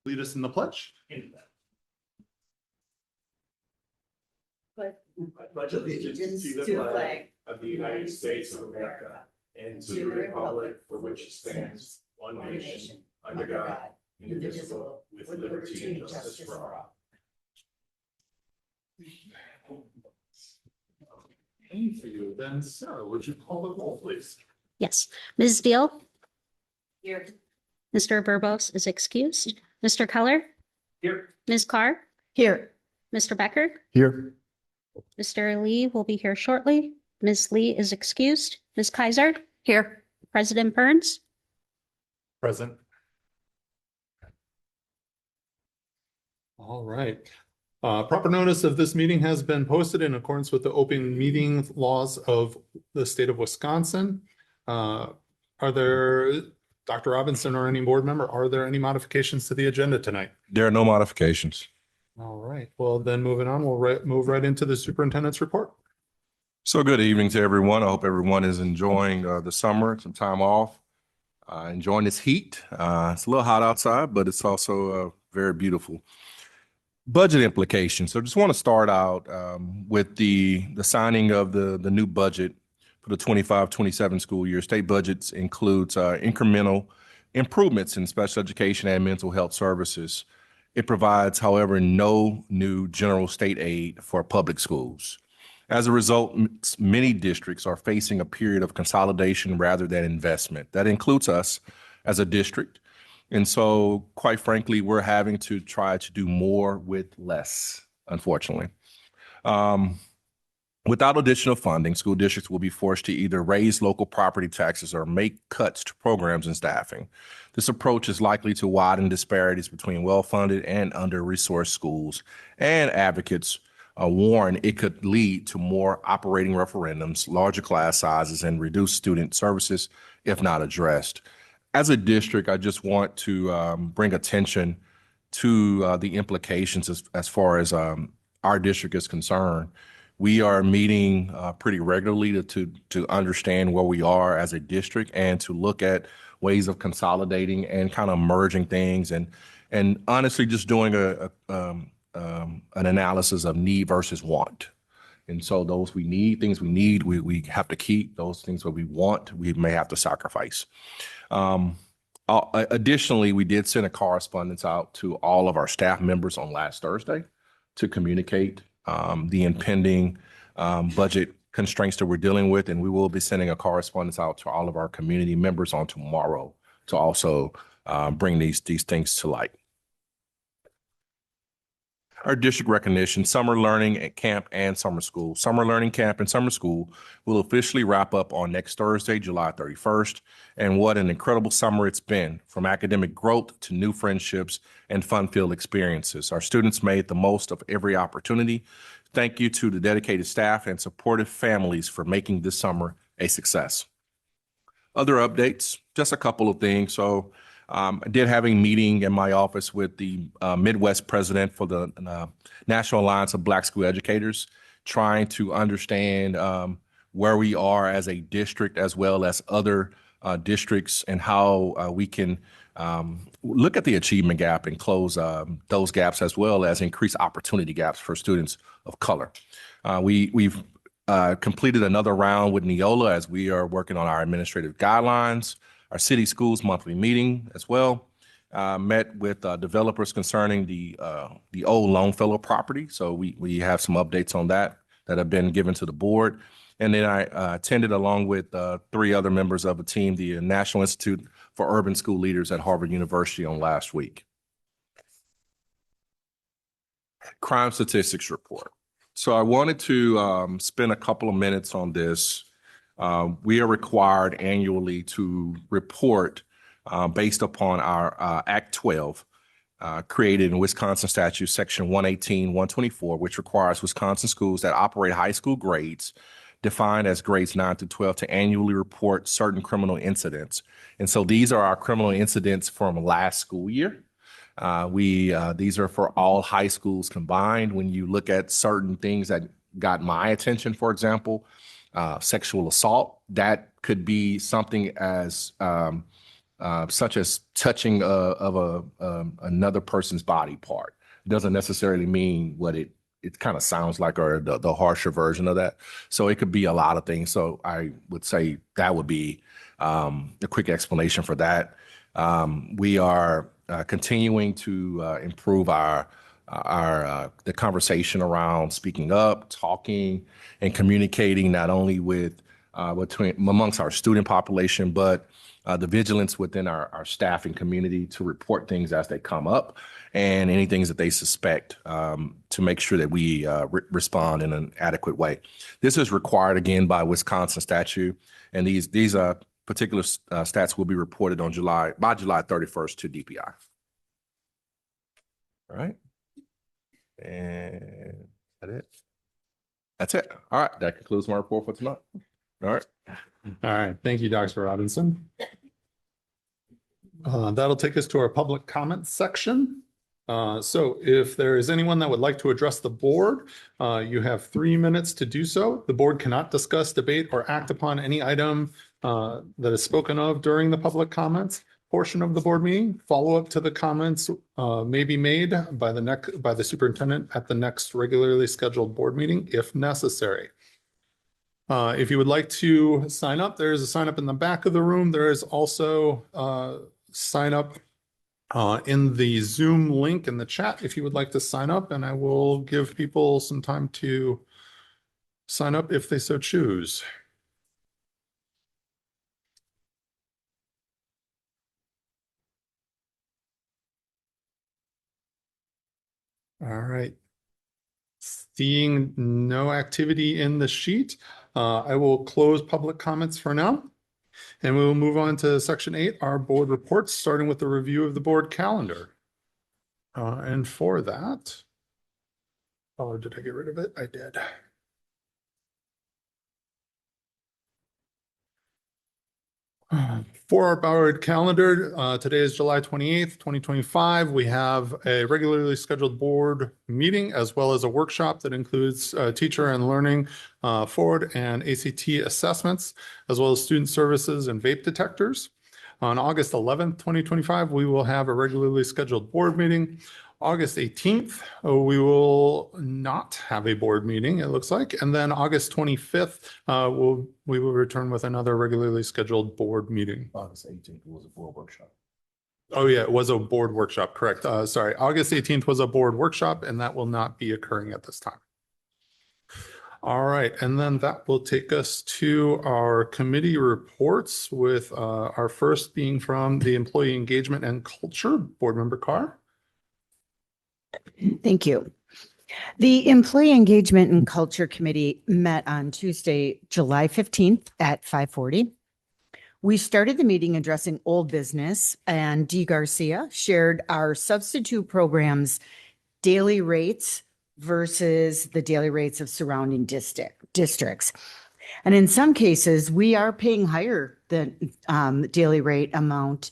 lead us in the pledge. Pledge allegiance to the flag of the United States of America and to the republic for which it stands, one nation, under God, indivisible, with liberty and justice for all. Thank you. Then Sarah, would you call the roll, please? Yes. Ms. Veal? Here. Mr. Burbos is excused. Mr. Keller? Here. Ms. Carr? Here. Mr. Becker? Here. Mr. Lee will be here shortly. Ms. Lee is excused. Ms. Kaiser? Here. President Burns? Present. All right. Proper notice of this meeting has been posted in accordance with the open meeting laws of the state of Wisconsin. Are there, Dr. Robinson or any board member, are there any modifications to the agenda tonight? There are no modifications. All right. Well, then moving on, we'll move right into the superintendent's report. So good evening to everyone. I hope everyone is enjoying the summer, some time off, enjoying this heat. It's a little hot outside, but it's also very beautiful. Budget implications. So I just want to start out with the signing of the new budget for the 25-27 school year. State budgets includes incremental improvements in special education and mental health services. It provides, however, no new general state aid for public schools. As a result, many districts are facing a period of consolidation rather than investment. That includes us as a district. And so, quite frankly, we're having to try to do more with less, unfortunately. Without additional funding, school districts will be forced to either raise local property taxes or make cuts to programs and staffing. This approach is likely to widen disparities between well-funded and under-resourced schools, and advocates warn it could lead to more operating referendums, larger class sizes, and reduced student services if not addressed. As a district, I just want to bring attention to the implications as far as our district is concerned. We are meeting pretty regularly to understand where we are as a district and to look at ways of consolidating and kind of merging things and honestly just doing an analysis of need versus want. And so those things we need, we have to keep. Those things that we want, we may have to sacrifice. Additionally, we did send a correspondence out to all of our staff members on last Thursday to communicate the impending budget constraints that we're dealing with, and we will be sending a correspondence out to all of our community members on tomorrow to also bring these things to light. Our district recognition, summer learning camp and summer school. Summer learning camp and summer school will officially wrap up on next Thursday, July 31st. And what an incredible summer it's been, from academic growth to new friendships and fun-filled experiences. Our students made the most of every opportunity. Thank you to the dedicated staff and supportive families for making this summer a success. Other updates, just a couple of things. So I did have a meeting in my office with the Midwest president for the National Alliance of Black School Educators, trying to understand where we are as a district as well as other districts and how we can look at the achievement gap and close those gaps as well as increase opportunity gaps for students of color. We've completed another round with Neola as we are working on our administrative guidelines. Our city schools monthly meeting as well. Met with developers concerning the old Longfellow property. So we have some updates on that have been given to the board. And then I attended along with 3 other members of the team, the National Institute for Urban School Leaders at Harvard University on last week. Crime statistics report. So I wanted to spend a couple of minutes on this. We are required annually to report based upon our Act 12 created in Wisconsin Statute Section 118-124, which requires Wisconsin schools that operate high school grades defined as grades 9 to 12 to annually report certain criminal incidents. And so these are our criminal incidents from last school year. These are for all high schools combined. When you look at certain things that got my attention, for example, sexual assault, that could be something as such as touching of another person's body part. It doesn't necessarily mean what it kind of sounds like, or the harsher version of that. So it could be a lot of things. So I would say that would be a quick explanation for that. We are continuing to improve the conversation around speaking up, talking, and communicating not only with amongst our student population, but the vigilance within our staff and community to report things as they come up and any things that they suspect, to make sure that we respond in an adequate way. This is required again by Wisconsin statute, and these particular stats will be reported by July 31st to DPI. All right. And that's it. All right. That concludes my report for tonight. All right. All right. Thank you, Dr. Robinson. That'll take us to our public comment section. So if there is anyone that would like to address the board, you have 3 minutes to do so. The board cannot discuss, debate, or act upon any item that is spoken of during the public comments portion of the board meeting. Follow-up to the comments may be made by the superintendent at the next regularly scheduled board meeting if necessary. If you would like to sign up, there is a sign up in the back of the room. There is also sign up in the Zoom link in the chat if you would like to sign up, and I will give people some time to sign up if they so choose. All right. Seeing no activity in the sheet, I will close public comments for now. And we will move on to section 8, our board reports, starting with the review of the board calendar. And for that, oh, did I get rid of it? I did. For our board calendar, today is July 28th, 2025. We have a regularly scheduled board meeting as well as a workshop that includes teacher and learning forward and ACT assessments, as well as student services and vape detectors. On August 11th, 2025, we will have a regularly scheduled board meeting. August 18th, we will not have a board meeting, it looks like. And then August 25th, we will return with another regularly scheduled board meeting. August 18th was a board workshop. Oh yeah, it was a board workshop, correct. Sorry, August 18th was a board workshop, and that will not be occurring at this time. All right, and then that will take us to our committee reports, with our first being from the Employee Engagement and Culture, Board Member Carr. Thank you. The Employee Engagement and Culture Committee met on Tuesday, July 15th at 5:40. We started the meeting addressing old business, and Dee Garcia shared our substitute programs daily rates versus the daily rates of surrounding districts. And in some cases, we are paying higher than daily rate amount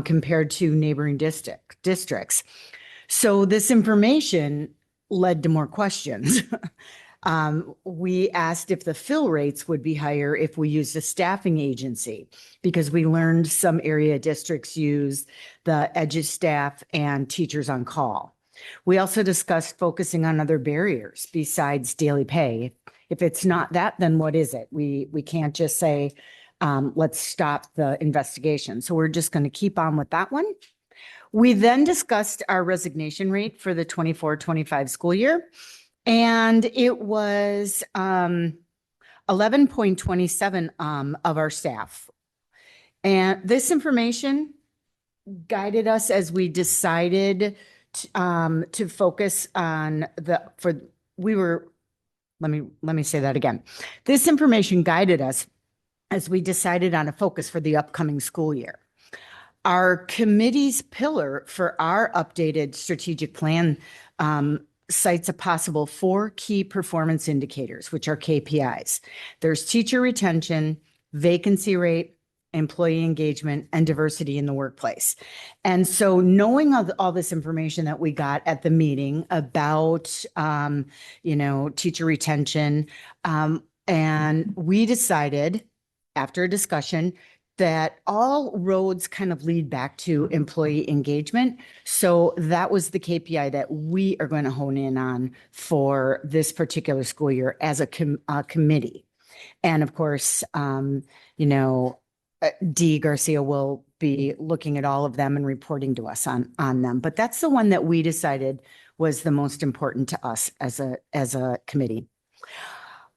compared to neighboring districts. So this information led to more questions. We asked if the fill rates would be higher if we used a staffing agency, because we learned some area districts use the EDGE staff and teachers on call. We also discussed focusing on other barriers besides daily pay. If it's not that, then what is it? We can't just say, let's stop the investigation. So we're just going to keep on with that one. We then discussed our resignation rate for the 24-25 school year, and it was 11.27 of our staff. And this information guided us as we decided to focus on let me say that again. This information guided us as we decided on a focus for the upcoming school year. Our committee's pillar for our updated strategic plan cites a possible 4 key performance indicators, which are KPIs. There's teacher retention, vacancy rate, employee engagement, and diversity in the workplace. And so knowing all this information that we got at the meeting about, teacher retention, and we decided after a discussion that all roads kind of lead back to employee engagement. So that was the KPI that we are going to hone in on for this particular school year as a committee. And of course, Dee Garcia will be looking at all of them and reporting to us on them. But that's the one that we decided was the most important to us as a committee.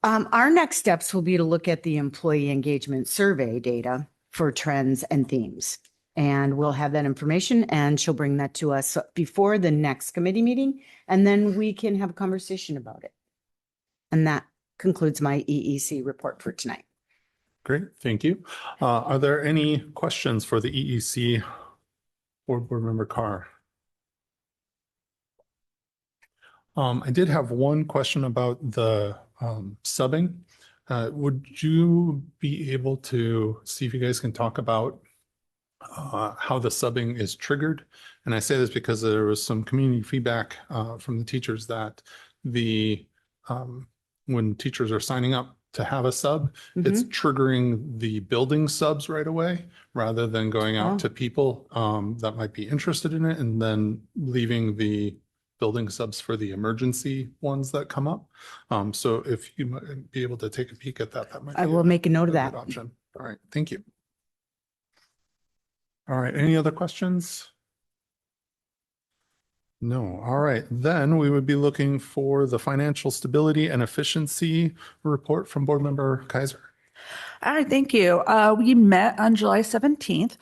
Our next steps will be to look at the employee engagement survey data for trends and themes. And we'll have that information and she'll bring that to us before the next committee meeting. And then we can have a conversation about it. And that concludes my EEC report for tonight. Great, thank you. Are there any questions for the EEC Board Member Carr? I did have one question about the subbing. Would you be able to see if you guys can talk about how the subbing is triggered? And I say this because there was some community feedback from the teachers that when teachers are signing up to have a sub, it's triggering the building subs right away rather than going out to people that might be interested in it and then leaving the building subs for the emergency ones that come up. So if you might be able to take a peek at that, that might be I will make a note of that. good option. All right, thank you. All right, any other questions? No. All right, then we would be looking for the financial stability and efficiency report from Board Member Kaiser. All right, thank you. We met on July 17th.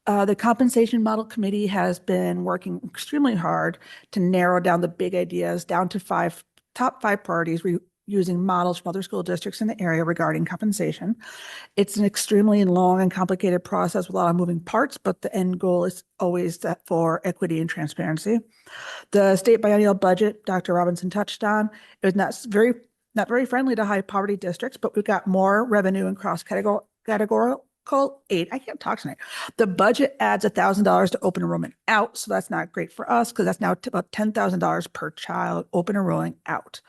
The Compensation Model Committee has been working extremely hard to narrow down the big ideas down to top five priorities. We're using models from other school districts in the area regarding compensation. It's an extremely long and complicated process with a lot of moving parts, but the end goal is always set for equity and transparency. The state biennial budget, Dr. Robinson touched on, it was not very friendly to high poverty districts, but we've got more revenue and cross-categorical aid. I can't talk tonight. The budget adds $1,000 to open enrollment out, so that's not great for us because that's now about $10,000 per child open enrolling out.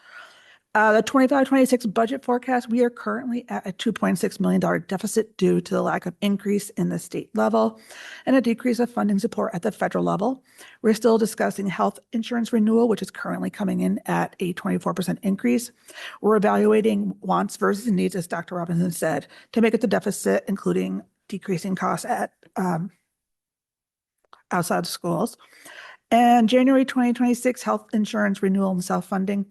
The 25-26 budget forecast, we are currently at a $2.6 million deficit due to the lack of increase in the state level and a decrease of funding support at the federal level. We're still discussing health insurance renewal, which is currently coming in at a 24% increase. We're evaluating wants versus needs, as Dr. Robinson said, to make it the deficit, including decreasing costs at outside schools. And January 2026 health insurance renewal and self-funding.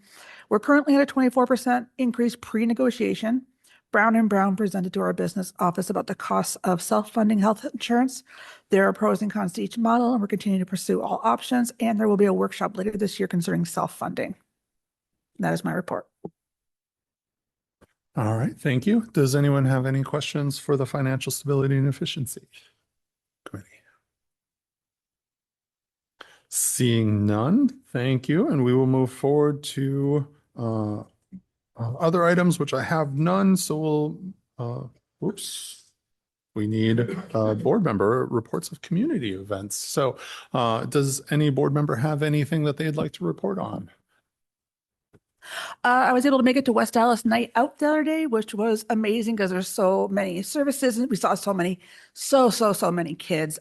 We're currently at a 24% increase pre-negotiation. Brown & Brown presented to our business office about the costs of self-funding health insurance. There are pros and cons to each model, and we're continuing to pursue all options. And there will be a workshop later this year concerning self-funding. That is my report. All right, thank you. Does anyone have any questions for the Financial Stability and Efficiency Committee? Seeing none, thank you. And we will move forward to other items, which I have none. So we'll, we need board member reports of community events. So does any board member have anything that they'd like to report on? I was able to make it to West Dallas Night Out the other day, which was amazing because there's so many services and we saw so many kids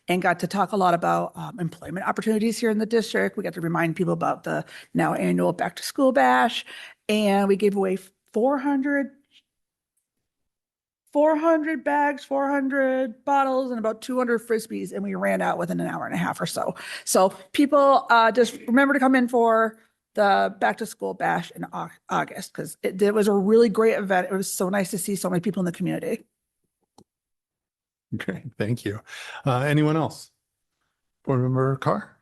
and got to talk a lot about employment opportunities here in the district. We got to remind people about the now annual back to school bash, and we gave away 400 bags, 400 bottles, and about 200 Frisbees, and we ran out within an hour and a half or so. So people just remember to come in for the back to school bash in August because it was a really great event. It was so nice to see so many people in the community. Okay, thank you. Anyone else? Board Member Carr?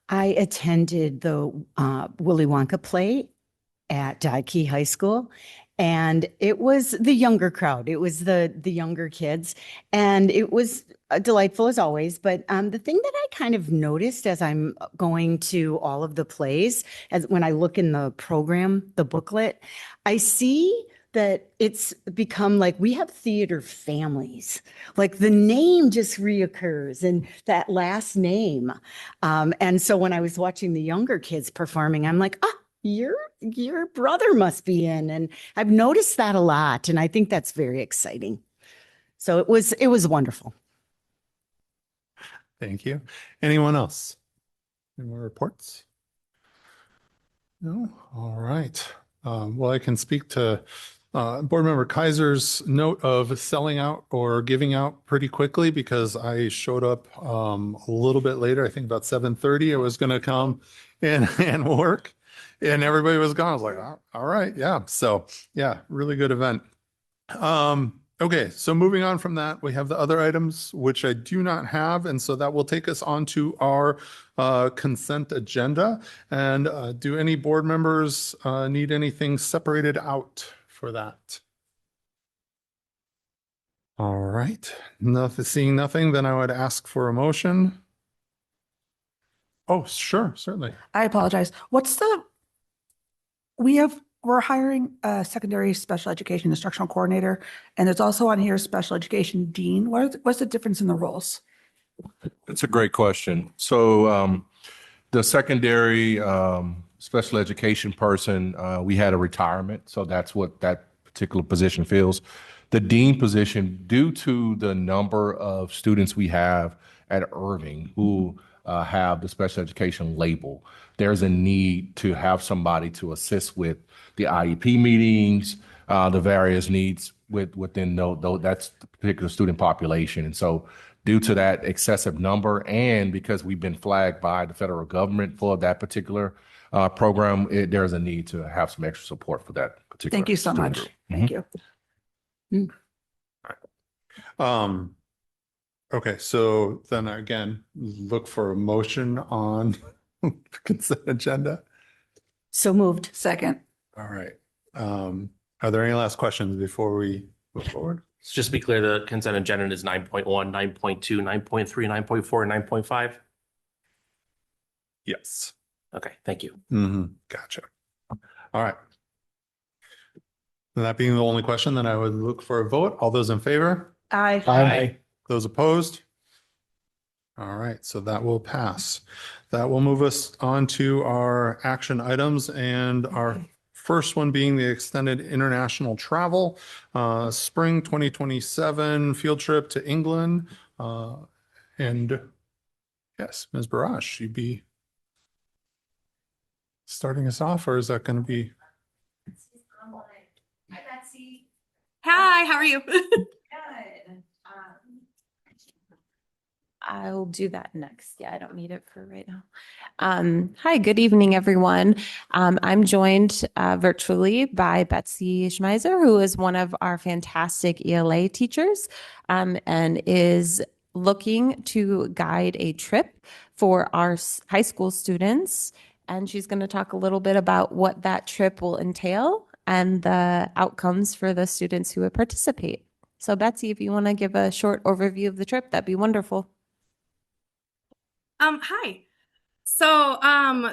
I attended the Willy Wonka play at Key High School, and it was the younger crowd. It was the younger kids, and it was delightful as always. But the thing that I kind of noticed as I'm going to all of the plays, as when I look in the program, the booklet, I see that it's become like we have theater families. Like the name just reoccurs and that last name. And so when I was watching the younger kids performing, I'm like, your brother must be in. And I've noticed that a lot. And I think that's very exciting. So it was wonderful. Thank you. Anyone else? Any more reports? No? All right. Well, I can speak to Board Member Kaiser's note of selling out or giving out pretty quickly because I showed up a little bit later. I think about 7:30. I was going to come and work, and everybody was gone. I was like, all right, yeah. So yeah, really good event. Okay, so moving on from that, we have the other items which I do not have, and so that will take us on to our consent agenda. And do any board members need anything separated out for that? All right, nothing, seeing nothing, then I would ask for a motion. Oh, sure, certainly. I apologize. We're hiring a secondary special education instructional coordinator, and there's also on here special education dean. What's the difference in the roles? It's a great question. So the secondary special education person, we had a retirement, so that's what that particular position fills. The dean position, due to the number of students we have at Irving who have the special education label, there's a need to have somebody to assist with the IEP meetings, the various needs within that's the particular student population. And so due to that excessive number, and because we've been flagged by the federal government for that particular program, there's a need to have some extra support for that particular. Thank you so student much. group. Thank you. Okay, so then again, look for a motion on the consent agenda. So moved. Second. All right. Are there any last questions before we move forward? Just to be clear, the consent agenda is 9.1, 9.2, 9.3, 9.4, and 9.5. Yes. Okay, thank you. Gotcha. All right. And that being the only question, then I would look for a vote. All those in favor? Aye. Those opposed? All right, so that will pass. That will move us on to our action items, and our first one being the extended international travel, spring 2027 field trip to England. And yes, Ms. Barash, you'd be starting us off, or is that going to be? Hi, Betsy. Hi, how are you? Good. I'll do that next. Yeah, I don't need it for right now. Hi, good evening, everyone. I'm joined virtually by Betsy Schmeiser, who is one of our fantastic ELA teachers and is looking to guide a trip for our high school students. And she's going to talk a little bit about what that trip will entail and the outcomes for the students who would participate. So Betsy, if you want to give a short overview of the trip, that'd be wonderful. Hi. So,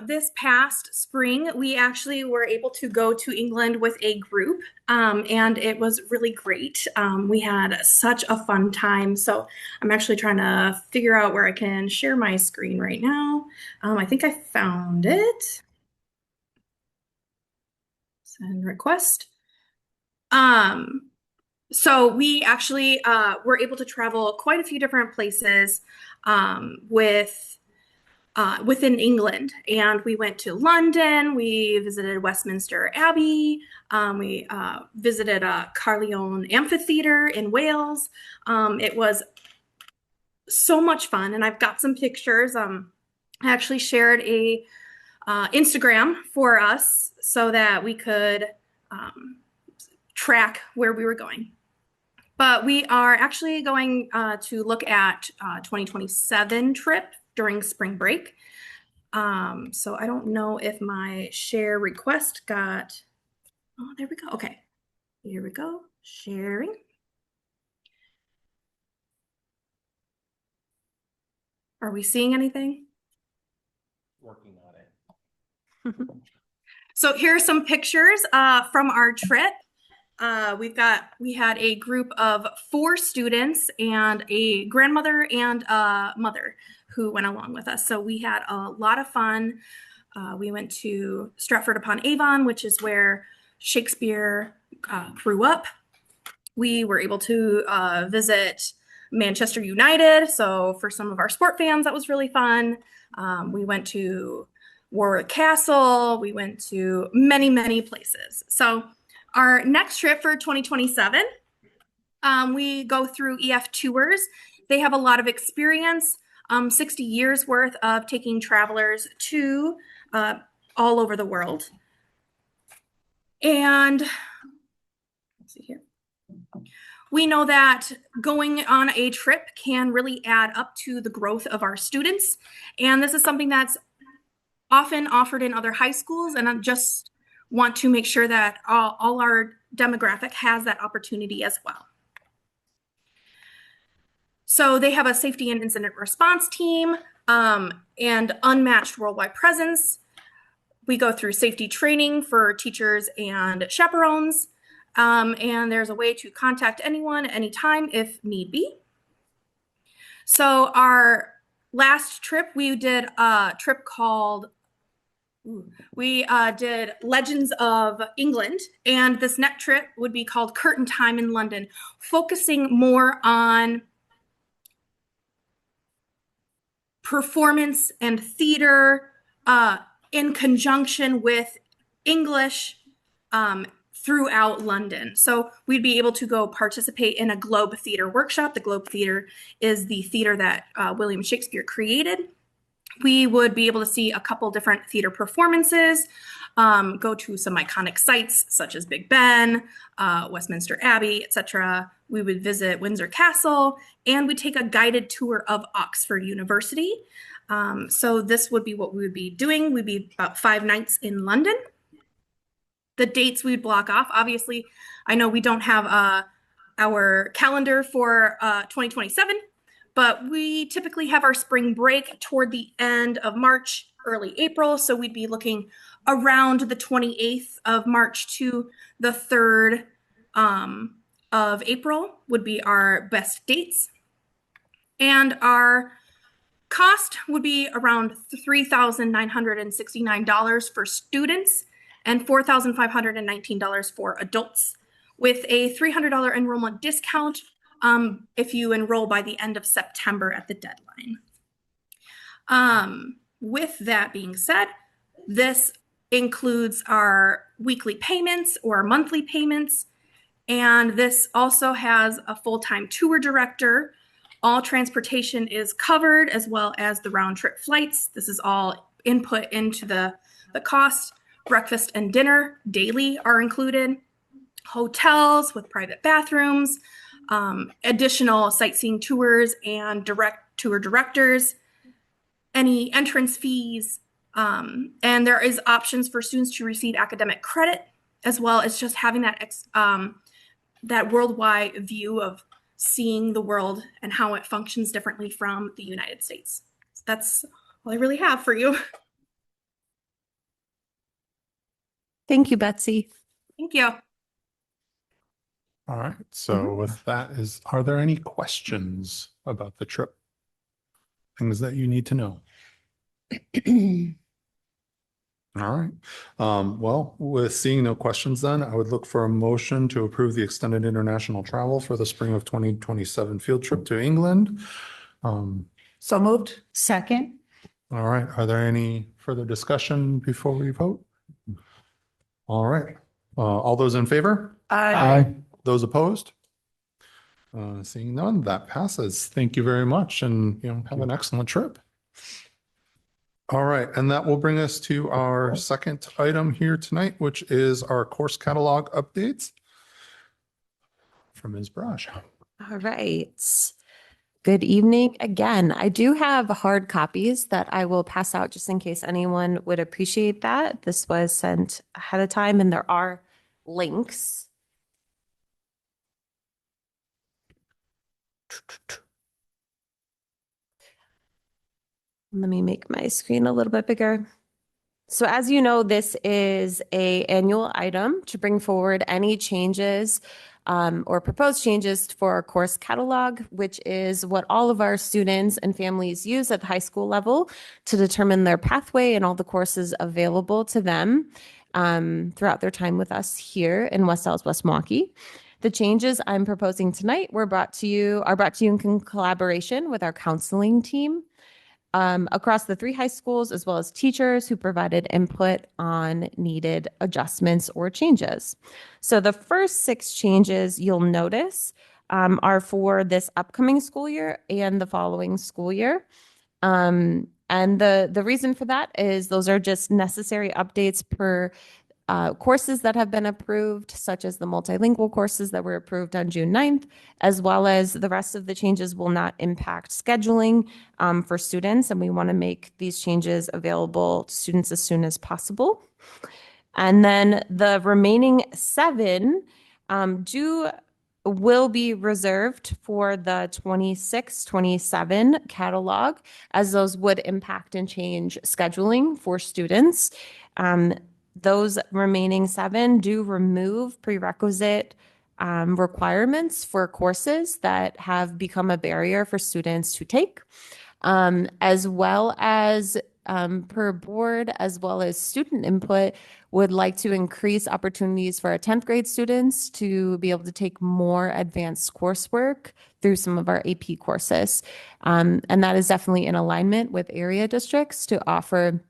this past spring, we actually were able to go to England with a group, and it was really great. We had such a fun time. So I'm actually trying to figure out where I can share my screen right now. I think I found it. Send request. So we actually were able to travel quite a few different places within England, and we went to London. We visited Westminster Abbey. We visited Carleon Amphitheatre in Wales. It was so much fun, and I've got some pictures. I actually shared a Instagram for us so that we could track where we were going. But we are actually going to look at 2027 trip during spring break. So I don't know if my share request got, oh, there we go. Okay, here we go, sharing. Are we seeing anything? Working on it. So here are some pictures from our trip. We had a group of 4 students and a grandmother and a mother who went along with us. So we had a lot of fun. We went to Stratford-upon-Avon, which is where Shakespeare grew up. We were able to visit Manchester United. So for some of our sport fans, that was really fun. We went to Warwick Castle. We went to many, many places. So our next trip for 2027, we go through EF Tours. They have a lot of experience, 60 years worth of taking travelers to all over the world. And let's see here. We know that going on a trip can really add up to the growth of our students. And this is something that's often offered in other high schools. And I just want to make sure that all our demographic has that opportunity as well. So they have a safety and incident response team and unmatched worldwide presence. We go through safety training for teachers and chaperones. And there's a way to contact anyone anytime if need be. So our last trip, we did a trip called, we did Legends of England. And this next trip would be called Curtain Time in London, focusing more on performance and theater in conjunction with English throughout London. So we'd be able to go participate in a Globe Theater workshop. The Globe Theater is the theater that William Shakespeare created. We would be able to see a couple different theater performances, go to some iconic sites such as Big Ben, Westminster Abbey, etc. We would visit Windsor Castle, and we'd take a guided tour of Oxford University. So this would be what we would be doing. We'd be about 5 nights in London. The dates we would block off. Obviously, I know we don't have our calendar for 2027, but we typically have our spring break toward the end of March, early April. So we'd be looking around the 28th of March to the 3rd of April would be our best dates. And our cost would be around $3,969 for students and $4,519 for adults, with a $300 enrollment discount if you enroll by the end of September at the deadline. With that being said, this includes our weekly payments or monthly payments, and this also has a full-time tour director. All transportation is covered, as well as the round-trip flights. This is all input into the cost. Breakfast and dinner daily are included. Hotels with private bathrooms, additional sightseeing tours and direct tour directors, any entrance fees, and there is options for students to receive academic credit, as well as just having that worldwide view of seeing the world and how it functions differently from the United States. So that's all I really have for you. Thank you, Betsy. Thank you. All right. So with that are there any questions about the trip? Things that you need to know? All right. Well, with seeing no questions then, I would look for a motion to approve the extended international travel for the spring of 2027 field trip to England. So moved. Second. All right. Are there any further discussion before we vote? All right. All those in favor? Aye. Those opposed? Seeing none, that passes. Thank you very much, and have an excellent trip. All right, and that will bring us to our second item here tonight, which is our course catalog updates from Ms. Barrage. All right. Good evening again. I do have hard copies that I will pass out just in case anyone would appreciate that. This was sent ahead of time, and there are links. Let me make my screen a little bit bigger. So as you know, this is an annual item to bring forward any changes or proposed changes for our course catalog, which is what all of our students and families use at the high school level to determine their pathway and all the courses available to them throughout their time with us here in West Dallas, West Milwaukee. The changes I'm proposing tonight are brought to you in collaboration with our counseling team across the 3 high schools, as well as teachers who provided input on needed adjustments or changes. So the first 6 changes you'll notice are for this upcoming school year and the following school year. And the reason for that is those are just necessary updates per courses that have been approved, such as the multilingual courses that were approved on June 9th, as well as the rest of the changes will not impact scheduling for students. And we want to make these changes available to students as soon as possible. And then the remaining 7 will be reserved for the 26-27 catalog, as those would impact and change scheduling for students. Those remaining 7 do remove prerequisite requirements for courses that have become a barrier for students to take, as well as per board, as well as student input, would like to increase opportunities for our 10th grade students to be able to take more advanced coursework through some of our AP courses. And that is definitely in alignment with area districts to offer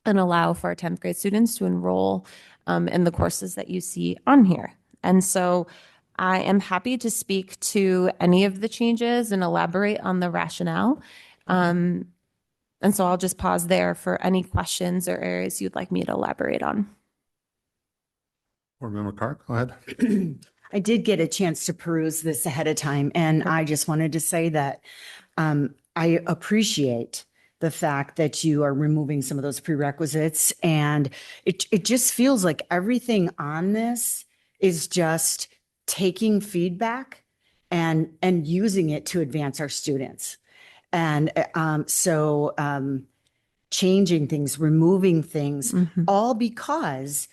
and allow for our 10th grade students to enroll in the courses that you see on here. And so I am happy to speak to any of the changes and elaborate on the rationale. And so I'll just pause there for any questions or areas you'd like me to elaborate on. Board Member Carr, go ahead. I did get a chance to peruse this ahead of time, and I just wanted to say that I appreciate the fact that you are removing some of those prerequisites. And it just feels like everything on this is just taking feedback and using it to advance our students. And so changing things, removing things, all because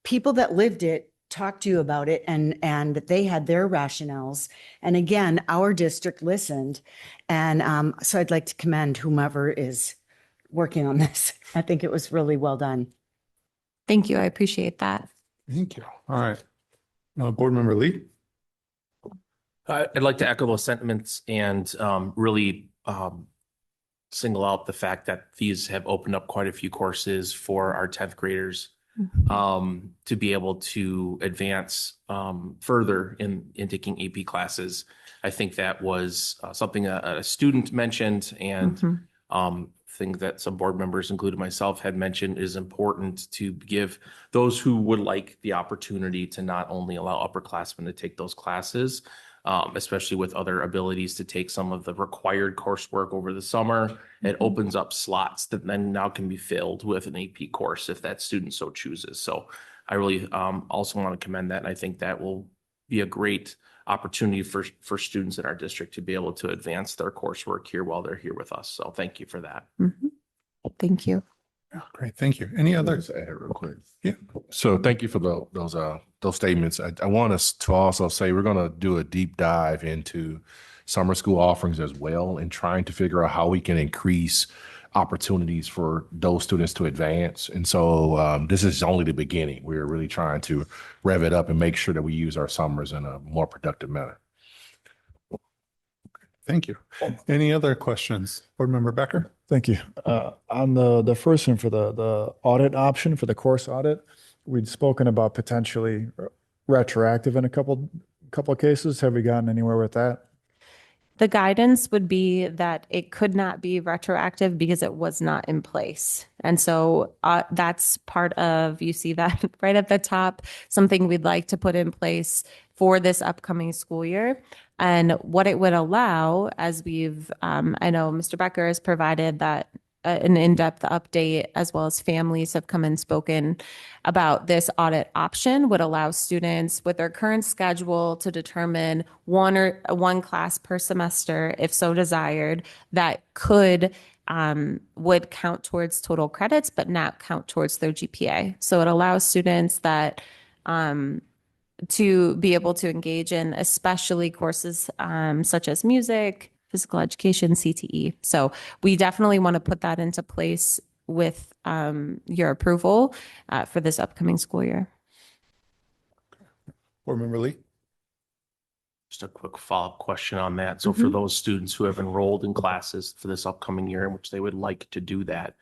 people that lived it talked to you about it, and they had their rationales. And again, our district listened. And so I'd like to commend whomever is working on this. I think it was really well done. Thank you. I appreciate that. Thank you. All right. Board Member Lee. I'd like to echo those sentiments and really single out the fact that these have opened up quite a few courses for our 10th graders to be able to advance further in taking AP classes. I think that was something a student mentioned, and thing that some board members, including myself, had mentioned is important to give those who would like the opportunity to not only allow upperclassmen to take those classes, especially with other abilities to take some of the required coursework over the summer. It opens up slots that then now can be filled with an AP course if that student so chooses. So I really also want to commend that. And I think that will be a great opportunity for students in our district to be able to advance their coursework here while they're here with us. So thank you for that. Thank you. Oh, great. Thank you. Any others? Add real quick. Yeah. So thank you for those statements. I want us to also say we're going to do a deep dive into summer school offerings as well, and trying to figure out how we can increase opportunities for those students to advance. And so this is only the beginning. We're really trying to rev it up and make sure that we use our summers in a more productive manner. Thank you. Any other questions? Board Member Becker? Thank you. On the first one for the audit option for the course audit, we'd spoken about potentially retroactive in a couple of cases. Have we gotten anywhere with that? The guidance would be that it could not be retroactive because it was not in place. And so that's part of, you see that right at the top, something we'd like to put in place for this upcoming school year. And what it would allow, as we've, I know Mr. Becker has provided that an in-depth update, as well as families have come and spoken about this audit option, would allow students with their current schedule to determine one class per semester, if so desired, that would count towards total credits, but not count towards their GPA. So it allows students that to be able to engage in, especially courses such as music, physical education, CTE. So we definitely want to put that into place with your approval for this upcoming school year. Board Member Lee? Just a quick follow-up question on that. So for Mhm. those students who have enrolled in classes for this upcoming year in which they would like to do that,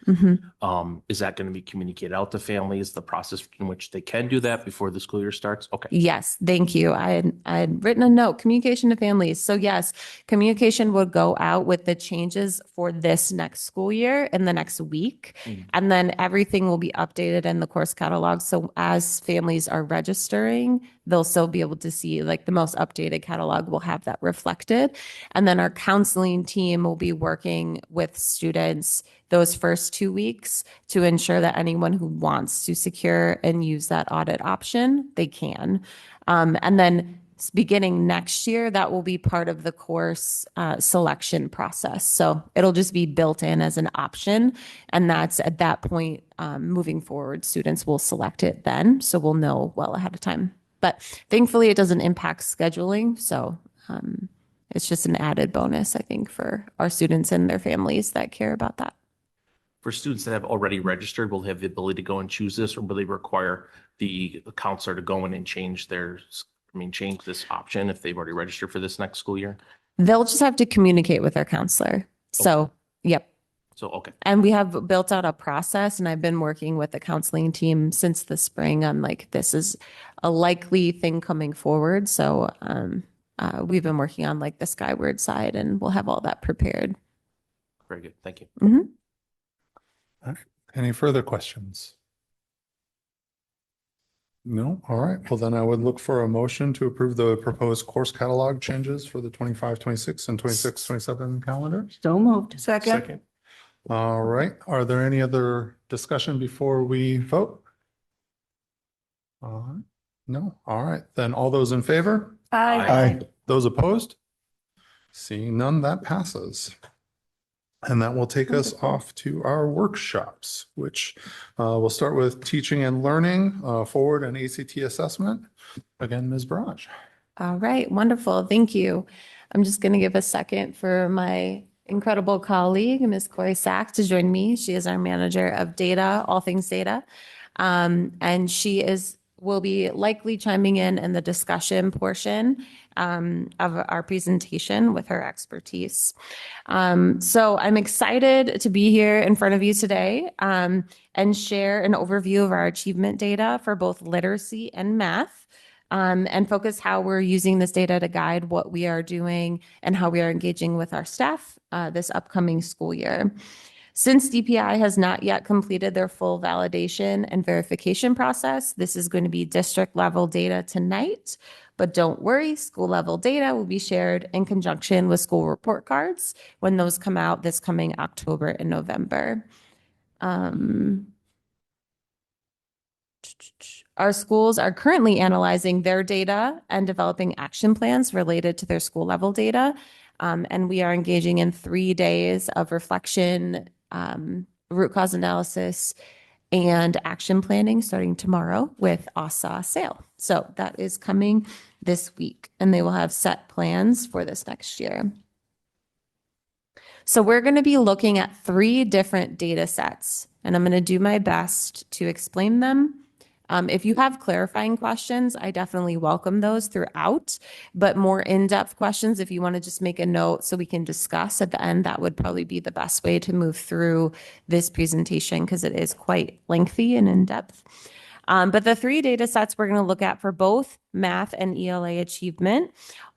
is that going to be communicated out to families, the process in which they can do that before the school year starts? Okay. Yes, thank you. I had written a note, communication to families. So yes, communication would go out with the changes for this next school year in the next week. And then everything will be updated in the course catalog. So as families are registering, they'll still be able to see like the most updated catalog will have that reflected. And then our counseling team will be working with students those first 2 weeks to ensure that anyone who wants to secure and use that audit option, they can. And then beginning next year, that will be part of the course selection process. So it'll just be built in as an option. And that's at that point, moving forward, students will select it then. So we'll know well ahead of time. But thankfully, it doesn't impact scheduling. So it's just an added bonus, I think, for our students and their families that care about that. For students that have already registered, will they have the ability to go and choose this, or will they require the counselor to go in and change change this option if they've already registered for this next school year? They'll just have to communicate with their counselor. So, yep. So, okay. And we have built out a process, and I've been working with the counseling team since the spring on like, this is a likely thing coming forward. So we've been working on like the Skyward side, and we'll have all that prepared. Very good. Thank you. Mm-hmm. All right. Any further questions? No? All right. Well, then I would look for a motion to approve the proposed course catalog changes for the 25-26 and 26-27 calendars. So moved. Second. All right. Are there any other discussion before we vote? No. All right. Then all those in favor? Aye. Those opposed? Seeing none, that passes. And that will take us off to our workshops, which we'll start with teaching and learning, forward and ACT assessment. Again, Ms. Barrage. All right, wonderful. Thank you. I'm just going to give a second for my incredible colleague, Ms. Corey Sack, to join me. She is our manager of data, all things data. And she will be likely chiming in the discussion portion of our presentation with her expertise. So I'm excited to be here in front of you today and share an overview of our achievement data for both literacy and math. And focus how we're using this data to guide what we are doing and how we are engaging with our staff this upcoming school year. Since DPI has not yet completed their full validation and verification process, this is going to be district level data tonight. But don't worry, school level data will be shared in conjunction with school report cards when those come out this coming October and November. Our schools are currently analyzing their data and developing action plans related to their school level data. And we are engaging in 3 days of reflection, root cause analysis, and action planning starting tomorrow with ASA sale. So that is coming this week, and they will have set plans for this next year. So we're going to be looking at 3 different data sets, and I'm going to do my best to explain them. If you have clarifying questions, I definitely welcome those throughout, but more in-depth questions, if you want to just make a note so we can discuss at the end, that would probably be the best way to move through this presentation because it is quite lengthy and in-depth. But the 3 data sets we're going to look at for both math and ELA achievement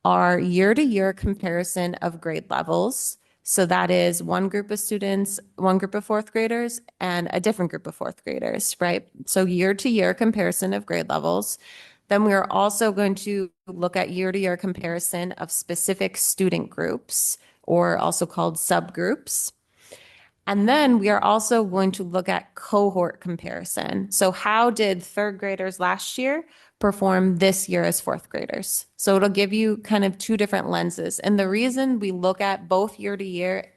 are year-to-year comparison of grade levels. So that is one group of students, one group of 4th graders, and a different group of 4th graders, right? So year-to-year comparison of grade levels. Then we are also going to look at year-to-year comparison of specific student groups, or also called subgroups. And then we are also going to look at cohort comparison. So how did 3rd graders last year perform this year as 4th graders? So it'll give you kind of 2 different lenses. And the reason we look at both year to year,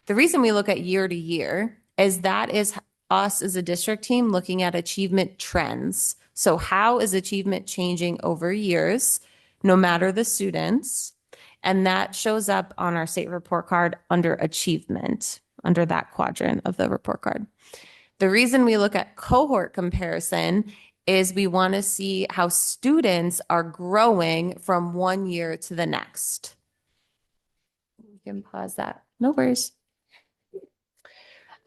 the reason we look at year to year is that is us as a district team looking at achievement trends. So how is achievement changing over years, no matter the students? And that shows up on our state report card under achievement, under that quadrant of the report card. The reason we look at cohort comparison is we want to see how students are growing from one year to the next. You can pause that. No worries.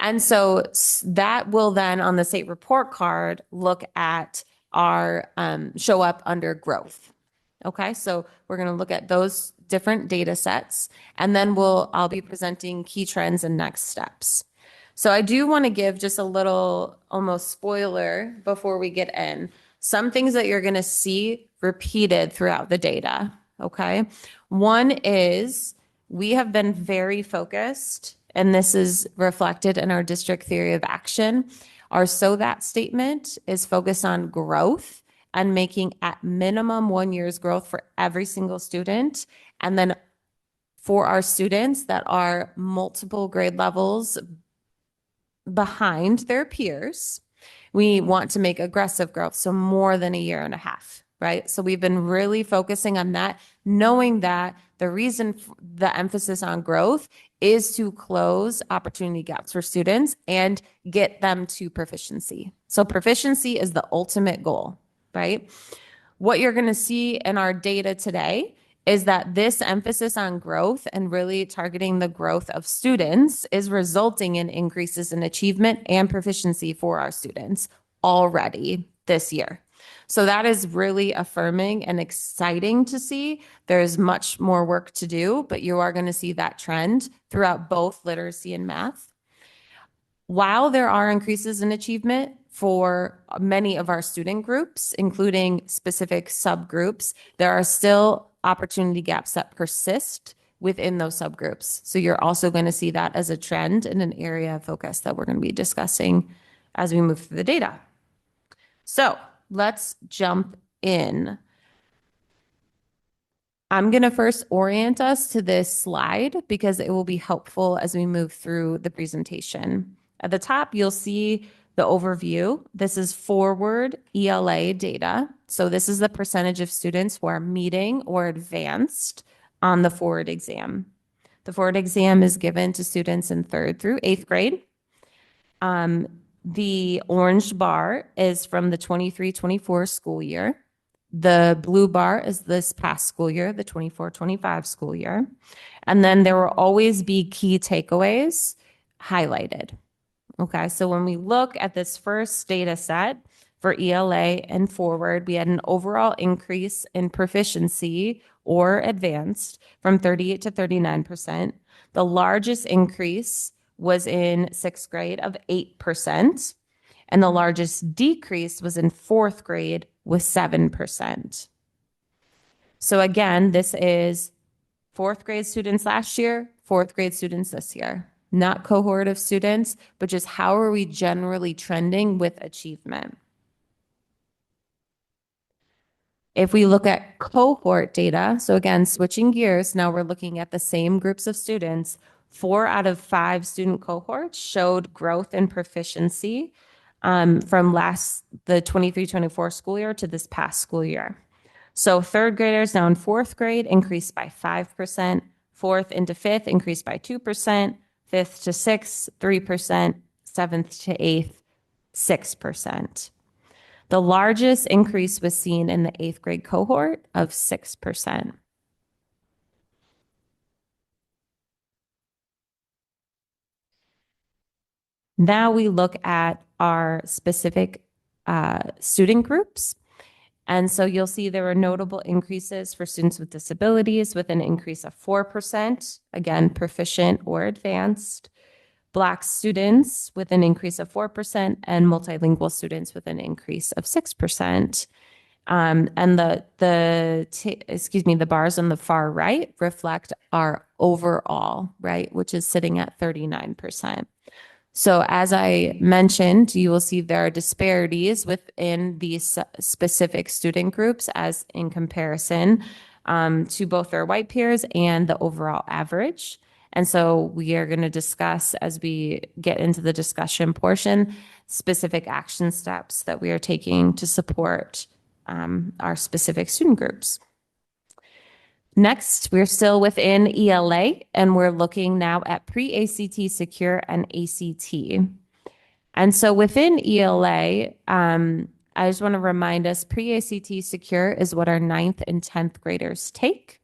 And so that will then on the state report card look at our show up under growth. Okay, so we're going to look at those different data sets, and then I'll be presenting key trends and next steps. So I do want to give just a little almost spoiler before we get in. Some things that you're going to see repeated throughout the data. Okay, one is we have been very focused, and this is reflected in our district theory of action. Our so that statement is focused on growth and making at minimum 1 year's growth for every single student. And then for our students that are multiple grade levels behind their peers, we want to make aggressive growth. So more than 1.5 years, right? So we've been really focusing on that, knowing that the reason the emphasis on growth is to close opportunity gaps for students and get them to proficiency. So proficiency is the ultimate goal, right? What you're going to see in our data today is that this emphasis on growth and really targeting the growth of students is resulting in increases in achievement and proficiency for our students already this year. So that is really affirming and exciting to see. There's much more work to do, but you are going to see that trend throughout both literacy and math. While there are increases in achievement for many of our student groups, including specific subgroups, there are still opportunity gaps that persist within those subgroups. So you're also going to see that as a trend and an area of focus that we're going to be discussing as we move through the data. So let's jump in. I'm going to first orient us to this slide because it will be helpful as we move through the presentation. At the top, you'll see the overview. This is forward ELA data. So this is the percentage of students who are meeting or advanced on the forward exam. The forward exam is given to students in 3rd through 8th grade. The orange bar is from the 23-24 school year. The blue bar is this past school year, the 24-25 school year. And then there will always be key takeaways highlighted. Okay, so when we look at this first data set for ELA and forward, we had an overall increase in proficiency or advanced from 38 to 39%. The largest increase was in 6th grade of 8%, and the largest decrease was in 4th grade with 7%. So again, this is 4th grade students last year, 4th grade students this year. Not cohort of students, but just how are we generally trending with achievement? If we look at cohort data, so again, switching gears, now we're looking at the same groups of students. 4 out of 5 student cohorts showed growth and proficiency from the 23-24 school year to this past school year. So 3rd graders now in 4th grade increased by 5%, 4th into 5th increased by 2%, 5th to 6th, 3%, 7th to 8th, 6%. The largest increase was seen in the 8th grade cohort of 6%. Now we look at our specific student groups. And so you'll see there were notable increases for students with disabilities with an increase of 4%, again, proficient or advanced. Black students with an increase of 4% and multilingual students with an increase of 6%. And the bars on the far right reflect our overall, right, which is sitting at 39%. So as I mentioned, you will see there are disparities within these specific student groups as in comparison to both their white peers and the overall average. And so we are going to discuss, as we get into the discussion portion, specific action steps that we are taking to support our specific student groups. Next, we're still within ELA, and we're looking now at pre-ACT Secure and ACT. And so within ELA, I just want to remind us, pre-ACT Secure is what our 9th and 10th graders take.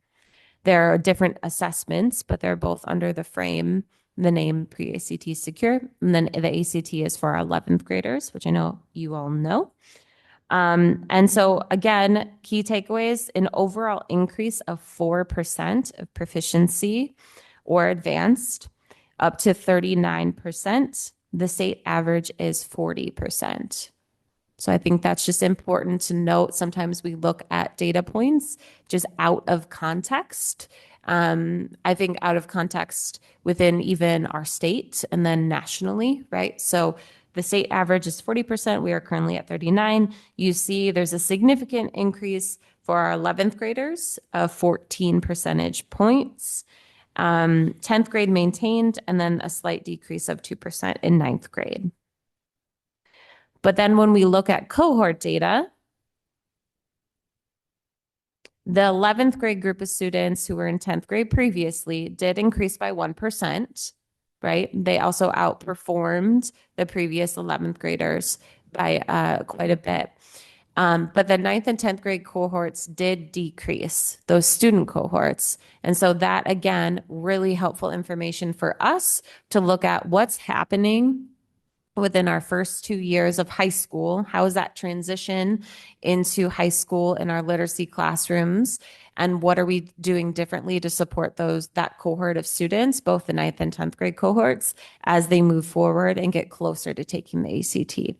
There are different assessments, but they're both under the frame, the name pre-ACT Secure. And then the ACT is for our 11th graders, which I know you all know. And so again, key takeaways, an overall increase of 4% of proficiency or advanced, up to 39%. The state average is 40%. So I think that's just important to note. Sometimes we look at data points just out of context. I think out of context within even our state and then nationally, right? So the state average is 40%. We are currently at 39. You see there's a significant increase for our 11th graders of 14 percentage points. 10th grade maintained, and then a slight decrease of 2% in 9th grade. But then when we look at cohort data, the 11th grade group of students who were in 10th grade previously did increase by 1%, right? They also outperformed the previous 11th graders by quite a bit. But the 9th and 10th grade cohorts did decrease, those student cohorts. And so that, again, really helpful information for us to look at what's happening within our first 2 years of high school. How is that transition into high school in our literacy classrooms? And what are we doing differently to support that cohort of students, both the 9th and 10th grade cohorts, as they move forward and get closer to taking the ACT?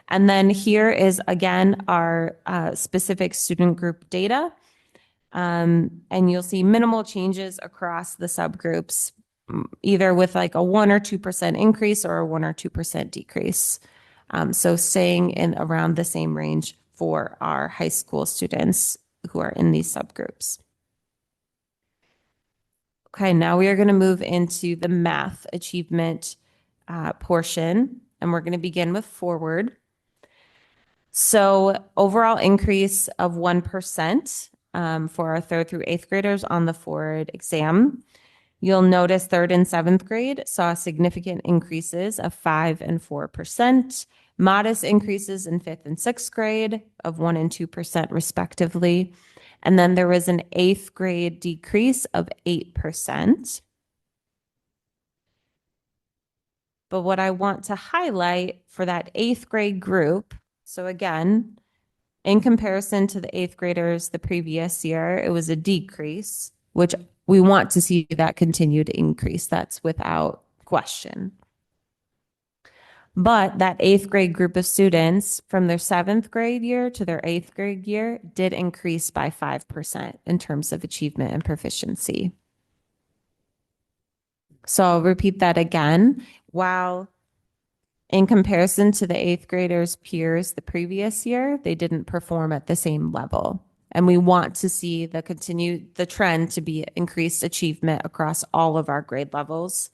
And then here is, again, our specific student group data. And you'll see minimal changes across the subgroups, either with like a 1 or 2% increase or a 1 or 2% decrease. So staying in around the same range for our high school students who are in these subgroups. Okay, now we are going to move into the math achievement portion, and we're going to begin with forward. So overall increase of 1% for our 3rd through 8th graders on the forward exam. You'll notice 3rd and 7th grade saw significant increases of 5 and 4%, modest increases in 5th and 6th grade of 1 and 2% respectively. And then there was an 8th grade decrease of 8%. But what I want to highlight for that 8th grade group, so again, in comparison to the 8th graders the previous year, it was a decrease, which we want to see that continue to increase. That's without question. But that 8th grade group of students from their 7th grade year to their 8th grade year did increase by 5% in terms of achievement and proficiency. So I'll repeat that again. While in comparison to the 8th graders' peers the previous year, they didn't perform at the same level. And we want to see the trend to be increased achievement across all of our grade levels.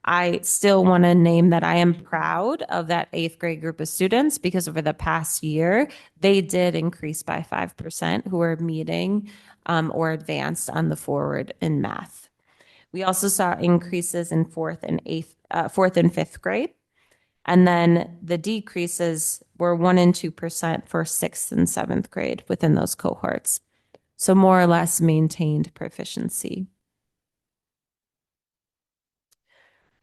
I still want to name that I am proud of that 8th grade group of students because over the past year, they did increase by 5% who are meeting or advanced on the forward in math. We also saw increases in 4th and 5th grade. And then the decreases were 1 and 2% for 6th and 7th grade within those cohorts. So more or less maintained proficiency.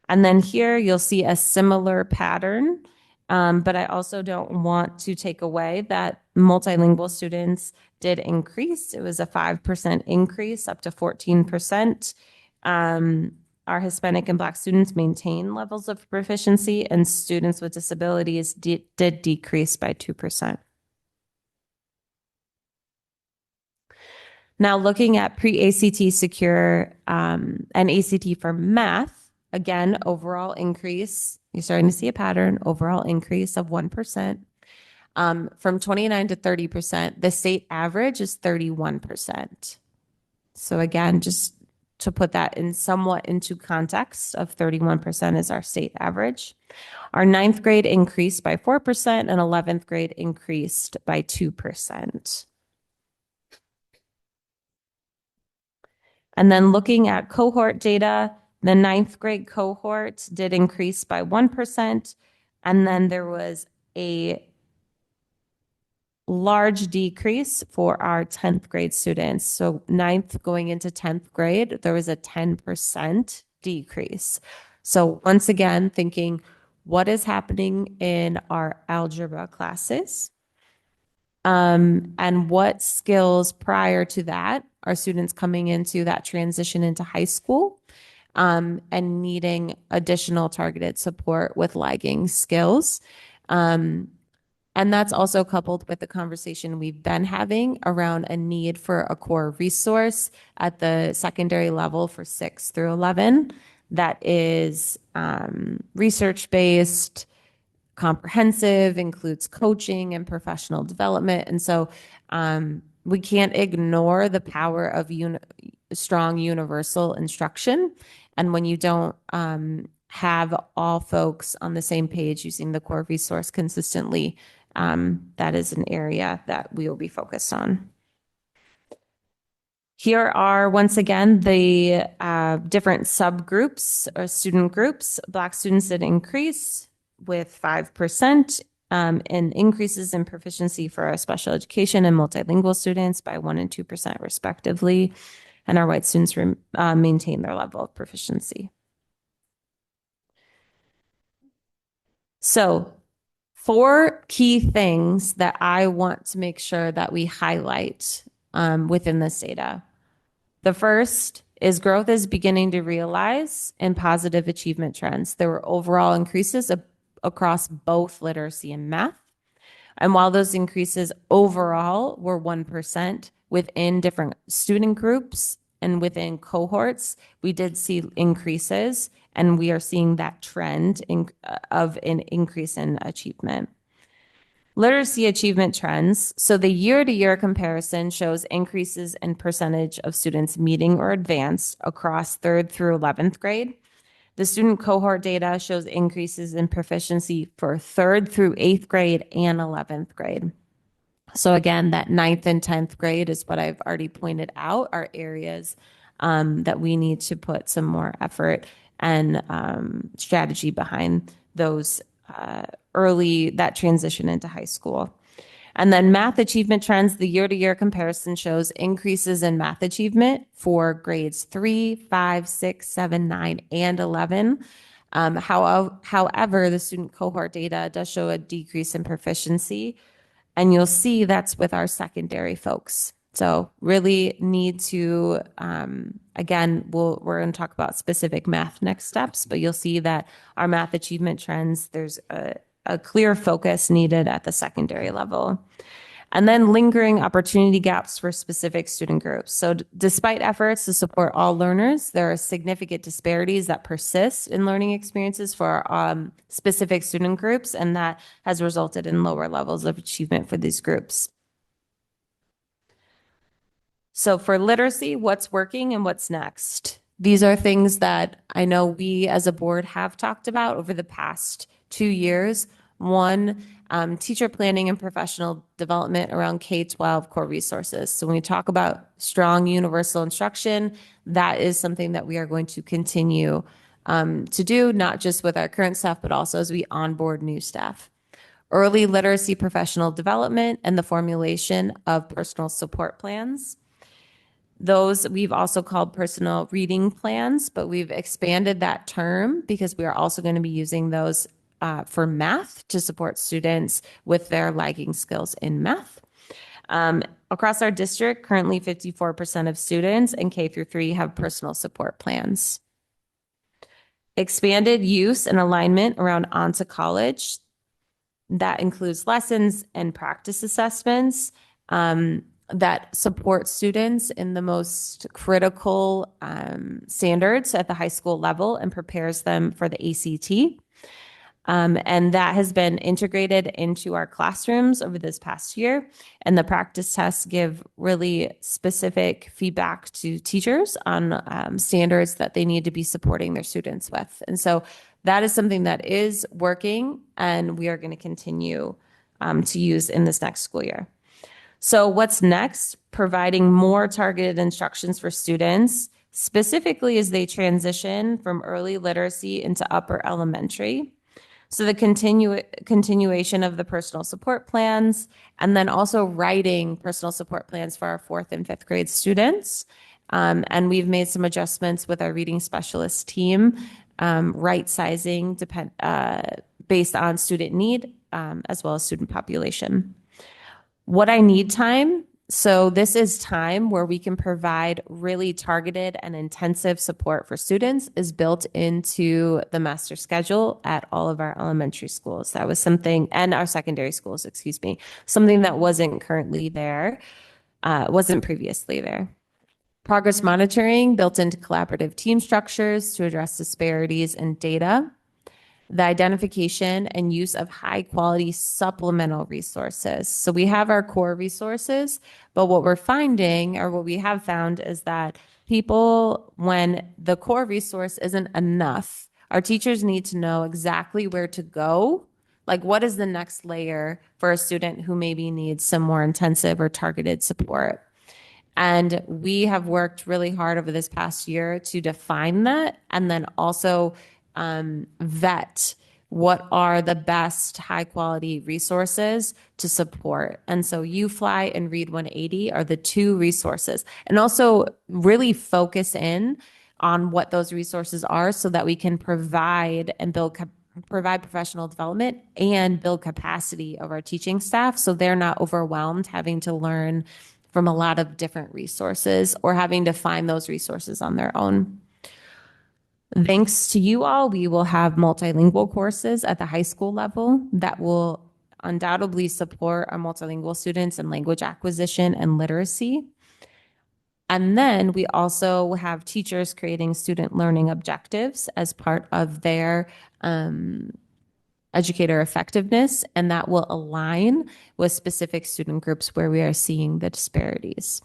And then here you'll see a similar pattern, but I also don't want to take away that multilingual students did increase. It was a 5% increase up to 14%. Our Hispanic and Black students maintain levels of proficiency, and students with disabilities did decrease by 2%. Now looking at pre-ACT Secure and ACT for math, again, overall increase, you're starting to see a pattern, overall increase of 1%. From 29 to 30%, the state average is 31%. So again, just to put that in somewhat into context of 31% is our state average. Our ninth grade increased by 4% and 11th grade increased by 2%. And then looking at cohort data, the ninth grade cohort did increase by 1%. And then there was a large decrease for our 10th grade students. So ninth going into 10th grade, there was a 10% decrease. So once again, thinking what is happening in our algebra classes? And what skills prior to that are students coming into that transition into high school and needing additional targeted support with lagging skills. And that's also coupled with the conversation we've been having around a need for a core resource at the secondary level for 6 through 11 that is research-based, comprehensive, includes coaching and professional development. And so we can't ignore the power of strong universal instruction. And when you don't have all folks on the same page using the core resource consistently, that is an area that we will be focused on. Here are, once again, the different subgroups or student groups. Black students did increase with 5%, and increases in proficiency for our special education and multilingual students by 1% and 2% respectively. And our white students maintain their level of proficiency. So 4 key things that I want to make sure that we highlight within this data. The first is growth is beginning to realize in positive achievement trends. There were overall increases across both literacy and math. And while those increases overall were 1% within different student groups and within cohorts, we did see increases, and we are seeing that trend of an increase in achievement. Literacy achievement trends. So the year-to-year comparison shows increases in percentage of students meeting or advanced across 3rd through 11th grade. The student cohort data shows increases in proficiency for 3rd through 8th grade and 11th grade. So again, that 9th and 10th grade is what I've already pointed out are areas that we need to put some more effort and strategy behind those that transition into high school. And then math achievement trends, the year-to-year comparison shows increases in math achievement for grades 3, 5, 6, 7, 9, and 11. However, the student cohort data does show a decrease in proficiency, and you'll see that's with our secondary folks. So really need to, again, we're going to talk about specific math next steps, but you'll see that our math achievement trends, there's a clear focus needed at the secondary level. And then lingering opportunity gaps for specific student groups. So despite efforts to support all learners, there are significant disparities that persist in learning experiences for specific student groups, and that has resulted in lower levels of achievement for these groups. So for literacy, what's working and what's next? These are things that I know we as a board have talked about over the past 2 years. One, teacher planning and professional development around K-12 core resources. So when we talk about strong universal instruction, that is something that we are going to continue to do, not just with our current staff, but also as we onboard new staff. Early literacy professional development and the formulation of personal support plans. Those we've also called personal reading plans, but we've expanded that term because we are also going to be using those for math to support students with their lagging skills in math. Across our district, currently 54% of students in K through 3 have personal support plans. Expanded use and alignment around On to College. That includes lessons and practice assessments that support students in the most critical standards at the high school level and prepares them for the ACT. And that has been integrated into our classrooms over this past year. And the practice tests give really specific feedback to teachers on standards that they need to be supporting their students with. And so that is something that is working, and we are going to continue to use in this next school year. So what's next? Providing more targeted instructions for students, specifically as they transition from early literacy into upper elementary. So the continuation of the personal support plans, and then also writing personal support plans for our 4th and 5th grade students. And we've made some adjustments with our reading specialist team, right sizing based on student need, as well as student population. What I need time. So this is time where we can provide really targeted and intensive support for students is built into the master schedule at all of our elementary schools. That was something, and our secondary schools, excuse me, something that wasn't currently there, wasn't previously there. Progress monitoring built into collaborative team structures to address disparities in data. The identification and use of high quality supplemental resources. So we have our core resources, but what we're finding, or what we have found, is that people, when the core resource isn't enough, our teachers need to know exactly where to go. Like, what is the next layer for a student who maybe needs some more intensive or targeted support? And we have worked really hard over this past year to define that, and then also vet what are the best high quality resources to support. And so UFly and Read 180 are the 2 resources, and also really focus in on what those resources are so that we can provide and provide professional development and build capacity of our teaching staff so they're not overwhelmed having to learn from a lot of different resources or having to find those resources on their own. Thanks to you all, we will have multilingual courses at the high school level that will undoubtedly support our multilingual students in language acquisition and literacy. And then we also have teachers creating student learning objectives as part of their educator effectiveness, and that will align with specific student groups where we are seeing the disparities.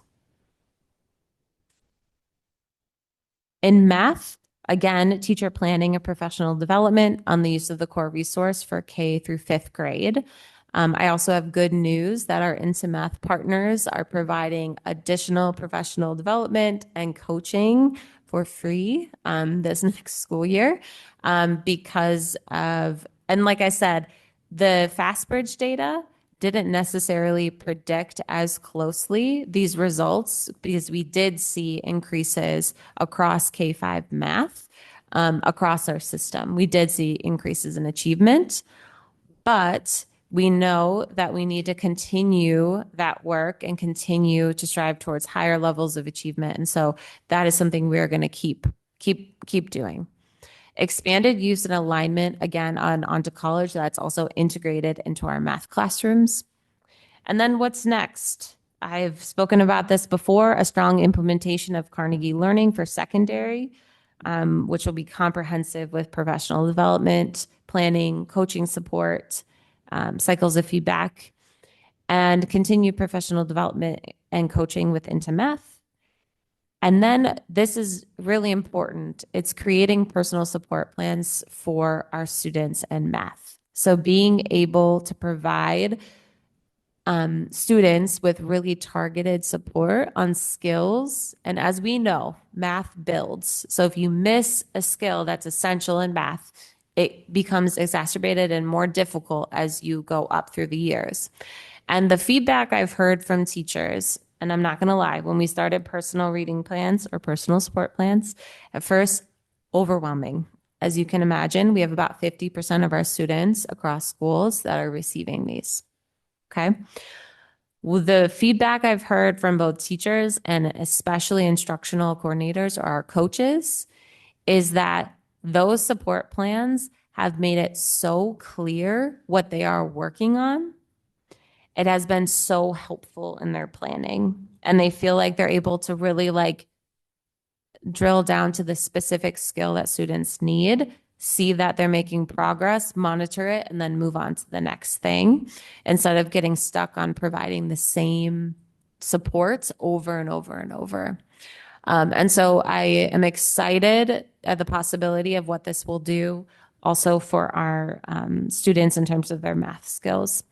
In math, again, teacher planning and professional development on the use of the core resource for K through 5th grade. I also have good news that our Into Math partners are providing additional professional development and coaching for free this next school year because of, and like I said, the FastBridge data didn't necessarily predict as closely these results because we did see increases across K-5 math across our system. We did see increases in achievement, but we know that we need to continue that work and continue to strive towards higher levels of achievement. And so that is something we're going to keep doing. Expanded use and alignment, again, onto college, that's also integrated into our math classrooms. And then what's next? I've spoken about this before, a strong implementation of Carnegie Learning for secondary, which will be comprehensive with professional development, planning, coaching support, cycles of feedback, and continued professional development and coaching with Into Math. And then this is really important. It's creating personal support plans for our students in math. So being able to provide students with really targeted support on skills. And as we know, math builds. So if you miss a skill that's essential in math, it becomes exacerbated and more difficult as you go up through the years. And the feedback I've heard from teachers, and I'm not going to lie, when we started personal reading plans or personal support plans, at first, overwhelming. As you can imagine, we have about 50% of our students across schools that are receiving these. Okay. Well, the feedback I've heard from both teachers and especially instructional coordinators or our coaches is that those support plans have made it so clear what they are working on. It has been so helpful in their planning, and they feel like they're able to really drill down to the specific skill that students need see that they're making progress, monitor it, and then move on to the next thing instead of getting stuck on providing the same supports over and over and over. And so I am excited at the possibility of what this will do also for our students in terms of their math skills.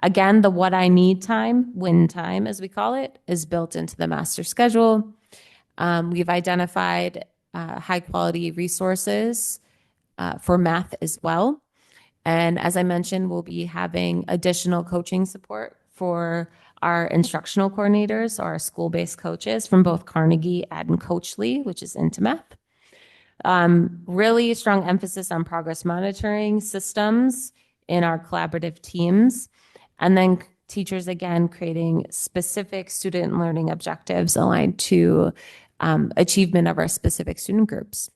Again, the what I need time, win time, as we call it, is built into the master schedule. We've identified high quality resources for math as well. And as I mentioned, we'll be having additional coaching support for our instructional coordinators, our school-based coaches from both Carnegie and Coachly, which is into math. Really strong emphasis on progress monitoring systems in our collaborative teams. And then teachers, again, creating specific student learning objectives aligned to achievement of our specific student groups.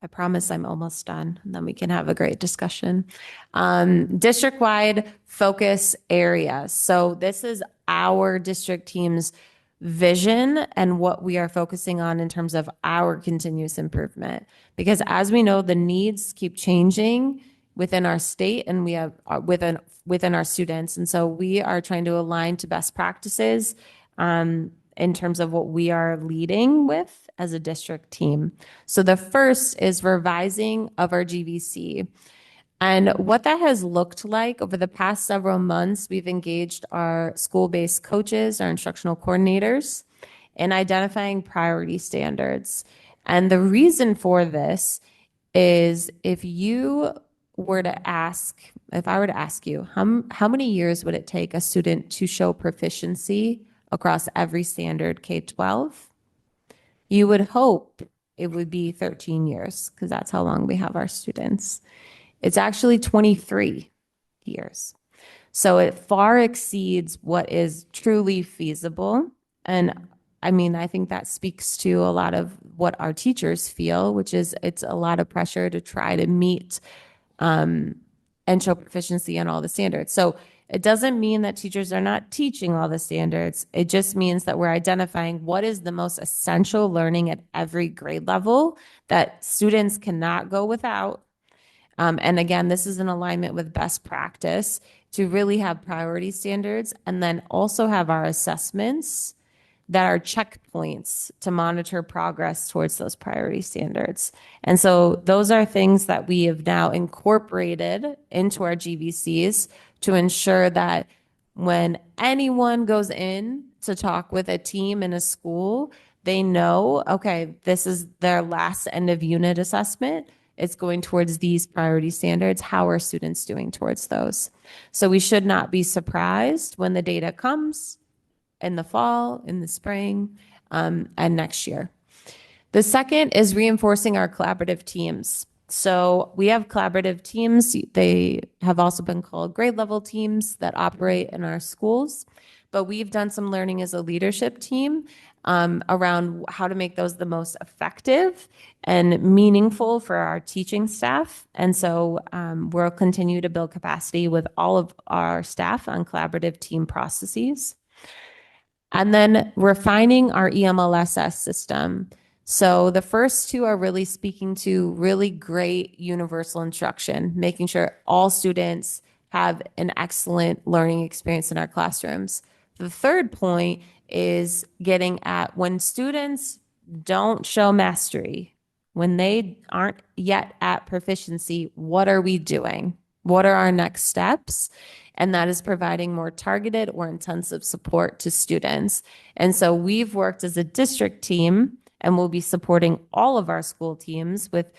I promise I'm almost done, and then we can have a great discussion. District-wide focus areas. So this is our district team's vision and what we are focusing on in terms of our continuous improvement. Because as we know, the needs keep changing within our state and we have within our students. And so we are trying to align to best practices in terms of what we are leading with as a district team. So the first is revising of our GVC. And what that has looked like over the past several months, we've engaged our school-based coaches, our instructional coordinators, in identifying priority standards. And the reason for this is if I were to ask you, how many years would it take a student to show proficiency across every standard K-12? You would hope it would be 13 years because that's how long we have our students. It's actually 23 years. So it far exceeds what is truly feasible. And I mean, I think that speaks to a lot of what our teachers feel, which is it's a lot of pressure to try to meet and show proficiency in all the standards. So it doesn't mean that teachers are not teaching all the standards. It just means that we're identifying what is the most essential learning at every grade level that students cannot go without. And again, this is in alignment with best practice to really have priority standards and then also have our assessments that are checkpoints to monitor progress towards those priority standards. And so those are things that we have now incorporated into our GVCs to ensure that when anyone goes in to talk with a team in a school, they know, okay, this is their last end of unit assessment. It's going towards these priority standards. How are students doing towards those? So we should not be surprised when the data comes in the fall, in the spring, and next year. The second is reinforcing our collaborative teams. So we have collaborative teams. They have also been called grade level teams that operate in our schools. But we've done some learning as a leadership team around how to make those the most effective and meaningful for our teaching staff. And so we'll continue to build capacity with all of our staff on collaborative team processes. And then refining our EMLSS system. So the first two are really speaking to really great universal instruction, making sure all students have an excellent learning experience in our classrooms. The third point is getting at when students don't show mastery, when they aren't yet at proficiency, what are we doing? What are our next steps? And that is providing more targeted or intensive support to students. And so we've worked as a district team and we'll be supporting all of our school teams with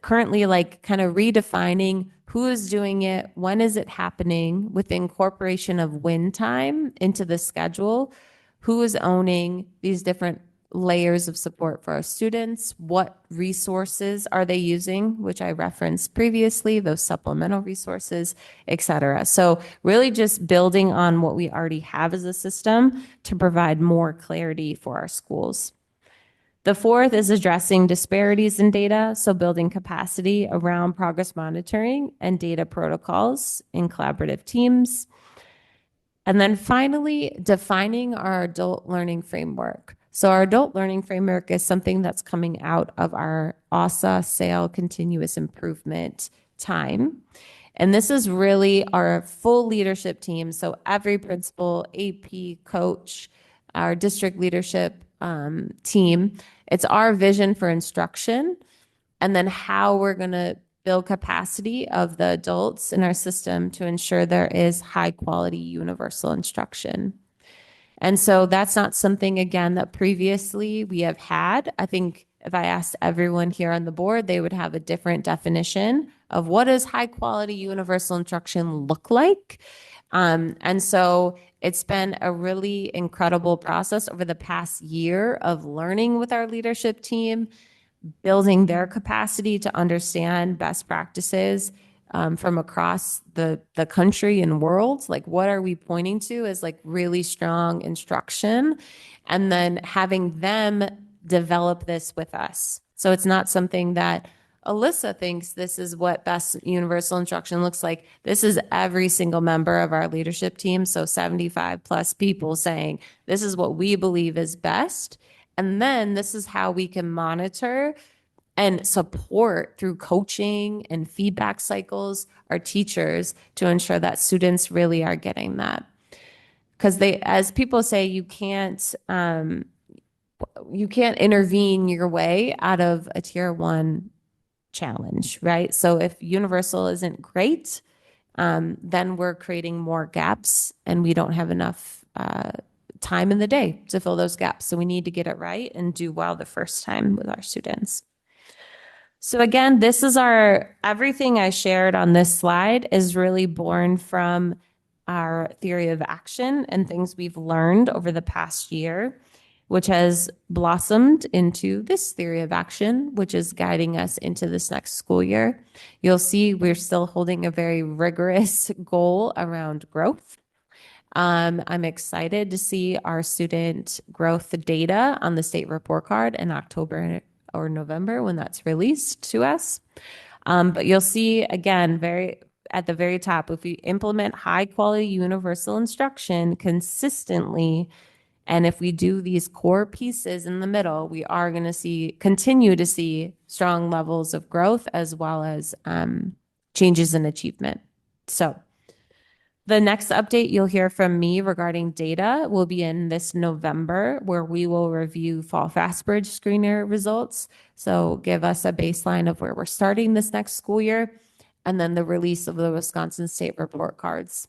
currently like kind of redefining who is doing it, when is it happening, with the incorporation of win time into the schedule, who is owning these different layers of support for our students, what resources are they using, which I referenced previously, those supplemental resources, et cetera. So really just building on what we already have as a system to provide more clarity for our schools. The fourth is addressing disparities in data, so building capacity around progress monitoring and data protocols in collaborative teams. And then finally, defining our adult learning framework. So our adult learning framework is something that's coming out of our ASA SAIL continuous improvement time. And this is really our full leadership team. So every principal, AP, coach, our district leadership team, it's our vision for instruction and then how we're going to build capacity of the adults in our system to ensure there is high quality universal instruction. And so that's not something, again, that previously we have had. I think if I asked everyone here on the board, they would have a different definition of what does high quality universal instruction look like. And so it's been a really incredible process over the past year of learning with our leadership team, building their capacity to understand best practices from across the country and world. Like, what are we pointing to as like really strong instruction? And then having them develop this with us. So it's not something that Alyssa thinks this is what best universal instruction looks like. This is every single member of our leadership team. So 75 plus people saying, this is what we believe is best. And then this is how we can monitor and support through coaching and feedback cycles our teachers to ensure that students really are getting that. Because they, as people say, you can't intervene your way out of a tier 1 challenge, right? So if universal isn't great, then we're creating more gaps and we don't have enough time in the day to fill those gaps. So we need to get it right and do well the first time with our students. So again, this is everything I shared on this slide is really born from our theory of action and things we've learned over the past year, which has blossomed into this theory of action, which is guiding us into this next school year. You'll see we're still holding a very rigorous goal around growth. I'm excited to see our student growth data on the state report card in October or November when that's released to us. But you'll see, again, at the very top, if we implement high quality universal instruction consistently, and if we do these core pieces in the middle, we are going to continue to see strong levels of growth as well as changes in achievement. So the next update you'll hear from me regarding data will be in this November, where we will review fall FastBridge screener results. So give us a baseline of where we're starting this next school year, and then the release of the Wisconsin State report cards,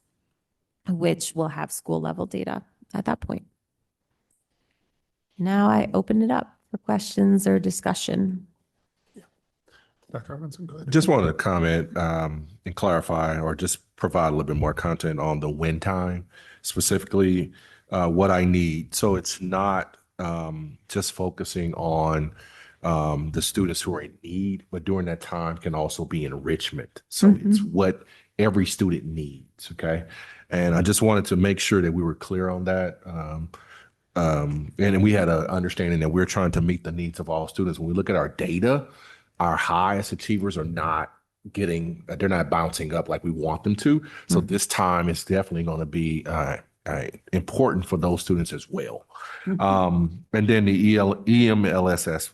which will have school level data at that point. Now I open it up for questions or discussion. Dr. Robinson, go ahead. Just wanted to comment and clarify or just provide a little bit more content on the win time, specifically what I need. So it's not just focusing on the students who are in need, but during that time can also be enrichment. So it's what every student needs, okay? And I just wanted to make sure that we were clear on that. And we had an understanding that we're trying to meet the needs of all students. When we look at our data, our highest achievers are not they're not bouncing up like we want them to. So this time is definitely going to be important for those students as well. And then the EMLSS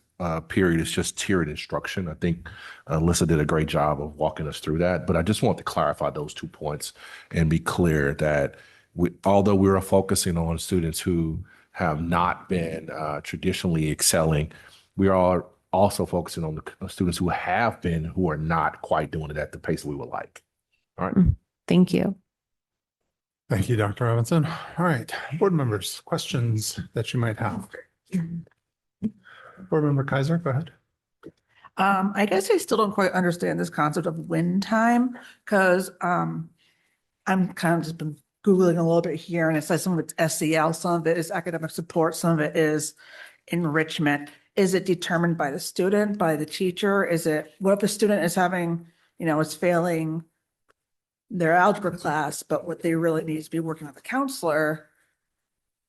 period is just tiered instruction. I think Alyssa did a great job of walking us through that, but I just want to clarify those 2 points and be clear that although we're focusing on students who have not been traditionally excelling, we are also focusing on the students who are not quite doing it at the pace we would like. All right. Thank you. Thank you, Dr. Robinson. All right, board members, questions that you might have. Board member Kaiser, go ahead. I guess I still don't quite understand this concept of win time because I'm kind of just been Googling a little bit here, and it says some of it's SEL, some of it is academic support, some of it is enrichment. Is it determined by the student, by the teacher? What if a student is is failing their algebra class, but what they really need is to be working with a counselor?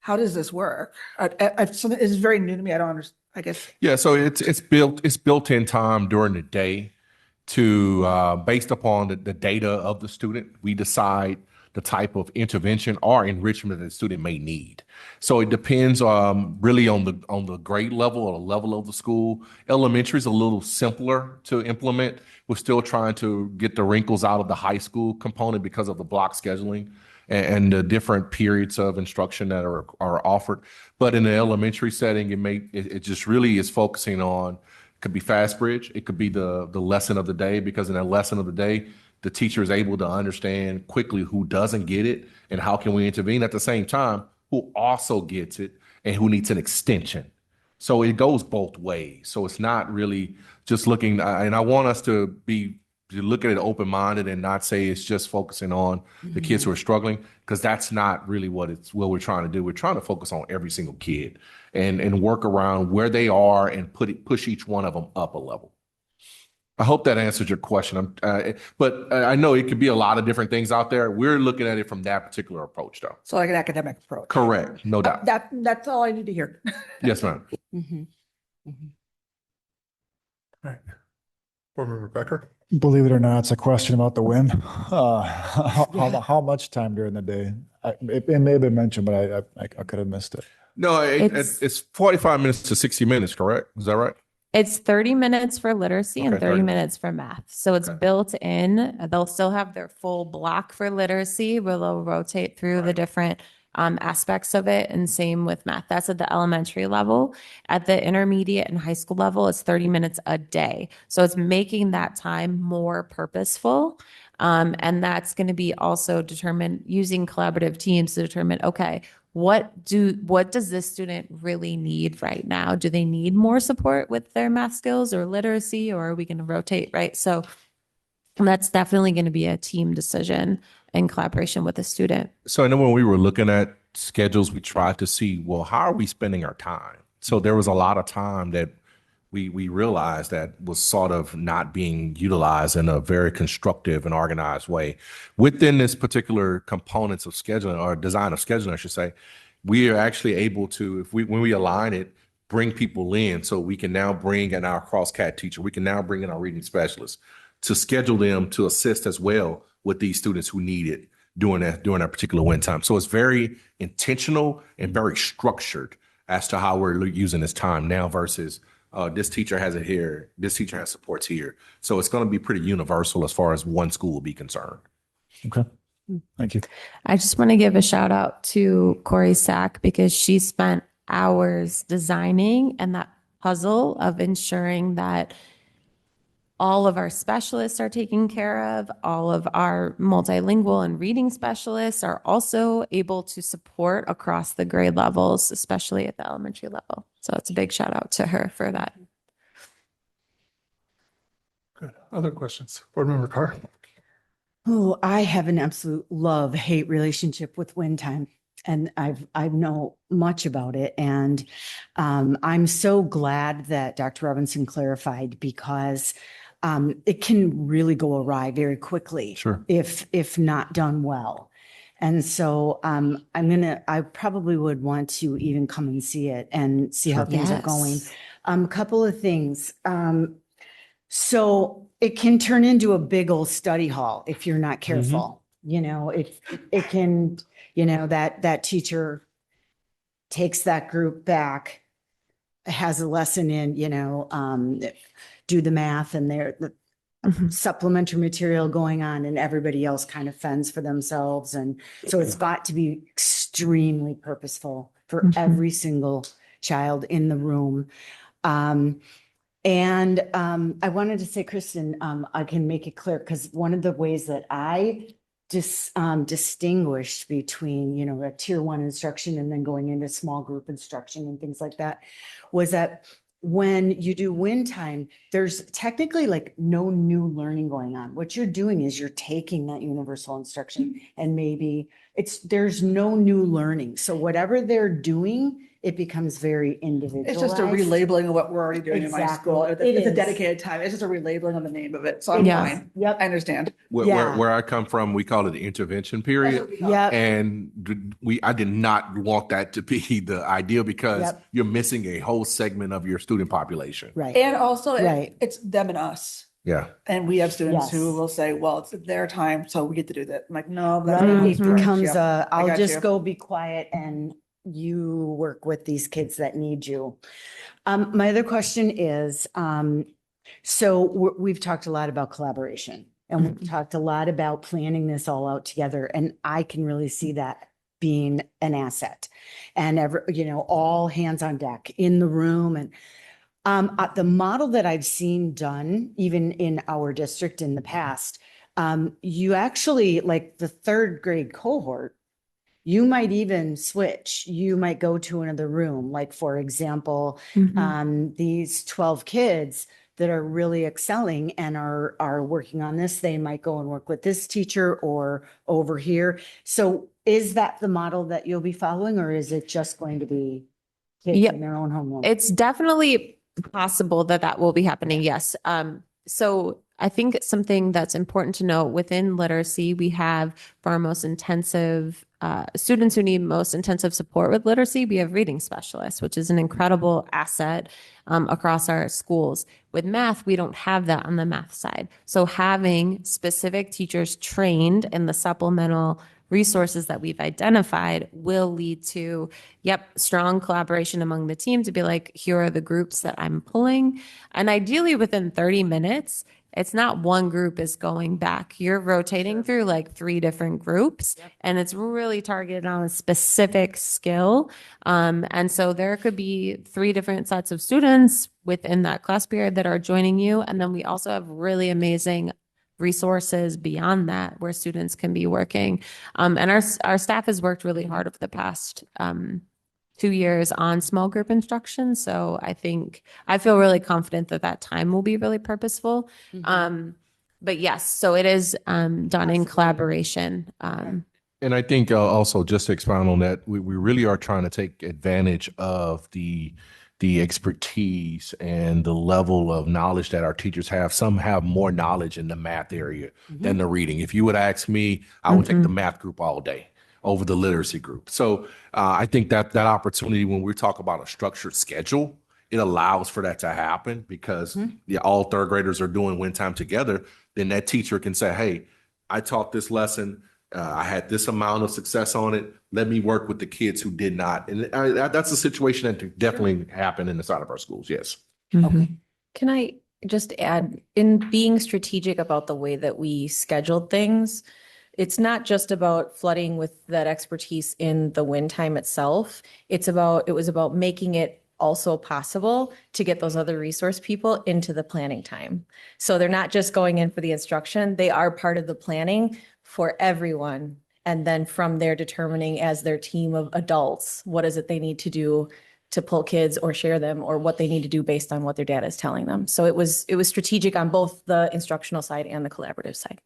How does this work? It's very new to me. I don't understand, I guess. Yeah, so it's built in time during the day to based upon the data of the student, we decide the type of intervention or enrichment that the student may need. So it depends really on the grade level or the level of the school. Elementary is a little simpler to implement. We're still trying to get the wrinkles out of the high school component because of the block scheduling and the different periods of instruction that are offered. But in the elementary setting, it just really is focusing on, could be Fast Bridge, it could be the lesson of the day, because in that lesson of the day, the teacher is able to understand quickly who doesn't get it and how can we intervene at the same time, who also gets it and who needs an extension. So it goes both ways. So it's not really just looking, and I want us to look at it open-minded and not say it's just focusing on the kids who are struggling, because that's not really what we're trying to do. We're trying to focus on every single kid and work around where they are and push each one of them up a level. I hope that answers your question. But I know it could be a lot of different things out there. We're looking at it from that particular approach, though. So like an academic approach. Correct, no doubt. That's all I need to hear. Yes, ma'am. Mhm. Mhm. All right. Board Member Becker? Believe it or not, it's a question about the wind. How much time during the day? It may have been mentioned, but I could have missed it. No, it's 45 minutes to 60 minutes, correct? Is that right? It's 30 minutes for literacy and Okay, 30 30 minutes for math. So it's Okay. built in. They'll still have their full block for literacy where they'll rotate through the Right. different aspects of it. And same with math. That's at the elementary level. At the intermediate and high school level, it's 30 minutes a day. So it's making that time more purposeful. And that's going to be also determined using collaborative teams to determine, okay, what does this student really need right now? Do they need more support with their math skills or literacy, or are we going to rotate, right? So that's definitely going to be a team decision in collaboration with the student. So I know when we were looking at schedules, we tried to see, well, how are we spending our time? So there was a lot of time that we realized that was sort of not being utilized in a very constructive and organized way. Within this particular components of scheduling, or design of scheduling, I should say, we are actually able to, when we align it, bring people in. So we can now bring in our cross-cat teacher. We can now bring in our reading specialist to schedule them to assist as well with these students who need it during that particular wind time. So it's very intentional and very structured as to how we're using this time now versus this teacher has it here, this teacher has supports here. So it's going to be pretty universal as far as one school will be concerned. Okay, thank you. I just want to give a shout out to Corey Sack because she spent hours designing and that puzzle of ensuring that all of our specialists are taken care of. All of our multilingual and reading specialists are also able to support across the grade levels, especially at the elementary level. So it's a big shout out to her for that. Good. Other questions? Board Member Carr? Oh, I have an absolute love-hate relationship with wind time. And I know much about it. And I'm so glad that Dr. Robinson clarified because it can really go awry very quickly. Sure. If not done well. And so I probably would want to even come and see it and see how things are going. Yes. A couple of things. So it can turn into a big old study hall if you're not careful. You know, it can, you know, that teacher takes that group back, has a lesson in, you know, do the math and the supplementary material going on and everybody else kind of fends for themselves. And so it's got to be extremely purposeful for every single child in the room. And I wanted to say, Kristen, I can make it clear because one of the ways that I distinguished between, you know, a tier 1 instruction and then going into small group instruction and things like that was that when you do wind time, there's technically like no new learning going on. What you're doing is you're taking that universal instruction and maybe there's no new learning. So whatever they're doing, it becomes very individualized. It's just a relabeling of what we're already doing in my Exactly. school. It It's a is. dedicated time. It's just a relabeling of the name of it. So I'm Yeah. fine. Yep. I understand. Yeah. Where I come from, we call it the intervention period. Yep. And I did not want that to be the ideal because Yep. you're missing a whole segment of your student population. Right. And also Right. it's them and us. Yeah. And we have students who Yes. will say, well, it's their time, so we get to do that. I'm like, no, that's Right, not how it this works. becomes Yep, I'll got just you. go be quiet and you work with these kids that need you. My other question is, so we've talked a lot about collaboration and we've talked a lot about planning this all out together. And I can really see that being an asset and all hands on deck in the room. And the model that I've seen done, even in our district in the past, you actually, like the third grade cohort, you might even switch. You might go to another room. Like, for example, these 12 kids that are really excelling and are working on this, they might go and work with this teacher or over here. So is that the model that you'll be following, or is it just going to be kids Yep. in their own homeroom? It's definitely possible that that will be happening. Yes. So I think something that's important to note within literacy, we have for our most intensive students who need most intensive support with literacy, we have reading specialists, which is an incredible asset across our schools. With math, we don't have that on the math side. So having specific teachers trained in the supplemental resources that we've identified will lead to, strong collaboration among the team to be like, here are the groups that I'm pulling. And ideally within 30 minutes, it's not one group is going back. You're rotating through like 3 different groups and it's really targeted on a specific skill. And so there could be 3 different sets of students within that class period that are joining you. And then we also have really amazing resources beyond that where students can be working. And our staff has worked really hard over the past 2 years on small group instruction. So I feel really confident that that time will be really purposeful. But yes, so it is done in collaboration. And I think also just to expound on that, we really are trying to take advantage of the expertise and the level of knowledge that our teachers have. Some have more knowledge in the math area than the reading. If you would ask me, I would take the math group all day over the literacy group. So I think that opportunity, when we talk about a structured schedule, it allows for that to happen because all third graders are doing win time together. Then that teacher can say, hey, I taught this lesson. I had this amount of success on it. Let me work with the kids who did not. And that's a situation that could definitely happen inside of our schools. Yes. Okay. Can I just add, in being strategic about the way that we scheduled things, it's not just about flooding with that expertise in the win time itself. It was about making it also possible to get those other resource people into the planning time. So they're not just going in for the instruction, they are part of the planning for everyone. And then from there determining as their team of adults, what is it they need to do to pull kids or share them, or what they need to do based on what their data is telling them. So it was strategic on both the instructional side and the collaborative side.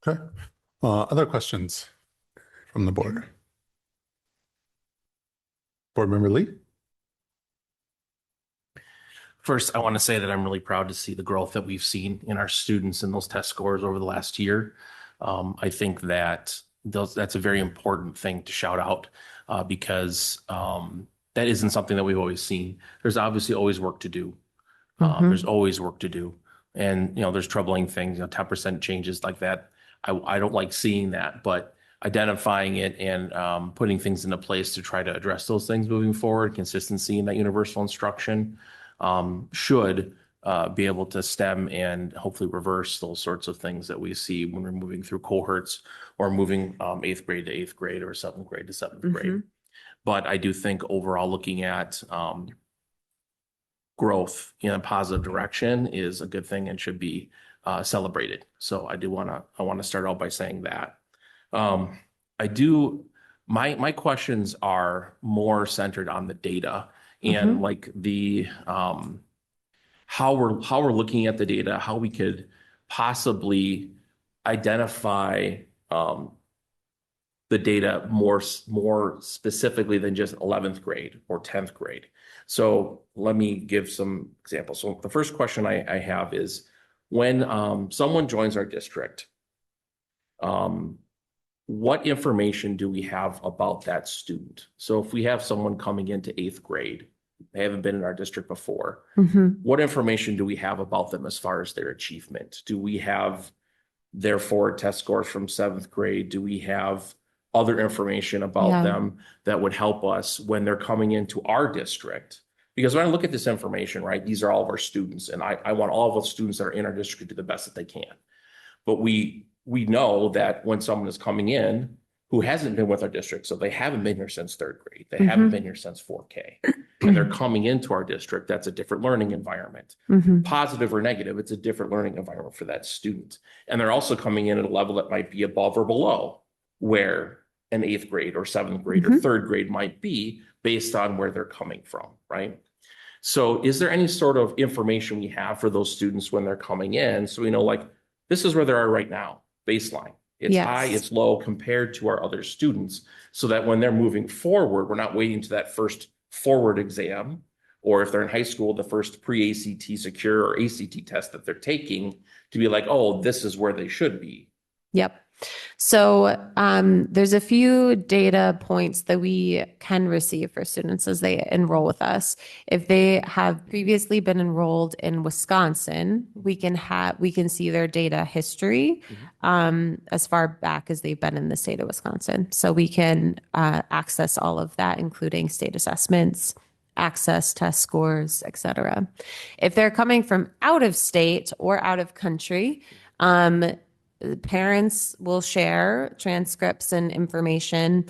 Okay. Other questions from the board? Board Member Lee? First, I want to say that I'm really proud to see the growth that we've seen in our students and those test scores over the last year. I think that that's a very important thing to shout out because that isn't something that we've always seen. There's obviously always work to do. There's always work to do. And, there's troubling things, 10% changes like that. I don't like seeing that, but identifying it and putting things into place to try to address those things moving forward, consistency in that universal instruction should be able to stem and hopefully reverse those sorts of things that we see when we're moving through cohorts or moving 8th grade to 8th grade or 7th grade to 7th grade. But I do think overall looking at growth in a positive direction is a good thing and should be celebrated. So I want to start out by saying that. My questions are more centered on the data and like the how we're looking at the data, how we could possibly identify the data more specifically than just 11th grade or 10th grade. So let me give some examples. So the first question I have is when someone joins our district, what information do we have about that student? So if we have someone coming into 8th grade, they haven't been in our district before, what information do we have about them as far as their achievement? Do we have their forward test scores from 7th grade? Do we have other information about them that would help us when they're coming into our district? Because when I look at this information, right, these are all of our students, and I want all of the students that are in our district to do the best that they can. But we know that when someone is coming in who hasn't been with our district, so they haven't been here since 3rd grade, they haven't been here since 4K, and they're coming into our district, that's a different learning environment. Positive or negative, it's a different learning environment for that student. And they're also coming in at a level that might be above or below where an 8th grade or 7th grade or 3rd grade might be based on where they're coming from, right? So is there any sort of information we have for those students when they're coming in? So we know, like, this is where they are right now, baseline. It's high, it's low compared to our other students, so that when they're moving forward, we're not waiting to that first forward exam, or if they're in high school, the first pre-ACT secure or ACT test that they're taking to be like, oh, this is where they should be. Yep. So there's a few data points that we can receive for students as they enroll with us. If they have previously been enrolled in Wisconsin, we can see their data history as far back as they've been in the state of Wisconsin. So we can access all of that, including state assessments, access test scores, et cetera. If they're coming from out of state or out of country, parents will share transcripts and information.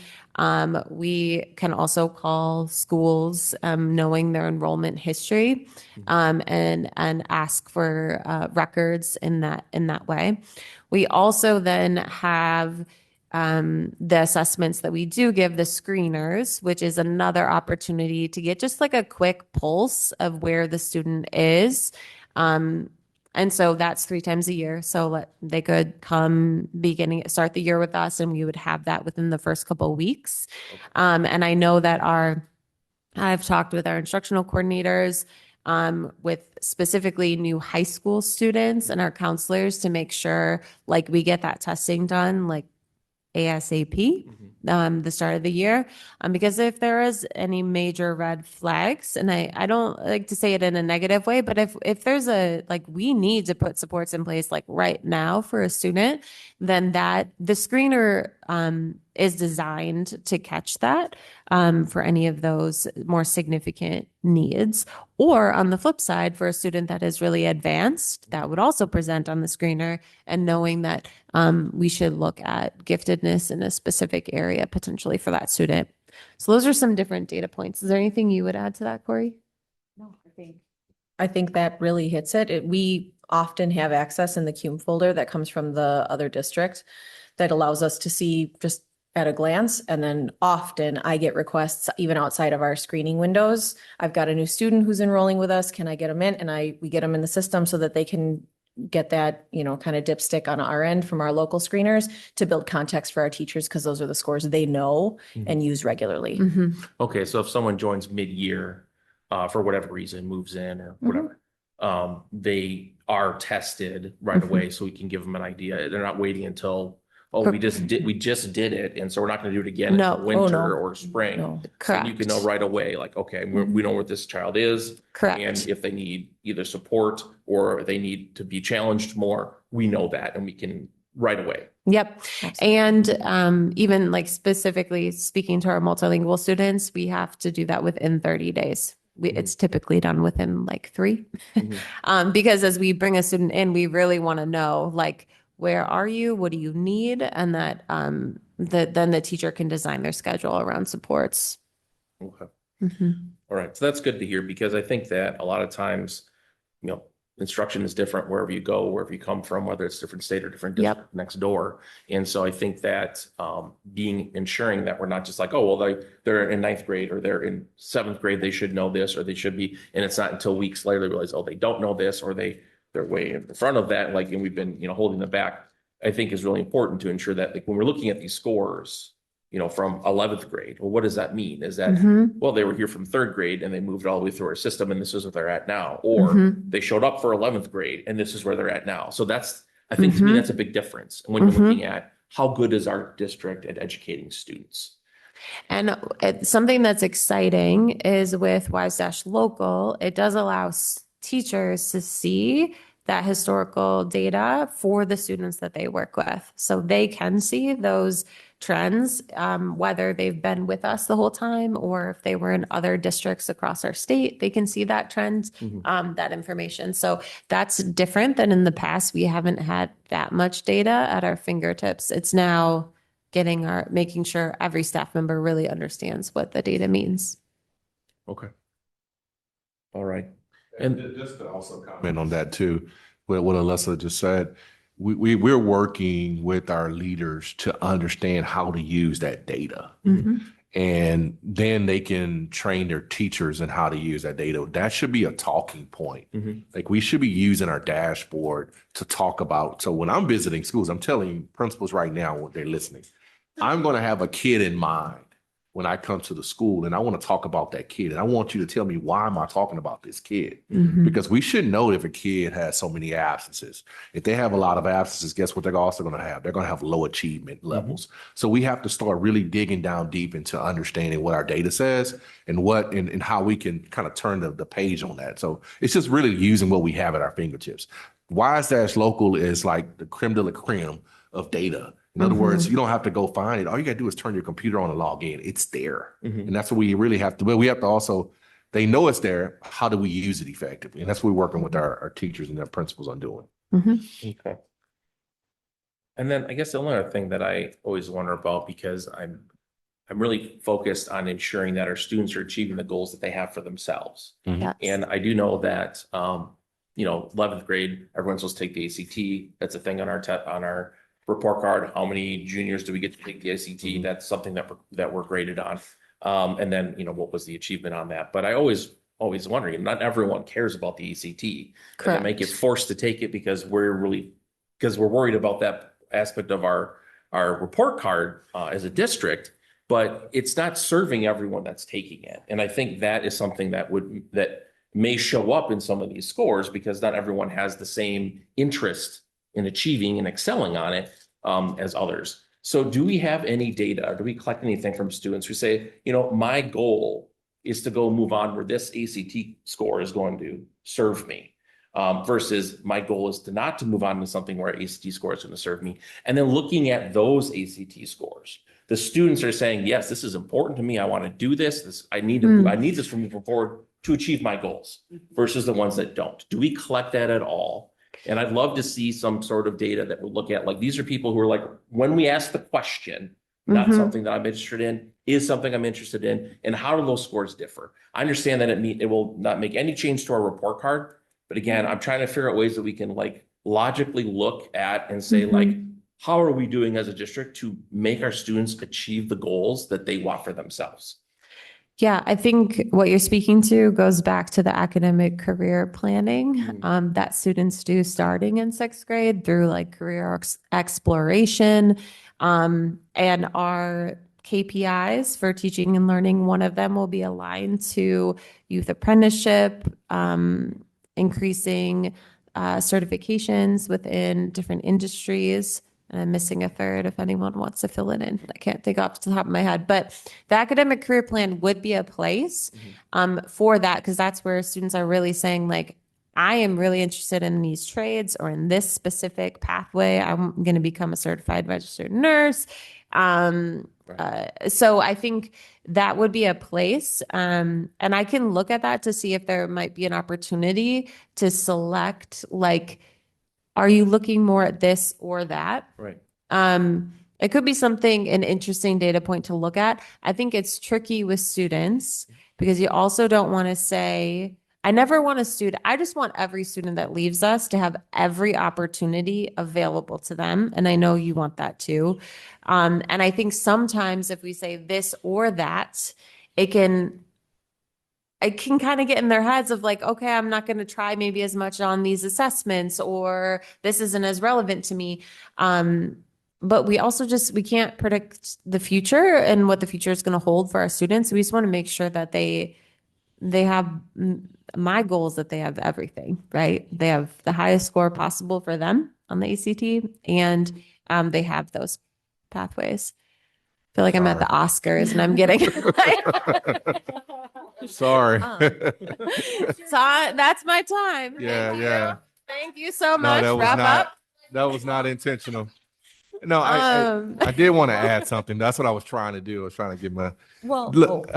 We can also call schools, knowing their enrollment history, and ask for records in that way. We also then have the assessments that we do give, the screeners, which is another opportunity to get just like a quick pulse of where the student is. And so that's 3 times a year. So they could come start the year with us, and we would have that within the first couple of weeks. And I know that I've talked with our instructional coordinators, with specifically new high school students and our counselors to make sure like we get that testing done, like ASAP, the start of the year, because if there is any major red flags, and I don't like to say it in a negative way, but if there's we need to put supports in place like right now for a student, then the screener is designed to catch that for any of those more significant needs. Or on the flip side, for a student that is really advanced, that would also present on the screener, and knowing that we should look at giftedness in a specific area potentially for that student. So those are some different data points. Is there anything you would add to that, Corey? No, I think that really hits it. We often have access in the CUME folder that comes from the other district that allows us to see just at a glance. And then often I get requests even outside of our screening windows. I've got a new student who's enrolling with us. Can I get them in? And we get them in the system so that they can get that, kind of dipstick on our end from our local screeners to build context for our teachers, because those are the scores they know and use regularly. Okay, so if someone joins mid-year for whatever reason, moves in or whatever, they are tested right away, so we can give them an idea. They're not waiting until, we just did it, and so we're not going to do it again until winter or spring. No. Correct. And you can know right away, like, okay, we know where this child is. Correct. And if they need either support or they need to be challenged more, we know that, and we can right away. Yep. And even like specifically speaking to our multilingual students, we have to do that within 30 days. It's typically done within like 3. Because as we bring a student in, we really want to know, like, where are you? What do you need? And that then the teacher can design their schedule around supports. Okay. All right. So that's good to hear, because I think that a lot of times, instruction is different wherever you go, wherever you come from, whether it's different state or different district next door. And so I think that ensuring that we're not just like, oh, well, they're in 9th grade or they're in 7th grade, they should know this, or they should be. And it's not until weeks later they realize, oh, they don't know this, or they're way in front of that, and we've been, holding them back. I think is really important to ensure that, like, when we're looking at these scores, from 11th grade, well, what does that mean? Is that, well, they were here from 3rd grade and they moved all the way through our system, and this is where they're at now, or they showed up for 11th grade and this is where they're at now. So I think to me, that's a big difference. And when you're looking at how good is our district at educating students? And something that's exciting is with Wise Dash Local, it does allow teachers to see that historical data for the students that they work with. So they can see those trends, whether they've been with us the whole time or if they were in other districts across our state, they can see that trend, that information. So that's different than in the past. We haven't had that much data at our fingertips. It's now making sure every staff member really understands what the data means. Okay. All right. And just to also comment on that too, what Alyssa just said, we're working with our leaders to understand how to use that data. And then they can train their teachers in how to use that data. That should be a talking point. Like we should be using our dashboard to talk about. So when I'm visiting schools, I'm telling principals right now what they're listening. I'm going to have a kid in mind when I come to the school and I want to talk about that kid. And I want you to tell me, why am I talking about this kid? Because we should know if a kid has so many absences. If they have a lot of absences, guess what they're also going to have? They're going to have low achievement levels. So we have to start really digging down deep into understanding what our data says and and how we can kind of turn the page on that. So it's just really using what we have at our fingertips. Wise Dash Local is like the creme de la creme of data. In other words, you don't have to go find it. All you got to do is turn your computer on and log in. It's there. And that's what we really have to, but we have to also, they know it's there. How do we use it effectively? And that's what we're working with our teachers and their principals on doing. Okay. And then I guess the only other thing that I always wonder about, because I'm really focused on ensuring that our students are achieving the goals that they have for themselves. Yes. And I do know that, 11th grade, everyone's supposed to take the ACT. That's a thing on our report card. How many juniors do we get to take the ACT? That's something that we're graded on. And then, what was the achievement on that? But I always wondering, not everyone cares about the ACT. And they may get forced to take it because we're worried about that aspect of our report card as a district, but it's not serving everyone that's taking it. And I think that is something that may show up in some of these scores because not everyone has the same interest in achieving and excelling on it as others. So do we have any data or do we collect anything from students who say, my goal is to go move on where this ACT score is going to serve me versus my goal is not to move on to something where ACT score is going to serve me. And then looking at those ACT scores, the students are saying, yes, this is important to me. I want to do this. I need this from moving forward to achieve my goals versus the ones that don't. Do we collect that at all? And I'd love to see some sort of data that would look at, like, these are people who are like, when we ask the question, not something that I'm interested in, is something I'm interested in, and how do those scores differ? I understand that it will not make any change to our report card, but again, I'm trying to figure out ways that we can logically look at and say how are we doing as a district to make our students achieve the goals that they want for themselves? Yeah, I think what you're speaking to goes back to the academic career planning that students do starting in 6th grade through career exploration. And our KPIs for teaching and learning, one of them will be aligned to youth apprenticeship, increasing certifications within different industries. And I'm missing a third if anyone wants to fill it in. I can't think off the top of my head, but the academic career plan would be a place for that, because that's where students are really saying, I am really interested in these trades or in this specific pathway. I'm going to become a certified registered nurse. So I think that would be a place. And I can look at that to see if there might be an opportunity to select, are you looking more at this or that? Right. It could be an interesting data point to look at. I think it's tricky with students because you also don't want to say, I never want a student. I just want every student that leaves us to have every opportunity available to them. And I know you want that too. And I think sometimes if we say this or that, it can kind of get in their heads of okay, I'm not going to try maybe as much on these assessments, or this isn't as relevant to me. But we also we can't predict the future and what the future is going to hold for our students. We just want to make sure that they have, my goal is that they have everything, right? They have the highest score possible for them on the ACT, and they have those pathways. I feel like I'm at the Oscars and I'm getting Sorry. so that's my time. Yeah, Thank you. yeah. Thank you so No, much. Wrap up. that was not intentional. No, Um, I did want to add something. That's what I was trying to do. I was trying to get my Well, look.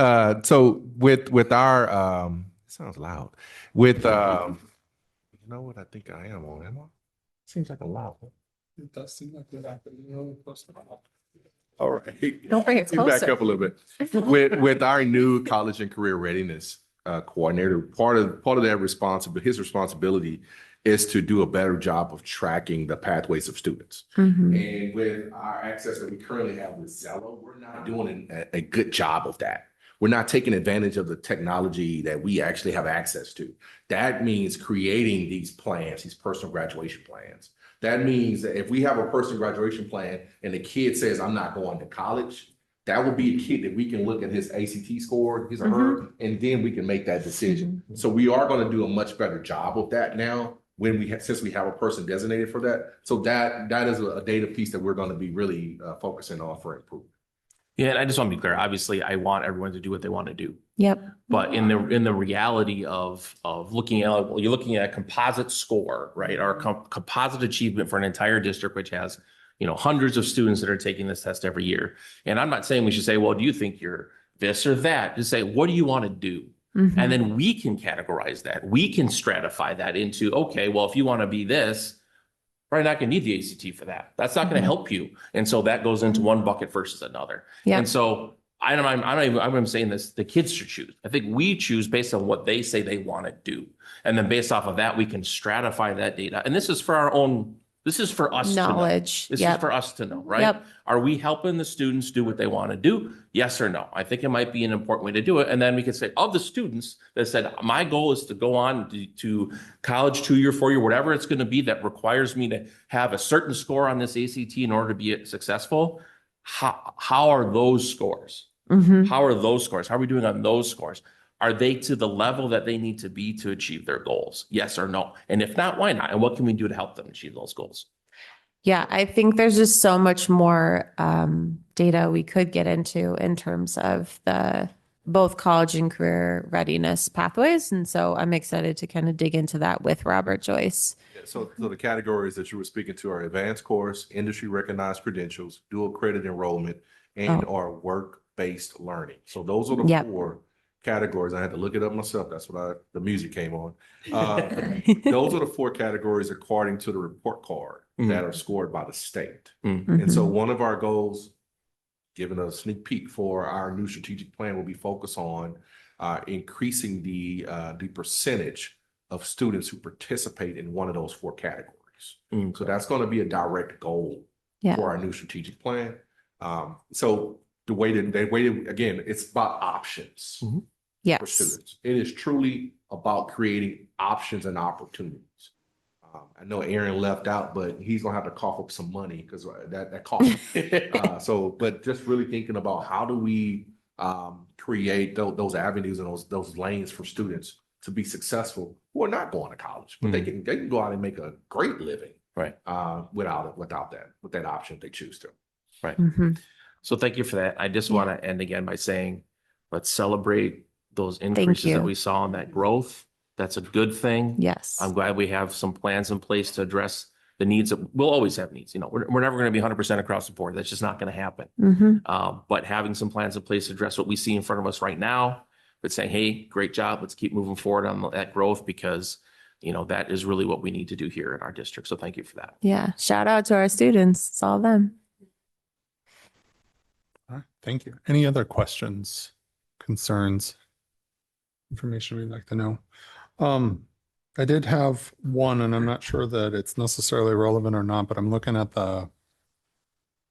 So with our it sounds loud. With you know what I think I am on, am I? Seems like a loud. It does seem like we're not really close to that. All right. don't bring it Back closer. up a little bit. With our new college and career readiness coordinator, part of that his responsibility is to do a better job of tracking the pathways of students. And with our access that we currently have with Zello, we're not doing a good job of that. We're not taking advantage of the technology that we actually have access to. That means creating these plans, these personal graduation plans. That means that if we have a personal graduation plan and the kid says, I'm not going to college, that will be a kid that we can look at his ACT score, his or her, and then we can make that decision. So we are going to do a much better job of that now since we have a person designated for that. So that is a data piece that we're going to be really focusing on for improvement. Yeah, and I just want to be clear. Obviously, I want everyone to do what they want to do. Yep. But in the reality of looking at, well, you're looking at a composite score, right? Or composite achievement for an entire district, which has, hundreds of students that are taking this test every year. And I'm not saying we should say, well, do you think you're this or that? Just say, what do you want to do? And then we can categorize that. We can stratify that into, okay, well, if you want to be this, probably not going to need the ACT for that. That's not going to help you. And so that goes into one bucket versus another. Yeah. And so I'm saying this, the kids should choose. I think we choose based on what they say they want to do. And then based off of that, we can stratify that data. And this is for our own, this is for us Knowledge. to know. This is for us to know, right? Yep. Are we helping the students do what they want to do? Yes or no? I think it might be an important way to do it. And then we could say, of the students that said, my goal is to go on to college, 2-year, 4-year, whatever it's going to be that requires me to have a certain score on this ACT in order to be successful. How are those scores? How are those scores? How are we doing on those scores? Are they to the level that they need to be to achieve their goals? Yes or no? And if not, why not? And what can we do to help them achieve those goals? Yeah, I think there's just so much more data we could get into in terms of the both college and career readiness pathways. And so I'm excited to kind of dig into that with Robert Joyce. Yeah, so the categories that you were speaking to are advanced course, industry recognized credentials, dual credit enrollment, and or work-based learning. So those are the 4 categories. I had to look it up myself. That's what the music came on. Those are the 4 categories according to the report card that are scored by the state. And so one of our goals, given a sneak peek for our new strategic plan, will be focused on increasing the percentage of students who participate in one of those 4 categories. So that's going to be a direct goal for our new strategic plan. So the way that again, it's about options for students. It is truly about creating options and opportunities. I know Aaron left out, but he's gonna have to cough up some money because that costs. But just really thinking about how do we create those avenues and those lanes for students to be successful who are not going to college, but they can go out and make a great living, right? With that option if they choose to. Right. So thank you for that. I just want to end again by saying, let's celebrate those increases that we saw in that growth. That's a good thing. Yes. I'm glad we have some plans in place to address the needs. We'll always have needs. We're never going to be 100% across the board. That's just not going to happen. But having some plans in place to address what we see in front of us right now, but saying, hey, great job. Let's keep moving forward on that growth because, that is really what we need to do here in our district. So thank you for that. Yeah. Shout out to our students. It's all them. All right, thank you. Any other questions, concerns, information we'd like to know? I did have one, and I'm not sure that it's necessarily relevant or not, but I'm looking at the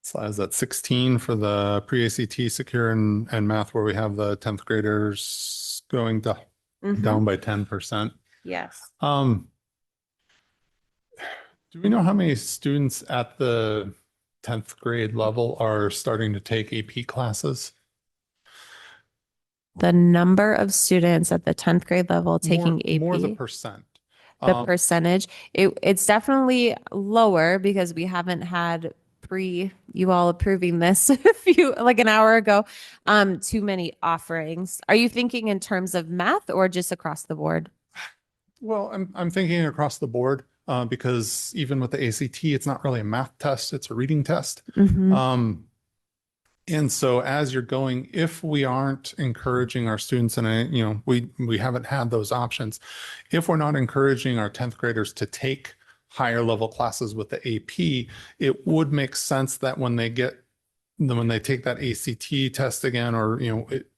slides at 16 for the pre-ACT secure and math, where we have the 10th graders going down by 10%. Yes. Do we know how many students at the 10th grade level are starting to take AP classes? The number of students at the 10th grade level taking AP. More the percent. The percentage. It's definitely lower because we haven't had pre you all approving this like an hour ago, too many offerings. Are you thinking in terms of math or just across the board? Well, I'm thinking across the board, because even with the ACT, it's not really a math test, it's a reading test. Mhm. And so as you're going, if we aren't encouraging our students, and we haven't had those options, if we're not encouraging our 10th graders to take higher level classes with the AP, it would make sense that when they take that ACT test again, or,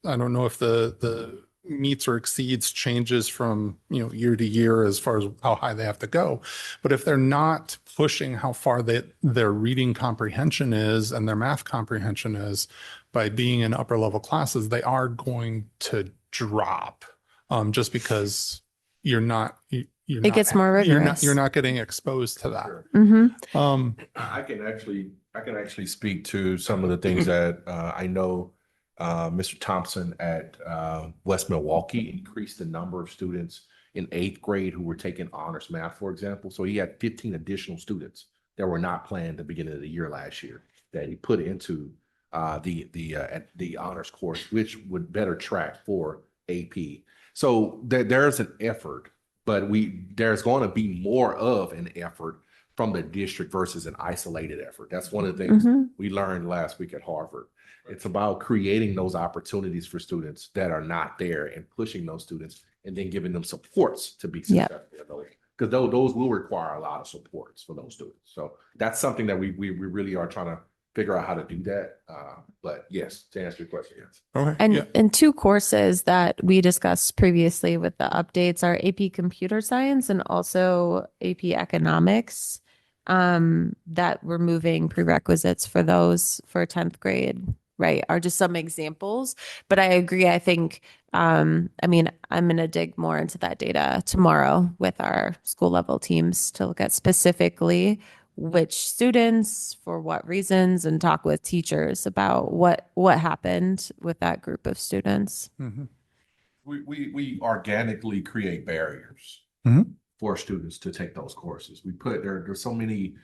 I don't know if the meets or exceeds changes from, year to year as far as how high they have to go. But if they're not pushing how far their reading comprehension is and their math comprehension is by being in upper level classes, they are going to drop, just because you're not, It gets more rigorous. you're not getting exposed to that. Mm-hmm. I can actually speak to some of the things that I know Mr. Thompson at West Milwaukee increased the number of students in 8th grade who were taking honors math, for example. So he had 15 additional students that were not planned at the beginning of the year last year that he put into the honors course, which would better track for AP. So there's an effort, but there's going to be more of an effort from the district versus an isolated effort. That's one of the things we learned last week at Harvard. It's about creating those opportunities for students that are not there and pushing those students and then giving them supports to be successful. Because those will require a lot of supports for those students. So that's something that we really are trying to figure out how to do that. But yes, to answer your question, yes. Okay. And two courses that we discussed previously with the updates are AP Computer Science and also AP Economics, that we're moving prerequisites for those for 10th grade, right, are just some examples. But I agree. I think, I'm going to dig more into that data tomorrow with our school level teams to look at specifically which students for what reasons and talk with teachers about what happened with that group of students. We organically create barriers for students to take those courses. There's so many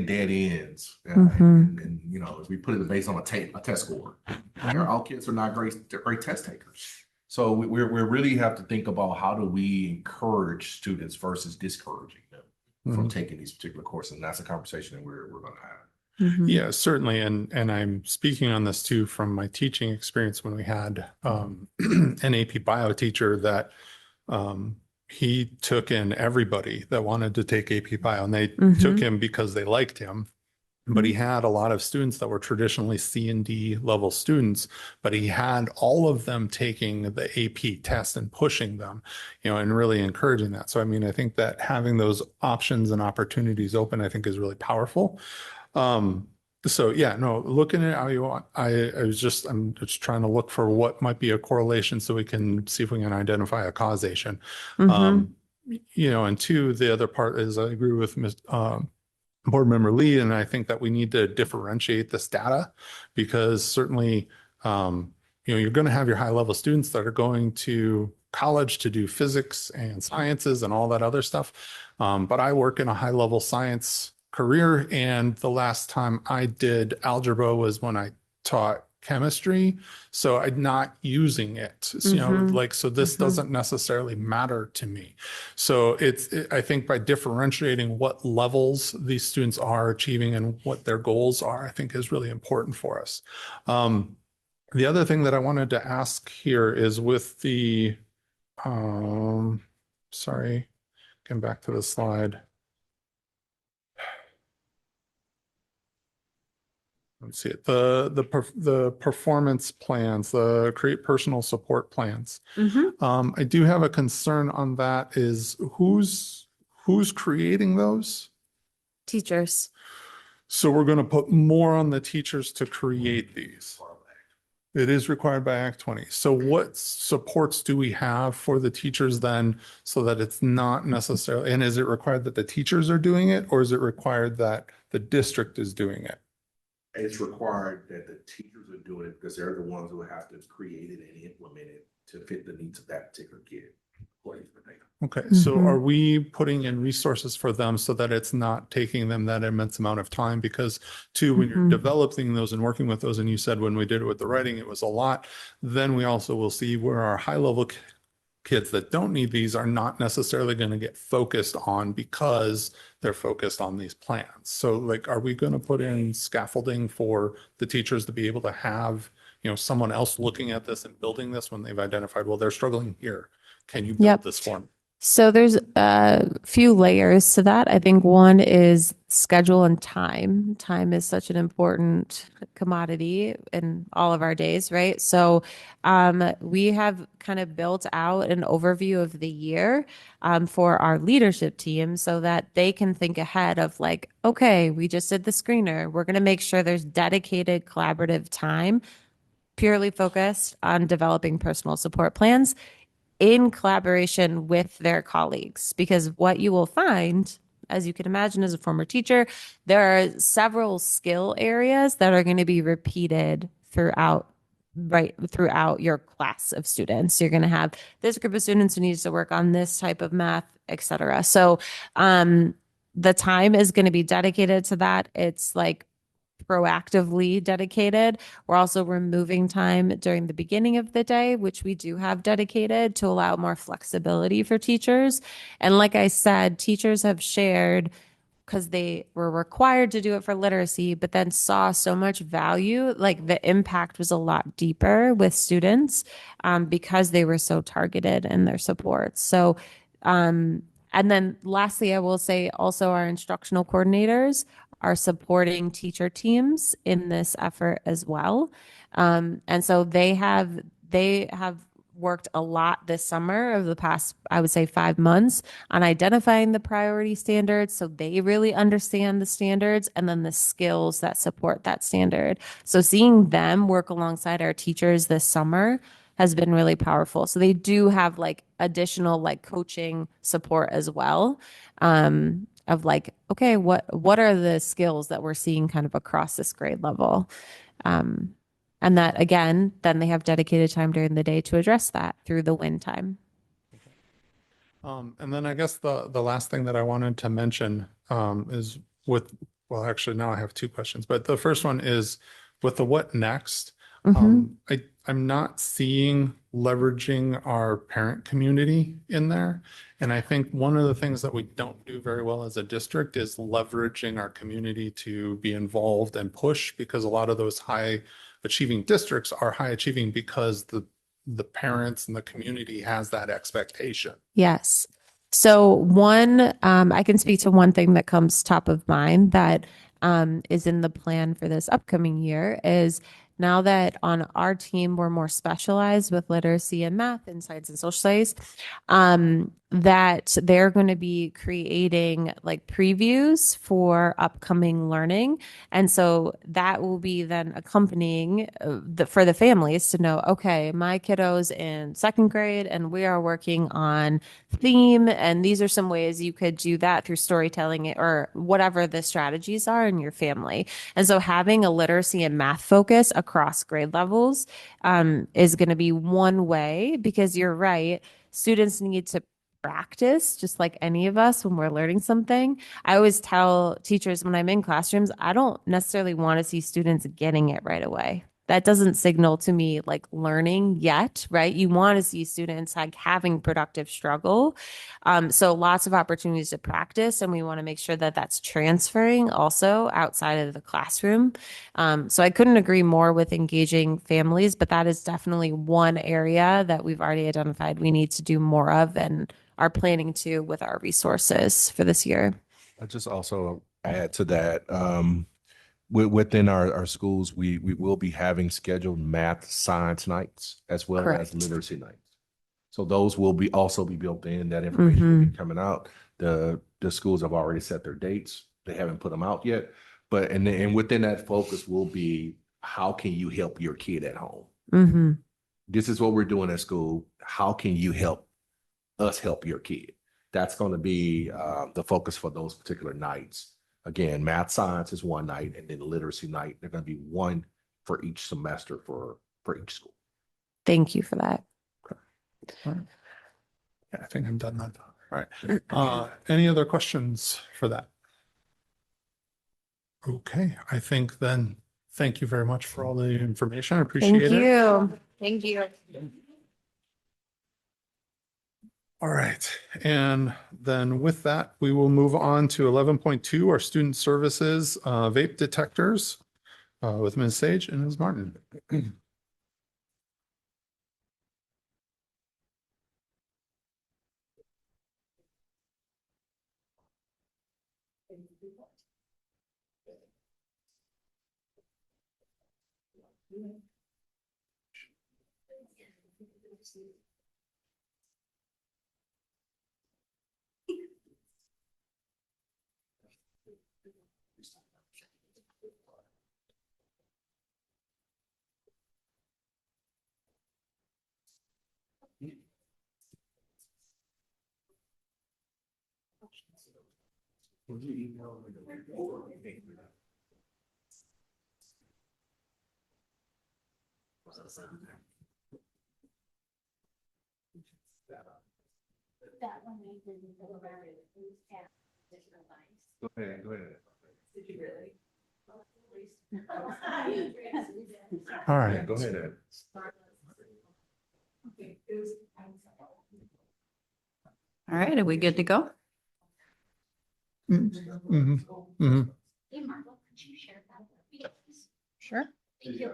dead ends, and we put it based on a test score. Our kids are not great test takers. So we really have to think about how do we encourage students versus discouraging them from taking these particular courses, and that's a conversation that we're going to have. Yeah, certainly. And I'm speaking on this too from my teaching experience when we had an AP bio teacher that he took in everybody that wanted to take AP bio, and they took him because they liked him. But he had a lot of students that were traditionally C and D level students, but he had all of them taking the AP test and pushing them, and really encouraging that. So, I think that having those options and opportunities open, I think is really powerful. So yeah, no, looking at how you want, I'm just trying to look for what might be a correlation so we can see if we can identify a causation. And two, the other part is I agree with Board Member Lee, and I think that we need to differentiate this data because certainly, you're going to have your high level students that are going to college to do physics and sciences and all that other stuff. But I work in a high level science career, and the last time I did algebra was when I taught chemistry, so I'm not using it. So this doesn't necessarily matter to me. So I think by differentiating what levels these students are achieving and what their goals are, I think is really important for us. The other thing that I wanted to ask here is with the, sorry, getting back to the slide. Let's see it. The performance plans, the create personal support plans. I do have a concern on that is who's creating those? Teachers. So we're going to put more on the teachers to create these. It is required by Act 20. So what supports do we have for the teachers then so that it's not necessarily, and is it required that the teachers are doing it, or is it required that the district is doing it? It's required that the teachers are doing it because they're the ones who have to create it and implement it to fit the needs of that particular kid, according to the data. Okay, so Mhm. are we putting in resources for them so that it's not taking them that immense amount of time? Because too, when you're Mhm. developing those and working with those, and you said when we did it with the writing, it was a lot, then we also will see where our high level kids that don't need these are not necessarily going to get focused on because they're focused on these plans. So like, are we going to put in scaffolding for the teachers to be able to have, someone else looking at this and building this when they've identified, well, they're struggling here. Can you build Yep. this for me? So there's a few layers to that. I think one is schedule and time. Time is such an important commodity in all of our days, right? So we have kind of built out an overview of the year for our leadership team so that they can think ahead of like, okay, we just did the screener. We're going to make sure there's dedicated collaborative time purely focused on developing personal support plans in collaboration with their colleagues. Because what you will find, as you can imagine as a former teacher, there are several skill areas that are going to be repeated throughout your class of students. You're going to have this group of students who needs to work on this type of math, etc. So the time is going to be dedicated to that. It's like proactively dedicated. We're also removing time during the beginning of the day, which we do have dedicated to allow more flexibility for teachers. And like I said, teachers have shared because they were required to do it for literacy, but then saw so much value, like the impact was a lot deeper with students because they were so targeted in their support. So, and then lastly, I will say also our instructional coordinators are supporting teacher teams in this effort as well. And so they have worked a lot this summer of the past, I would say 5 months on identifying the priority standards. So they really understand the standards and then the skills that support that standard. So seeing them work alongside our teachers this summer has been really powerful. So they do have like additional like coaching support as well. Of like, okay, what are the skills that we're seeing kind of across this grade level? And that again, then they have dedicated time during the day to address that through the win time. And then I guess the last thing that I wanted to mention is well, actually now I have two questions, but the first one is with the what next. I'm not seeing leveraging our parent community in there. And I think one of the things that we don't do very well as a district is leveraging our community to be involved and push, because a lot of those high achieving districts are high achieving because the parents and the community has that expectation. Yes. So one, I can speak to one thing that comes top of mind that is in the plan for this upcoming year is now that on our team we're more specialized with literacy and math and science and social studies, that they're going to be creating like previews for upcoming learning. And so that will be then accompanying for the families to know, okay, my kiddo's in 2nd grade and we are working on theme. And these are some ways you could do that through storytelling or whatever the strategies are in your family. And so having a literacy and math focus across grade levels is going to be one way, because you're right. Students need to practice just like any of us when we're learning something. I always tell teachers when I'm in classrooms, I don't necessarily want to see students getting it right away. That doesn't signal to me like learning yet, right? You want to see students like having productive struggle. So lots of opportunities to practice, and we want to make sure that that's transferring also outside of the classroom. So I couldn't agree more with engaging families, but that is definitely one area that we've already identified we need to do more of and are planning to with our resources for this year. I just also add to that, within our schools, we will be having scheduled math science nights as well Correct. as literacy nights. So those will also be built in. That information will be coming out. The schools have already set their dates. They haven't put them out yet. But and within that focus will be, how can you help your kid at home? This is what we're doing at school. How can you help us help your kid? That's going to be the focus for those particular nights. Again, math science is one night, and then literacy night, they're going to be one for each semester for each school. Thank you for that. All right. Yeah, I think I'm done then. All right. Any other questions for that? Okay, I think then, thank you very much for all the information. I appreciate Thank it. you. Thank you. All right, and then with that, we will move on to 11.2, our student services, vape detectors, with Ms. Sage and Ms. Martin. Go ahead, go ahead. All right. Go ahead, Ed. All right, are we good to go? Mhm, mhm. Hey, Margot, could you share that with me, please? Sure. Thank you.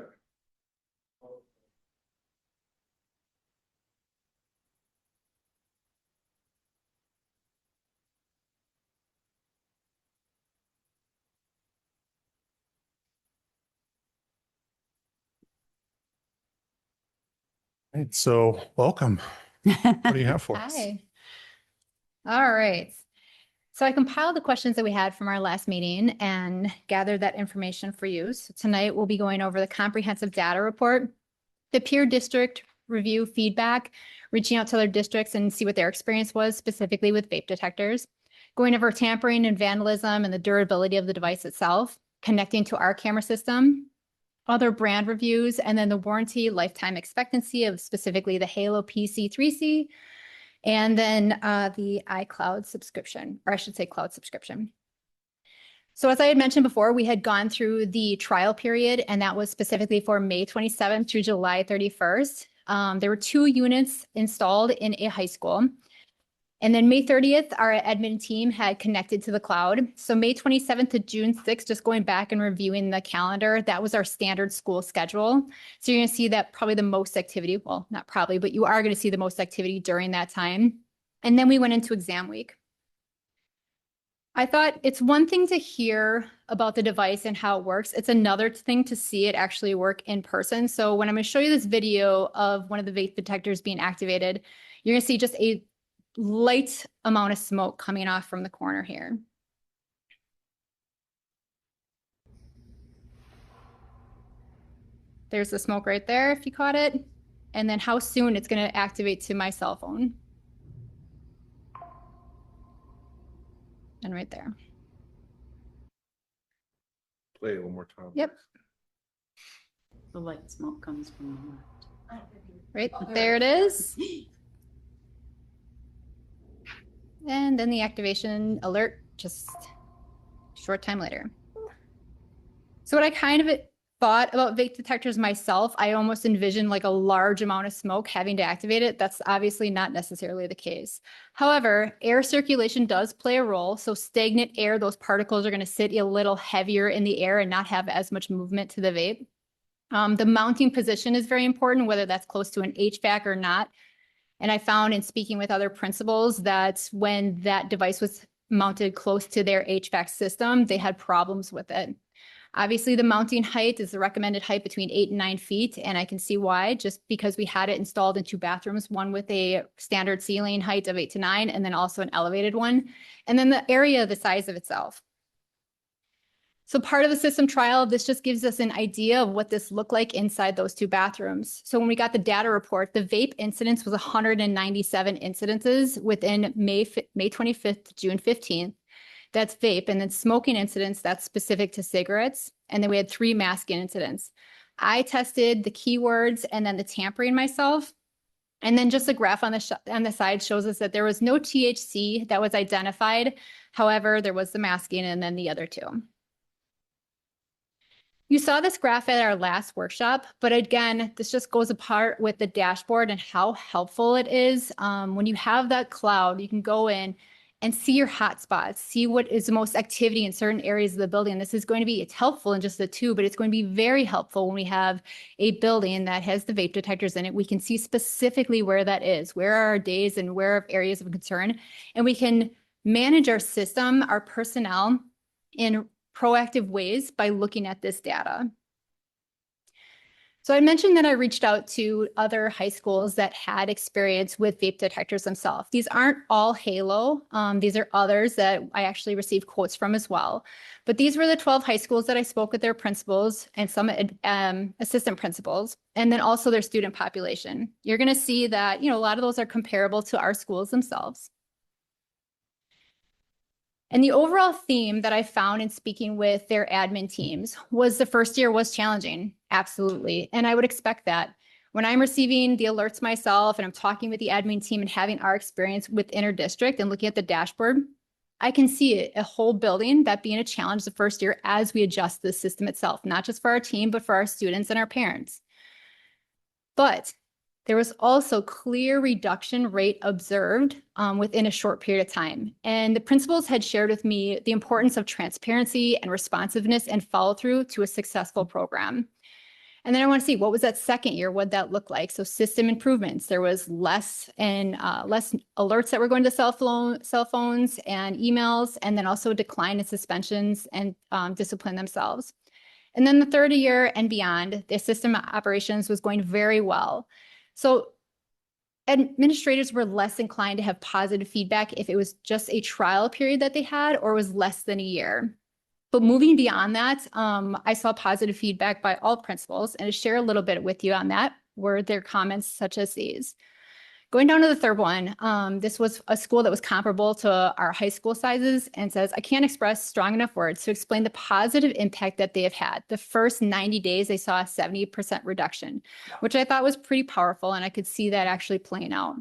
Right, so welcome. What do you have for us? Hi. All right. So I compiled the questions that we had from our last meeting and gathered that information for you. So tonight we'll be going over the comprehensive data report, the peer district review feedback, reaching out to other districts and see what their experience was specifically with vape detectors, going over tampering and vandalism and the durability of the device itself, connecting to our camera system, other brand reviews, and then the warranty lifetime expectancy of specifically the Halo PC3C, and then the iCloud subscription, or I should say cloud subscription. So as I had mentioned before, we had gone through the trial period, and that was specifically for May 27th through July 31st. There were 2 units installed in a high school. And then May 30th, our admin team had connected to the cloud. So May 27th to June 6th, just going back and reviewing the calendar, that was our standard school schedule. So you're going to see that probably the most activity, well, not probably, but you are going to see the most activity during that time. And then we went into exam week. I thought it's one thing to hear about the device and how it works. It's another thing to see it actually work in person. So when I'm going to show you this video of one of the vape detectors being activated, you're going to see just a light amount of smoke coming off from the corner here. There's the smoke right there if you caught it. And then how soon it's going to activate to my cell phone. And right there. Play it one more time. Yep. The light smoke comes from the left. Right there it is. And then the activation alert just a short time later. So what I kind of thought about vape detectors myself, I almost envisioned like a large amount of smoke having to activate it. That's obviously not necessarily the case. However, air circulation does play a role. So stagnant air, those particles are going to sit a little heavier in the air and not have as much movement to the vape. The mounting position is very important, whether that's close to an HVAC or not. And I found in speaking with other principals that when that device was mounted close to their HVAC system, they had problems with it. Obviously, the mounting height is the recommended height between 8 and 9 feet. And I can see why, just because we had it installed in 2 bathrooms, one with a standard ceiling height of 8 to 9, and then also an elevated one. And then the area, the size of itself. So part of the system trial, this just gives us an idea of what this looked like inside those 2 bathrooms. So when we got the data report, the vape incidence was 197 incidences within May 25th to June 15th. That's vape. And then smoking incidents, that's specific to cigarettes. And then we had 3 masking incidents. I tested the keywords and then the tampering myself. And then just a graph on the side shows us that there was no THC that was identified. However, there was the masking and then the other two. You saw this graph at our last workshop, but again, this just goes apart with the dashboard and how helpful it is. When you have that cloud, you can go in and see your hotspots, see what is the most activity in certain areas of the building. This is going to be, it's helpful in just the two, but it's going to be very helpful when we have a building that has the vape detectors in it. We can see specifically where that is, where are our days and where are areas of concern, and we can manage our system, our personnel in proactive ways by looking at this data. So I mentioned that I reached out to other high schools that had experience with vape detectors themselves. These aren't all Halo. These are others that I actually received quotes from as well. But these were the 12 high schools that I spoke with their principals and some assistant principals, and then also their student population. You're going to see that, a lot of those are comparable to our schools themselves. And the overall theme that I found in speaking with their admin teams was the first year was challenging. Absolutely. And I would expect that. When I'm receiving the alerts myself and I'm talking with the admin team and having our experience with interdistrict and looking at the dashboard, I can see it, a whole building that being a challenge the first year as we adjust the system itself, not just for our team, but for our students and our parents. But there was also clear reduction rate observed within a short period of time. And the principals had shared with me the importance of transparency and responsiveness and follow through to a successful program. And then I want to see, what was that second year? What did that look like? So system improvements. There was less alerts that were going to cell phones and emails, and then also a decline in suspensions and discipline themselves. And then the third year and beyond, the system operations was going very well. So administrators were less inclined to have positive feedback if it was just a trial period that they had or was less than a year. But moving beyond that, I saw positive feedback by all principals, and to share a little bit with you on that were their comments such as these. Going down to the third one, this was a school that was comparable to our high school sizes and says, I can't express strong enough words to explain the positive impact that they have had. The first 90 days, they saw a 70% reduction, which I thought was pretty powerful, and I could see that actually playing out.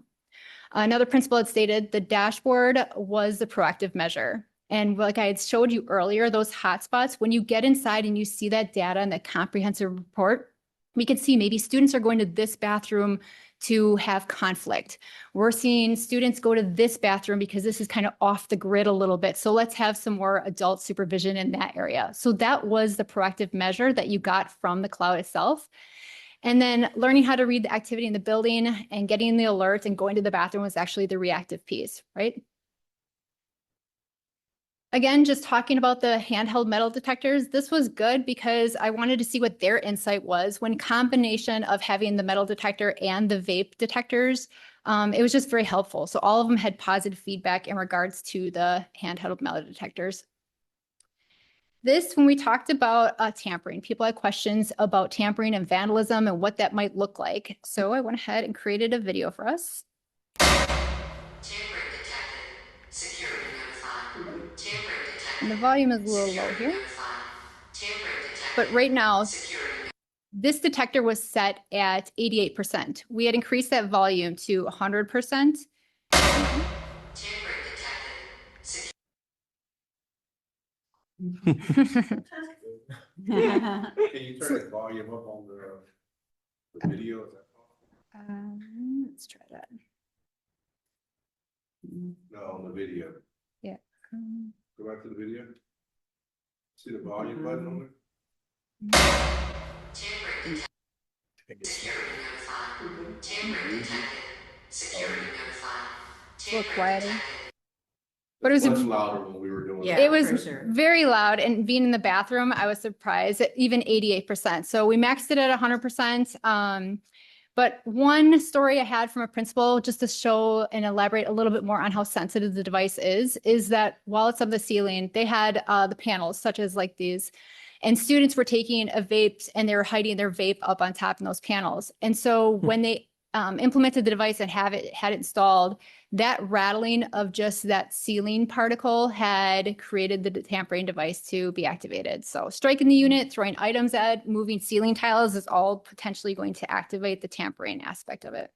Another principal had stated the dashboard was the proactive measure. And like I had showed you earlier, those hotspots, when you get inside and you see that data and that comprehensive report, we can see maybe students are going to this bathroom to have conflict. We're seeing students go to this bathroom because this is kind of off the grid a little bit. So let's have some more adult supervision in that area. So that was the proactive measure that you got from the cloud itself. And then learning how to read the activity in the building and getting the alert and going to the bathroom was actually the reactive piece, right? Again, just talking about the handheld metal detectors, this was good because I wanted to see what their insight was when combination of having the metal detector and the vape detectors, it was just very helpful. So all of them had positive feedback in regards to the handheld metal detectors. This, when we talked about tampering, people had questions about tampering and vandalism and what that might look like. So I went ahead and created a video for us. Tampering detected. Security notified. Tampering detected. And the volume is a little low here. Tampering detected. But right now, Security. This detector was set at 88%. We had increased that volume to 100%. Tampering detected. Can you turn the volume up on the video? Let's try that. No, on the video. Yeah. Go back to the video. See the volume button on it? Tampering detected. Security notified. Tampering detected. Security notified. A little Tampering quieter. detected. But it was Much louder when we were doing Yeah. it was for sure. very loud, and being in the bathroom, I was surprised at even 88%. So we maxed it at 100%. But one story I had from a principal, just to show and elaborate a little bit more on how sensitive the device is that while it's up the ceiling, they had the panels such as like these, and students were taking a vape and they were hiding their vape up on top of those panels. And so when they implemented the device and had it installed, that rattling of just that ceiling particle had created the tampering device to be activated. So striking the unit, throwing items at, moving ceiling tiles is all potentially going to activate the tampering aspect of it.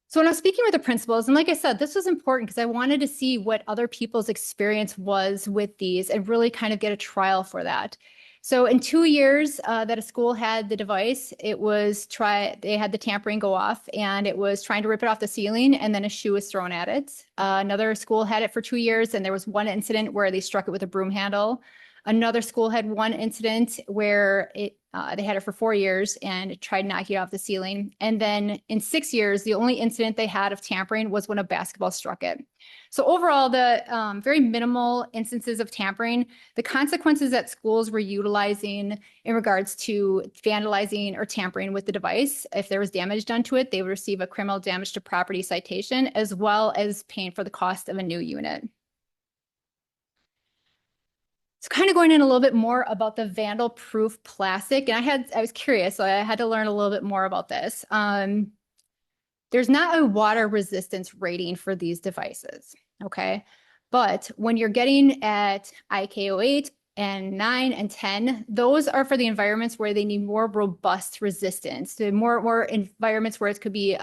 So when I was speaking with the principals, and like I said, this was important because I wanted to see what other people's experience was with these and really kind of get a trial for that. So in 2 years that a school had the device, they had the tampering go off and it was trying to rip it off the ceiling and then a shoe was thrown at it. Another school had it for 2 years and there was one incident where they struck it with a broom handle. Another school had one incident where they had it for 4 years and it tried knocking it off the ceiling. And then in 6 years, the only incident they had of tampering was when a basketball struck it. So overall, the very minimal instances of tampering, the consequences that schools were utilizing in regards to vandalizing or tampering with the device, if there was damage done to it, they would receive a criminal damage to property citation, as well as paying for the cost of a new unit. So kind of going in a little bit more about the vandal-proof plastic, and I was curious, so I had to learn a little bit more about this. There's not a water resistance rating for these devices, okay? But when you're getting at IK08 and 9 and 10, those are for the environments where they need more robust resistance, the more environments where it could be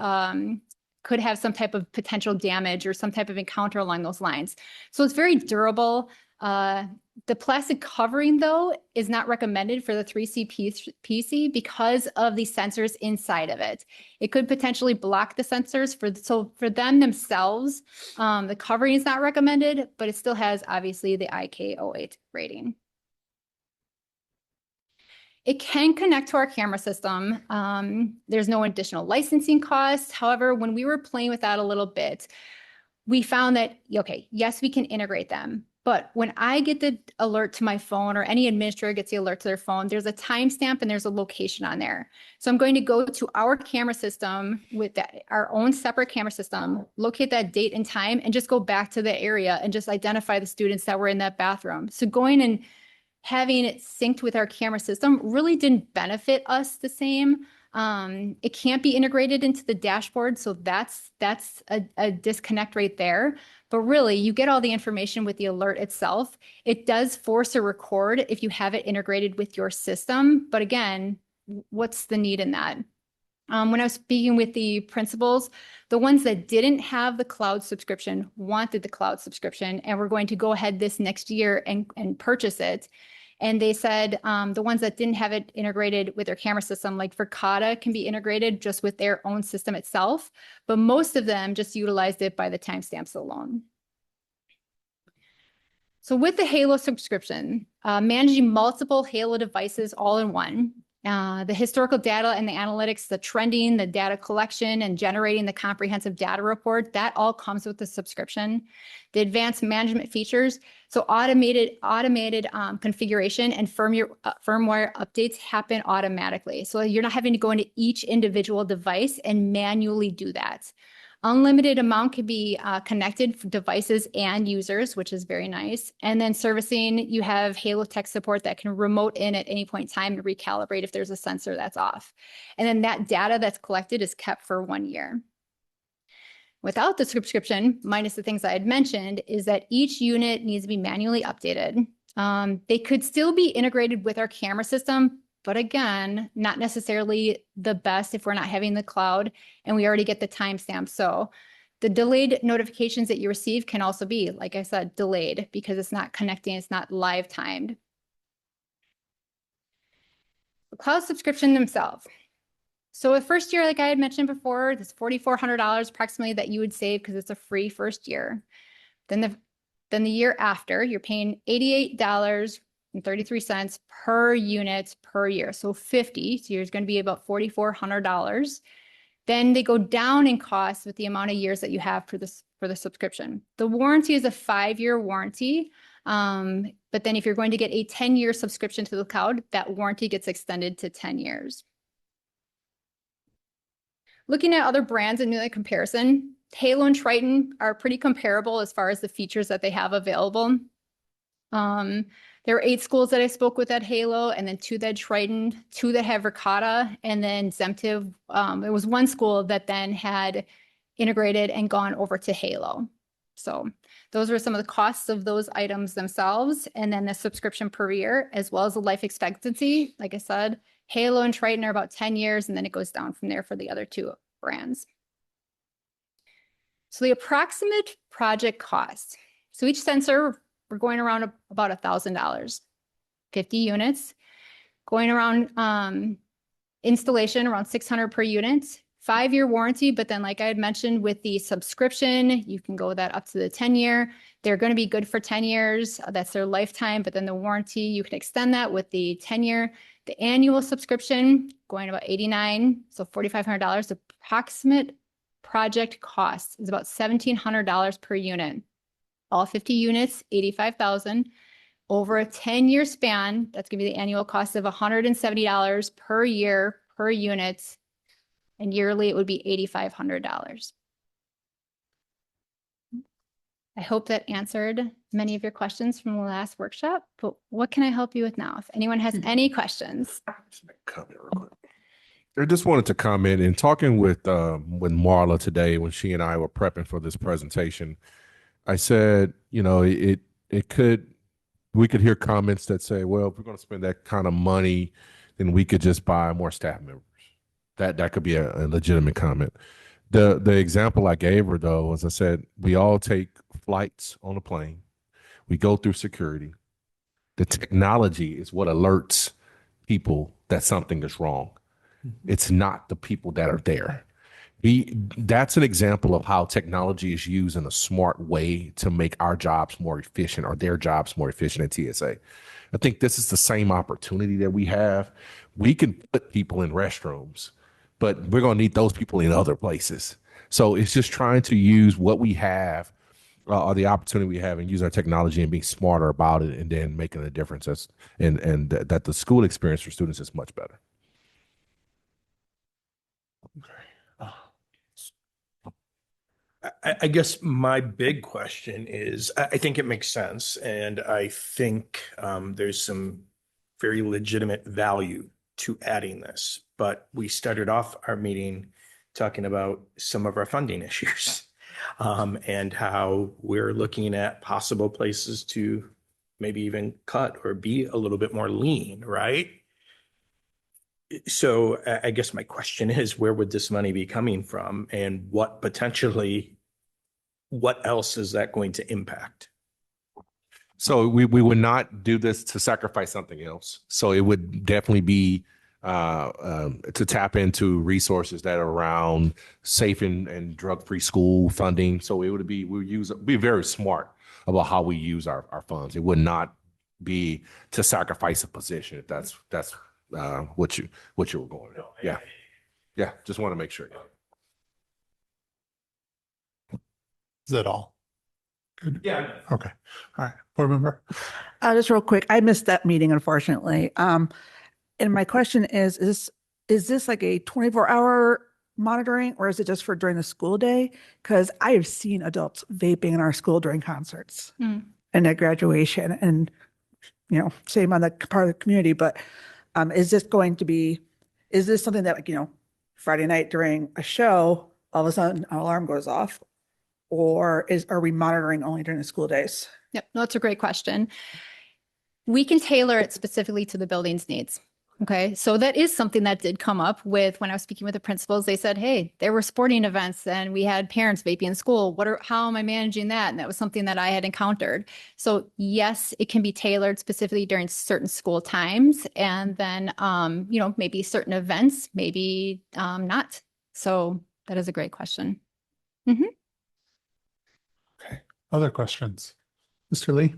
could have some type of potential damage or some type of encounter along those lines. So it's very durable. The plastic covering, though, is not recommended for the 3C PC because of the sensors inside of it. It could potentially block the sensors so for them themselves. The covering is not recommended, but it still has obviously the IK08 rating. It can connect to our camera system. There's no additional licensing costs. However, when we were playing with that a little bit, we found that, okay, yes, we can integrate them. But when I get the alert to my phone or any administrator gets the alert to their phone, there's a timestamp and there's a location on there. So I'm going to go to our camera system with our own separate camera system, locate that date and time, and just go back to the area and just identify the students that were in that bathroom. So going and having it synced with our camera system really didn't benefit us the same. It can't be integrated into the dashboard, so that's a disconnect right there. But really, you get all the information with the alert itself. It does force a record if you have it integrated with your system. But again, what's the need in that? When I was speaking with the principals, the ones that didn't have the cloud subscription wanted the cloud subscription and were going to go ahead this next year and purchase it. And they said the ones that didn't have it integrated with their camera system, like Verkada, can be integrated just with their own system itself. But most of them just utilized it by the timestamps alone. So with the Halo subscription, managing multiple Halo devices all in one, the historical data and the analytics, the trending, the data collection, and generating the comprehensive data report, that all comes with the subscription. The advanced management features, so automated configuration and firmware updates happen automatically. So you're not having to go into each individual device and manually do that. Unlimited amount can be connected for devices and users, which is very nice. And then servicing, you have Halo Tech support that can remote in at any point in time to recalibrate if there's a sensor that's off. And then that data that's collected is kept for 1 year. Without the subscription, minus the things I had mentioned, is that each unit needs to be manually updated. They could still be integrated with our camera system, but again, not necessarily the best if we're not having the cloud and we already get the timestamp. So the delayed notifications that you receive can also be, like I said, delayed because it's not connecting, it's not live timed. The cloud subscription themselves. So the first year, like I had mentioned before, this $4,400 approximately that you would save because it's a free first year. Then the year after, you're paying $88.33 per unit per year. So 50, so you're going to be about $4,400. Then they go down in cost with the amount of years that you have for the subscription. The warranty is a 5-year warranty. But then if you're going to get a 10-year subscription to the cloud, that warranty gets extended to 10 years. Looking at other brands and doing a comparison, Halo and Triton are pretty comparable as far as the features that they have available. There were 8 schools that I spoke with at Halo, and then 2 that had Triton, 2 that have Verkada, and then Zemtiv. There was 1 school that then had integrated and gone over to Halo. So those were some of the costs of those items themselves, and then the subscription per year, as well as the life expectancy. Like I said, Halo and Triton are about 10 years, and then it goes down from there for the other 2 brands. So the approximate project cost. So each sensor, we're going around about $1,000, 50 units, going around installation around 600 per unit, 5-year warranty. But then like I had mentioned with the subscription, you can go that up to the 10-year. They're going to be good for 10 years. That's their lifetime. But then the warranty, you can extend that with the 10-year. The annual subscription going about $89, so $4,500. The approximate project cost is about $1,700 per unit. All 50 units, $85,000. Over a 10-year span, that's going to be the annual cost of $170 per year per unit. And yearly, it would be $8,500. I hope that answered many of your questions from the last workshop, but what can I help you with now? If anyone has any questions. Comment real quick. I just wanted to comment in talking with Marla today when she and I were prepping for this presentation. I said, you know, we could hear comments that say, well, if we're going to spend that kind of money, then we could just buy more staff members. That could be a legitimate comment. The example I gave her, though, as I said, we all take flights on a plane. We go through security. The technology is what alerts people that something is wrong. It's not the people that are there. That's an example of how technology is used in a smart way to make our jobs more efficient or their jobs more efficient at TSA. I think this is the same opportunity that we have. We can put people in restrooms, but we're going to need those people in other places. So it's just trying to use what we have or the opportunity we have and use our technology and being smarter about it and then making a difference. And that the school experience for students is much better. I guess my big question is, I think it makes sense, and I think there's some very legitimate value to adding this. But we started off our meeting talking about some of our funding issues and how we're looking at possible places to maybe even cut or be a little bit more lean, right? So I guess my question is, where would this money be coming from, and what else is that going to impact? So we would not do this to sacrifice something else. So it would definitely be to tap into resources that are around safe and drug-free school funding. So it would be, be very smart about how we use our funds. It would not be to sacrifice a position if that's what you were going with. Yeah. Just want to make sure. Is that all? Good. Yeah. Okay. All right. Board member. Just real quick, I missed that meeting, unfortunately. And my question is this like a 24-hour monitoring, or is it just for during the school day? Because I have seen adults vaping in our school during concerts and at graduation, and same on the part of the community. But is this something that, like, Friday night during a show, all of a sudden an alarm goes off? Or are we monitoring only during the school days? Yep, no, that's a great question. We can tailor it specifically to the building's needs. Okay, so that is something that did come up with when I was speaking with the principals. They said, hey, there were sporting events and we had parents vaping in school. How am I managing that? And that was something that I had encountered. So yes, it can be tailored specifically during certain school times. And then, maybe certain events, maybe not. So that is a great question. Mm-hmm. Okay. Other questions? Mr. Lee?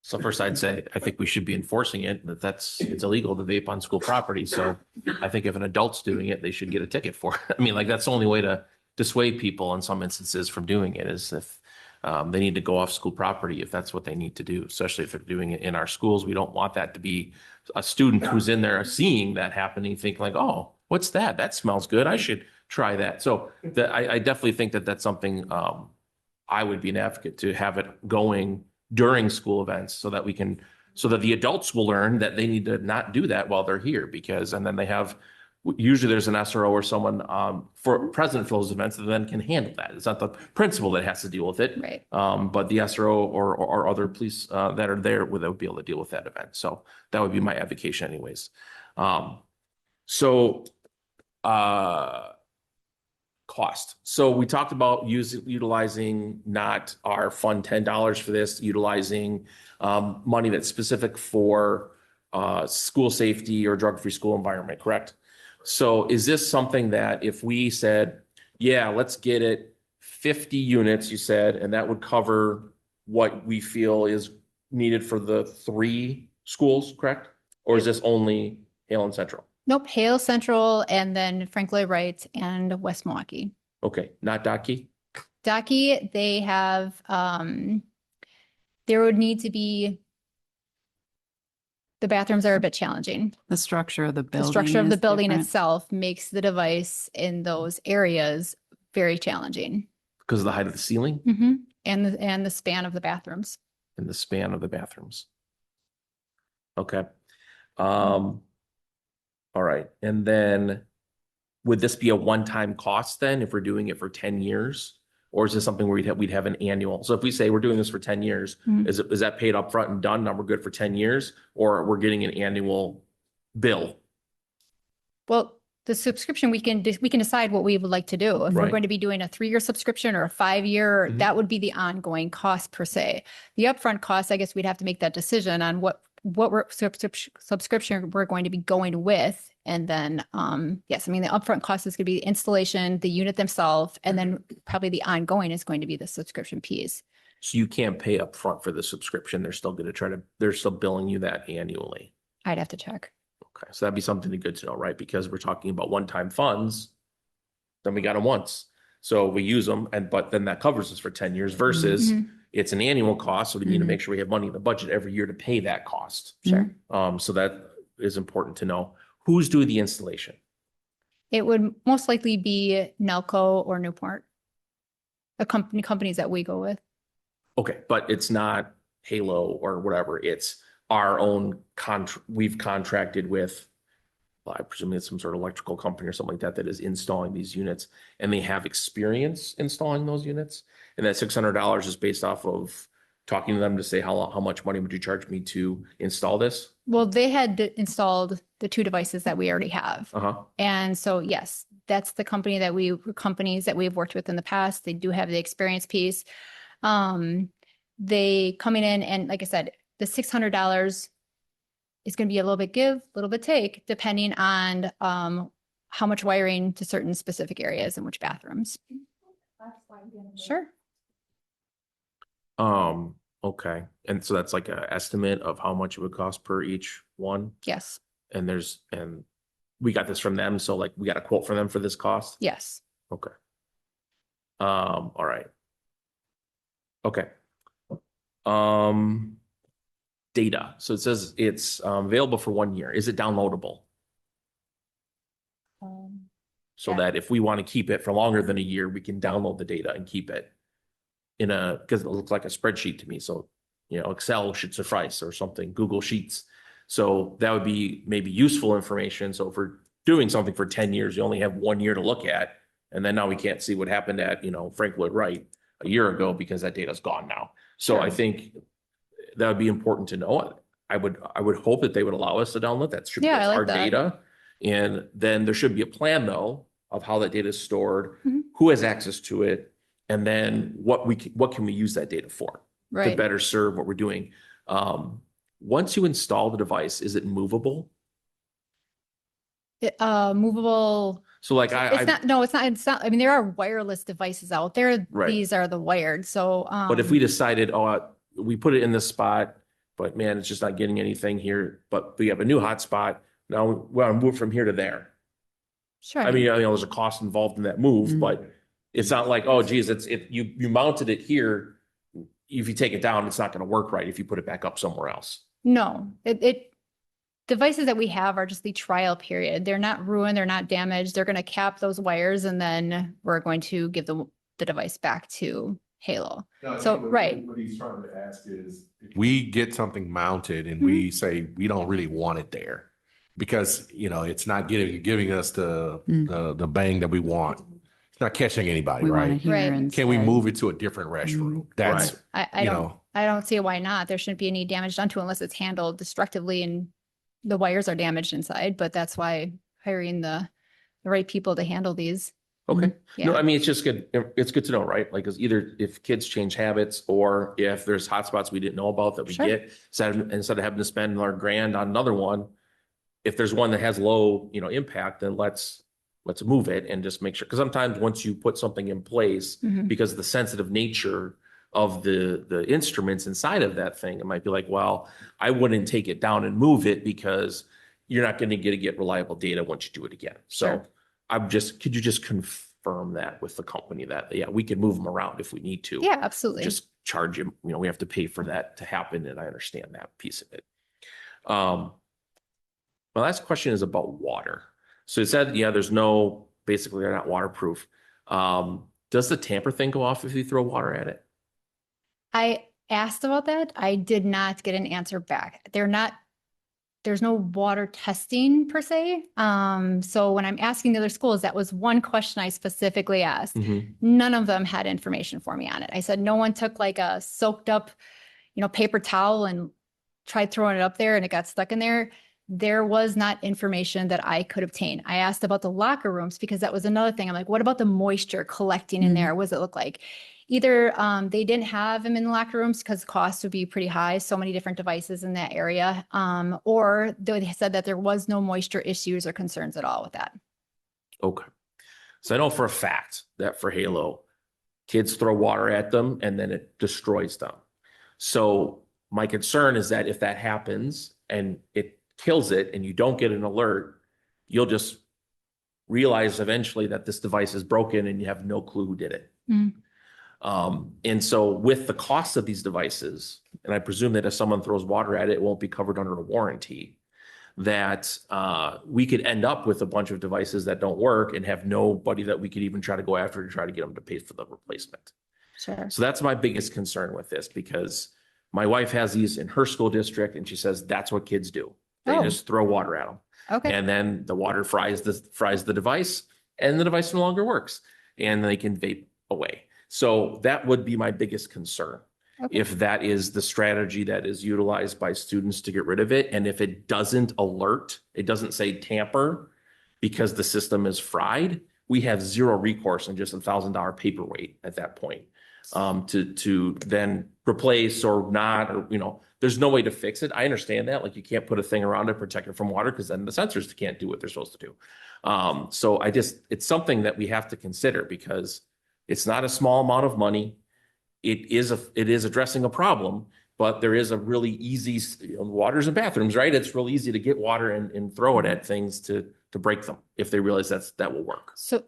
So first I'd say, I think we should be enforcing it, it's illegal to vape on school property. So I think if an adult's doing it, they should get a ticket for it. I mean, like, that's the only way to dissuade people in some instances from doing it, is if they need to go off school property, if that's what they need to do, especially if they're doing it in our schools. We don't want that to be a student who's in there seeing that happening, think like, oh, what's that? That smells good. I should try that. So I definitely think that that's something I would be an advocate to have it going during school events, so that the adults will learn that they need to not do that while they're here, and then they have, usually there's an SRO or someone present for those events that then can handle that. It's not the principal that has to deal with it, right? But the SRO or other police that are there would be able to deal with that event. So that would be my advocation anyways. Cost cost. So we talked about utilizing not our fund $10 for this, utilizing money that's specific for school safety or drug-free school environment, correct? So is this something that if we said, yeah, let's get it 50 units, you said, and that would cover what we feel is needed for the 3 schools, correct? Or is this only Hale and Central? Nope, Hale Central and then Frank Lloyd Wright and West Milwaukee. Okay, not Docky? Docky, they have, there would need to be, the bathrooms are a bit challenging. The structure of the building. The structure of the is building different. itself makes the device in those areas very challenging. Because of the height of the ceiling Mm-hmm. And the span of the bathrooms. and the span of the bathrooms. Okay. All right. And then would this be a one-time cost then if we're doing it for 10 years? Or is this something where we'd have an annual? So if we say we're doing this for 10 years, Mhm. is that paid up front and done? Now we're good for 10 years, or we're getting an annual bill? Well, the subscription, we can decide what we would like to do. If we're Right. going to be doing a 3-year subscription or a 5-year, Mhm. that would be the ongoing cost per se. The upfront cost, I guess we'd have to make that decision on what subscription we're going to be going with. And then, yes, I mean, the upfront cost is going to be the installation, the unit themselves, and then probably the ongoing is going to be the subscription piece. So you can't pay up front for the subscription. They're still going to they're still billing you that annually. I'd have to check. Okay, so that'd be something good to know, right? Because we're talking about one-time funds, then we got them once. So we use them but then that covers us for 10 years versus Mhm. it's an annual cost. So we need to Mhm. make sure we have money in the budget every year to pay that cost. Sure. So that is important to know. Who's doing the installation? It would most likely be Nelco or Newport, companies that we go with. Okay, but it's not Halo or whatever. It's our own we've contracted with, well, I presume it's some sort of electrical company or something like that that is installing these units, and they have experience installing those units. And that $600 is based off of talking to them to say, how much money would you charge me to install this? Well, they had installed the 2 devices that we already have. Uh-huh. And so, yes, that's the companies that we've worked with in the past. They do have the experience piece. They coming in and like I said, the $600 is going to be a little bit give, a little bit take, depending on how much wiring to certain specific areas and which bathrooms. Sure. Okay. And so that's like an estimate of how much it would cost per each one. Yes. And we got this from them. So like we got a quote from them for this cost. Yes. Okay. All right. Okay. Data. So it says it's available for 1 year. Is it downloadable? So yeah. that if we want to keep it for longer than a year, we can download the data and keep it because it looks like a spreadsheet to me. So, Excel should suffice or something, Google Sheets. So that would be maybe useful information. So if we're doing something for 10 years, you only have 1 year to look at. And then now we can't see what happened at, Frank Lloyd Wright a year ago because that data's gone now. So Sure. I think that would be important to know. I would hope that they would allow us to download that. Should be Yeah, I like our that. data. And then there should be a plan though of how that data is stored, Mhm. who has access to it, and then what can we use that data for to Right. better serve what we're doing. Once you install the device, is it movable? Movable. So like It's not. I mean, there are wireless devices out there. Right. These are the wired. So, but if we decided, we put it in this spot, but man, it's just not getting anything here, but we have a new hotspot. Now we want to move from here to there. sure. I mean, there's a cost involved in that move, Mhm. but it's not like, oh geez, you mounted it here. If you take it down, it's not going to work right if you put it back up somewhere else. No, devices that we have are just the trial period. They're not ruined. They're not damaged. They're going to cap those wires and then we're going to give the device back to Halo. So, right. What he's trying to ask is, if we get something mounted and we say we don't really want it there because, it's not giving us the bang that we want. It's not catching anybody, We want to right? hear Right. Can we instead. move it to a different restroom? That's, I don't see why not. There shouldn't be any damage done to it unless it's handled destructively and the wires are damaged inside, but that's why hiring the right people to handle these. Okay. No, Yeah. I mean, it's just good. It's good to know, right? Like, 'cause either if kids change habits or if there's hotspots we didn't know about that we Sure. get, instead of having to spend our grand on another one, if there's one that has low, impact, then let's move it and just make sure. Because sometimes once you put something in place, Mhm. because of the sensitive nature of the instruments inside of that thing, it might be like, well, I wouldn't take it down and move it because you're not going to get reliable data once you do it again. So Sure. could you just confirm that with the company that, yeah, we can move them around if we need to. Yeah, absolutely. Just charge you, we have to pay for that to happen. And I understand that piece of it. My last question is about water. So it said, yeah, basically they're not waterproof. Does the tamper thing go off if you throw water at it? I asked about that. I did not get an answer back. There's no water testing per se. So when I'm asking the other schools, that was one question I specifically asked. Mhm. None of them had information for me on it. I said, no one took like a soaked up, paper towel and tried throwing it up there and it got stuck in there. There was not information that I could obtain. I asked about the locker rooms because that was another thing. I'm like, what about the moisture collecting in there? What does it look like? Either they didn't have them in the locker rooms because the cost would be pretty high, so many different devices in that area, or they said that there was no moisture issues or concerns at all with that. Okay. So I know for a fact that for Halo, kids throw water at them and then it destroys them. So my concern is that if that happens and it kills it and you don't get an alert, you'll just realize eventually that this device is broken and you have no clue who did it. And so with the cost of these devices, and I presume that if someone throws water at it, it won't be covered under a warranty, that we could end up with a bunch of devices that don't work and have nobody that we could even try to go after to try to get them to pay for the replacement. Sure. So that's my biggest concern with this, because my wife has these in her school district and she says that's what kids do. They just throw water at them. Okay. And then the water fries the device and the device no longer works and they can vape away. So that would be my biggest concern. Okay. If that is the strategy that is utilized by students to get rid of it. And if it doesn't alert, it doesn't say tamper because the system is fried, we have zero recourse and just $1,000 paperweight at that point to then replace or not, or, there's no way to fix it. I understand that. Like you can't put a thing around it, protect it from water, because then the sensors can't do what they're supposed to do. So it's something that we have to consider because it's not a small amount of money. It is addressing a problem, but there is a really easy, waters and bathrooms, right? It's real easy to get water and throw it at things to break them if they realize that will work. So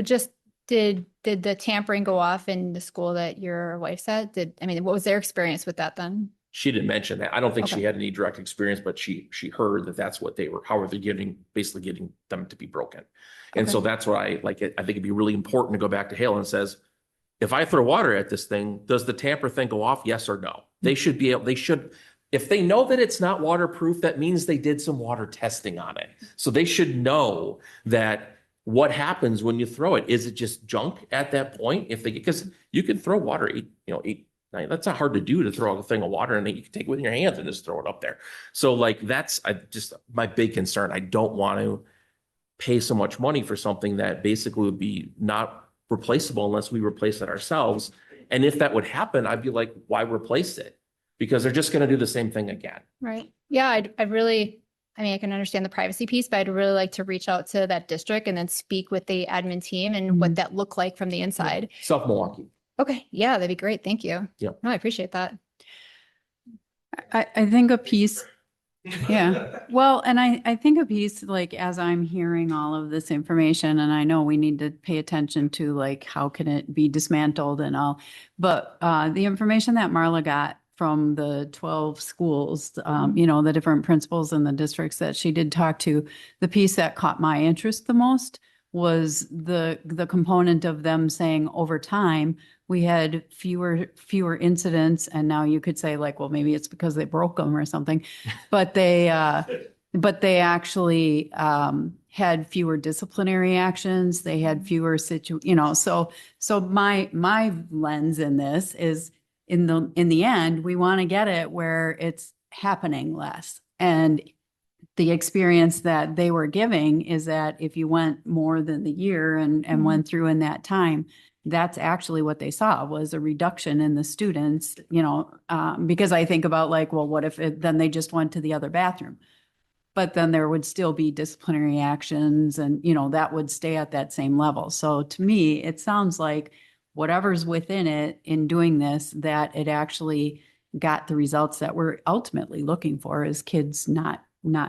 just did the tampering go off in the school that your wife's at? What was their experience with that then? She didn't mention that. I don't think Okay. she had any direct experience, but she heard that that's what how are they basically getting them to be broken. And Okay. so that's what I think it'd be really important to go back to Hale and says, if I throw water at this thing, does the tamper thing go off? Yes or no? They should if they know that it's not waterproof, that means they did some water testing on it. So they should know that what happens when you throw it. Is it just junk at that point? Because you can throw water, 8, 9, that's not hard to do, to throw a thing of water and then you can take it with your hands and just throw it up there. So that's my big concern. I don't want to pay so much money for something that basically would be not replaceable unless we replace it ourselves. And if that would happen, I'd be like, why replace it? Because they're just going to do the same thing again. Right. Yeah, I can understand the privacy piece, but I'd really like to reach out to that district and then speak with the admin team and what that looked like from the inside. South Milwaukee. Okay. Yeah, that'd be great. Thank you. Yeah. No, I appreciate that. I think a piece, yeah. Well, and I think a piece, like, as I'm hearing all of this information, and I know we need to pay attention to like, how can it be dismantled and all, but the information that Marla got from the 12 schools, the different principals in the districts that she did talk to, the piece that caught my interest the most was the component of them saying over time, we had fewer incidents. And now you could say like, well, maybe it's because they broke them or something, but they actually had fewer disciplinary actions. They had fewer so my lens in this is in the end, we want to get it where it's happening less. And the experience that they were giving is that if you went more than the year and went through in that time, that's actually what they saw was a reduction in the students, because I think about like, well, what if then they just went to the other bathroom? But then there would still be disciplinary actions and, that would stay at that same level. So to me, it sounds like whatever's within it in doing this, that it actually got the results that we're ultimately looking for is kids not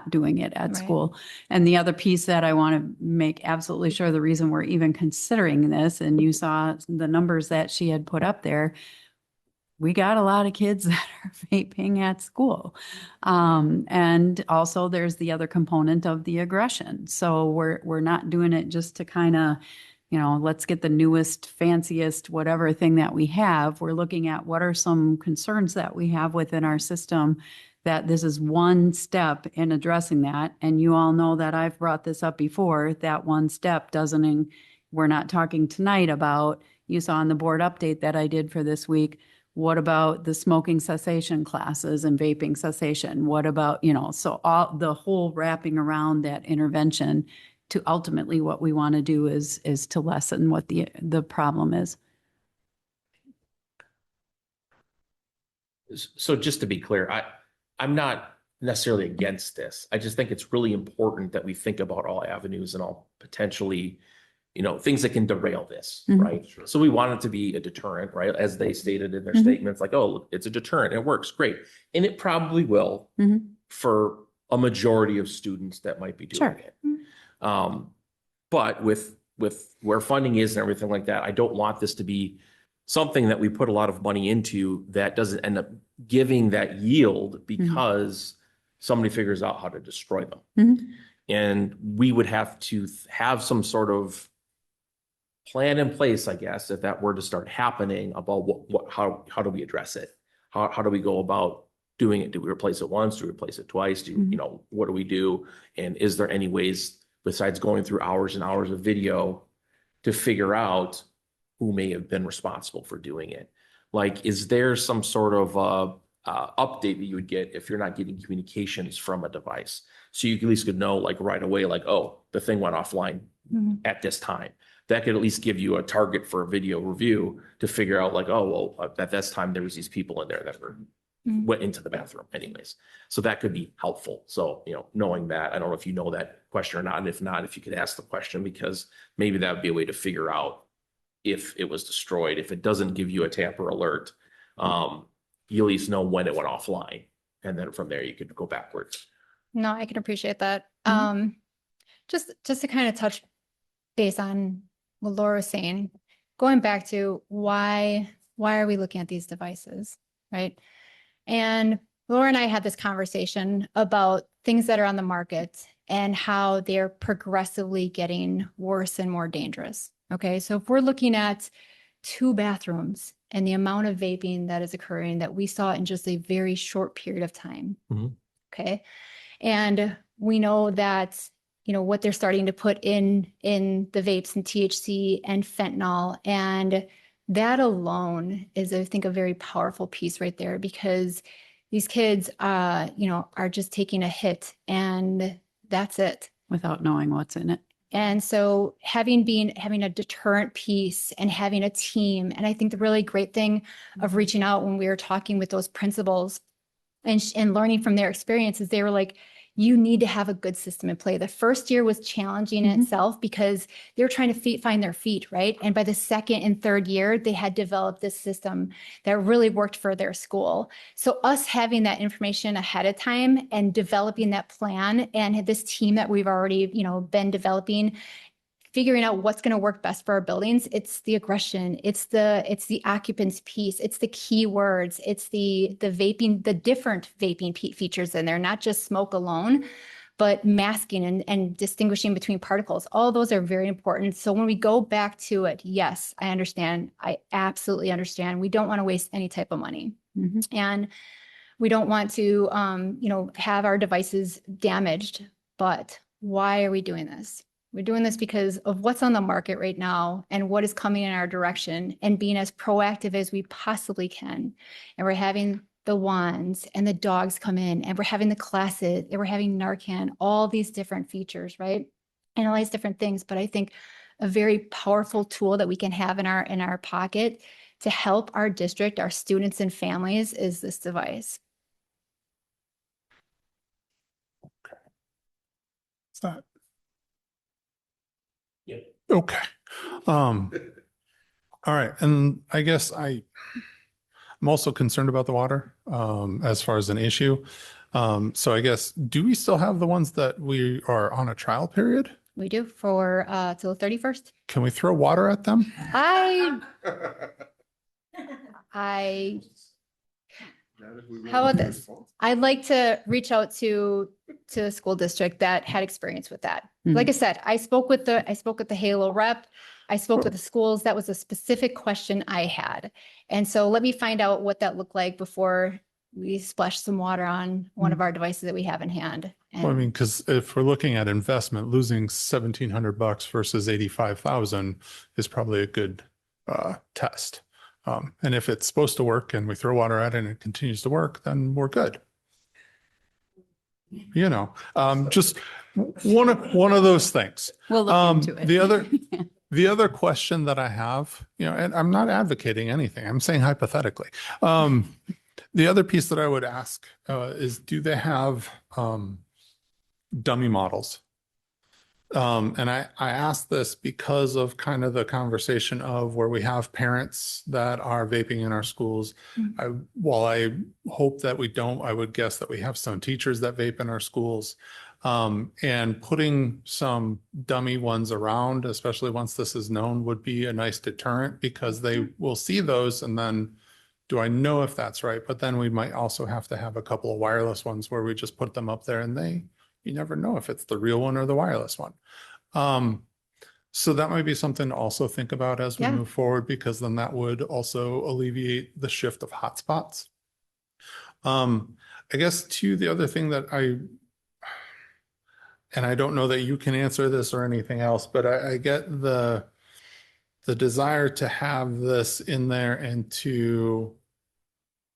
doing it at Right. school. And the other piece that I want to make absolutely sure the reason we're even considering this, and you saw the numbers that she had put up there, we got a lot of kids that are vaping at school. And also there's the other component of the aggression. So we're not doing it just to kind of, let's get the newest, fanciest, whatever thing that we have. We're looking at what are some concerns that we have within our system, that this is one step in addressing that. And you all know that I've brought this up before, that one step we're not talking tonight about, you saw on the board update that I did for this week, what about the smoking cessation classes and vaping cessation? What about, so all the whole wrapping around that intervention to ultimately what we want to do is to lessen what the problem is. So just to be clear, I'm not necessarily against this. I just think it's really important that we think about all avenues and all potentially, things that can derail this, right? So we want it to be a deterrent, right? As they stated in their statements, like, oh, look, it's a deterrent. It works great. And it probably will for a majority of students that might be doing it. But with where funding is and everything like that, I don't want this to be something that we put a lot of money into that doesn't end up giving that yield because somebody figures out how to destroy them. And we would have to have some sort of plan in place, I guess, if that were to start happening about how do we address it? How do we go about doing it? Do we replace it once? Do we replace it twice? What do we do? And is there any ways besides going through hours and hours of video to figure out who may have been responsible for doing it? Like, is there some sort of update that you would get if you're not getting communications from a device? So you at least could know like right away, like, oh, the thing went offline at this time. That could at least give you a target for a video review to figure out like, oh, well, at this time there was these people in there that went into the bathroom anyways. So that could be helpful. So, knowing that, I don't know if you know that question or not. And if not, if you could ask the question, because maybe that would be a way to figure out if it was destroyed. If it doesn't give you a tamper alert, you at least know when it went offline. And then from there, you could go backwards. No, I can appreciate that. Just to kind of touch base on what Laura was saying, going back to why are we looking at these devices, right? And Laura and I had this conversation about things that are on the market and how they're progressively getting worse and more dangerous. Okay, so if we're looking at 2 bathrooms and the amount of vaping that is occurring that we saw in just a very short period of time, okay, and we know that what they're starting to put in the vapes and THC and fentanyl, and that alone is, I think, a very powerful piece right there, because these kids, are just taking a hit and that's it. Without knowing what's in it. And so having a deterrent piece and having a team, and I think the really great thing of reaching out when we were talking with those principals and learning from their experiences, they were like, you need to have a good system in play. The first year was challenging in itself because they were trying to find their feet, right? And by the second and third year, they had developed this system that really worked for their school. So us having that information ahead of time and developing that plan, and this team that we've already, been developing, figuring out what's going to work best for our buildings. It's the aggression, it's the occupants piece, it's the keywords, it's the vaping, the different vaping features in there, not just smoke alone, but masking and distinguishing between particles. All those are very important. So when we go back to it, yes, I understand. I absolutely understand. We don't want to waste any type of money. And we don't want to, have our devices damaged. But why are we doing this? We're doing this because of what's on the market right now and what is coming in our direction, and being as proactive as we possibly can. And we're having the wands, and the dogs come in, and we're having the classes, and we're having Narcan, all these different features, right? And all these different things. But I think a very powerful tool that we can have in our pocket to help our district, our students and families is this device. It's not. Yeah. Okay. All right. And I guess I'm also concerned about the water, as far as an issue. So I guess, do we still have the ones that we are on a trial period? We do for till the 31st. Can we throw water at them? How about this? I'd like to reach out to a school district that had experience with that. Like I said, I spoke with the Halo rep. I spoke with the schools. That was a specific question I had. And so let me find out what that looked like before we splash some water on one of our devices that we have in hand. Well, I mean, because if we're looking at investment, losing $1,700 versus 85,000 is probably a good test. And if it's supposed to work and we throw water at it and it continues to work, then we're good. You know, just one of those things. We'll look into it. The other question that I have, and I'm not advocating anything, I'm saying hypothetically. The other piece that I would ask is, do they have dummy models? And I asked this because of kind of the conversation of where we have parents that are vaping in our schools. While I hope that we don't, I would guess that we have some teachers that vape in our schools. And putting some dummy ones around, especially once this is known, would be a nice deterrent, because they will see those and then, do I know if that's right? But then we might also have to have a couple of wireless ones where we just put them up there and you never know if it's the real one or the wireless one. So that might be something to also think about as we move forward, because then that would also alleviate the shift of hotspots. I guess too, the other thing that and I don't know that you can answer this or anything else, but I get the desire to have this in there and to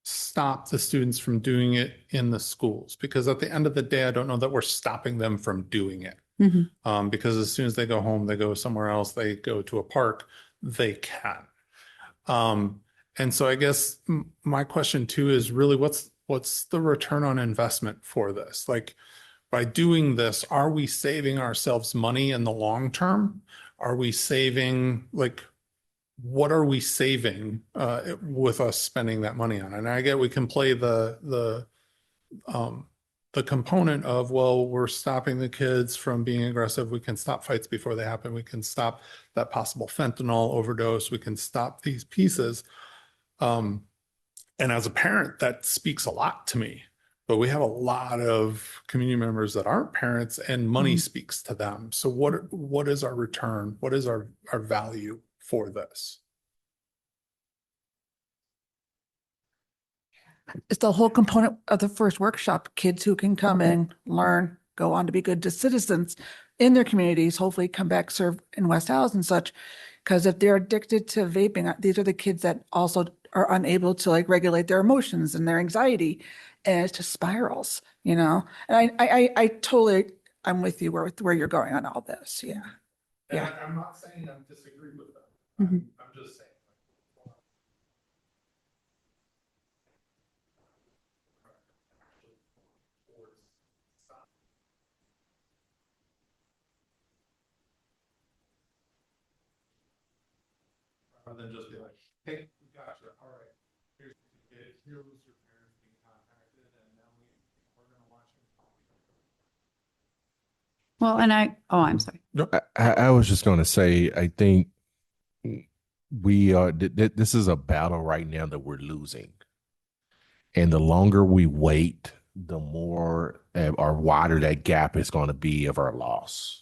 stop the students from doing it in the schools, because at the end of the day, I don't know that we're stopping them from doing it. Because as soon as they go home, they go somewhere else, they go to a park, they can. And so I guess my question too is really, what's the return on investment for this? Like, by doing this, are we saving ourselves money in the long term? Are we saving, like, what are we saving with us spending that money on? And I get we can play the component of, well, we're stopping the kids from being aggressive. We can stop fights before they happen. We can stop that possible fentanyl overdose. We can stop these pieces. And as a parent, that speaks a lot to me. But we have a lot of community members that aren't parents, and money speaks to them. So what is our return? What is our value for this? It's the whole component of the first workshop. Kids who can come in, learn, go on to be good citizens in their communities, hopefully come back, serve in West Allis and such. Because if they're addicted to vaping, these are the kids that also are unable to regulate their emotions and their anxiety, and it just spirals, And I totally, I'm with you where you're going on all this. Yeah. And I'm not saying I disagree with that. I'm just saying. Rather than just be like, hey, we got you. All right, here's what you did. Here was your parents being contacted, and now we're going to watch them. Well, I'm sorry. I was just going to say, I think we are, this is a battle right now that we're losing. And the longer we wait, the more or wider that gap is going to be of our loss.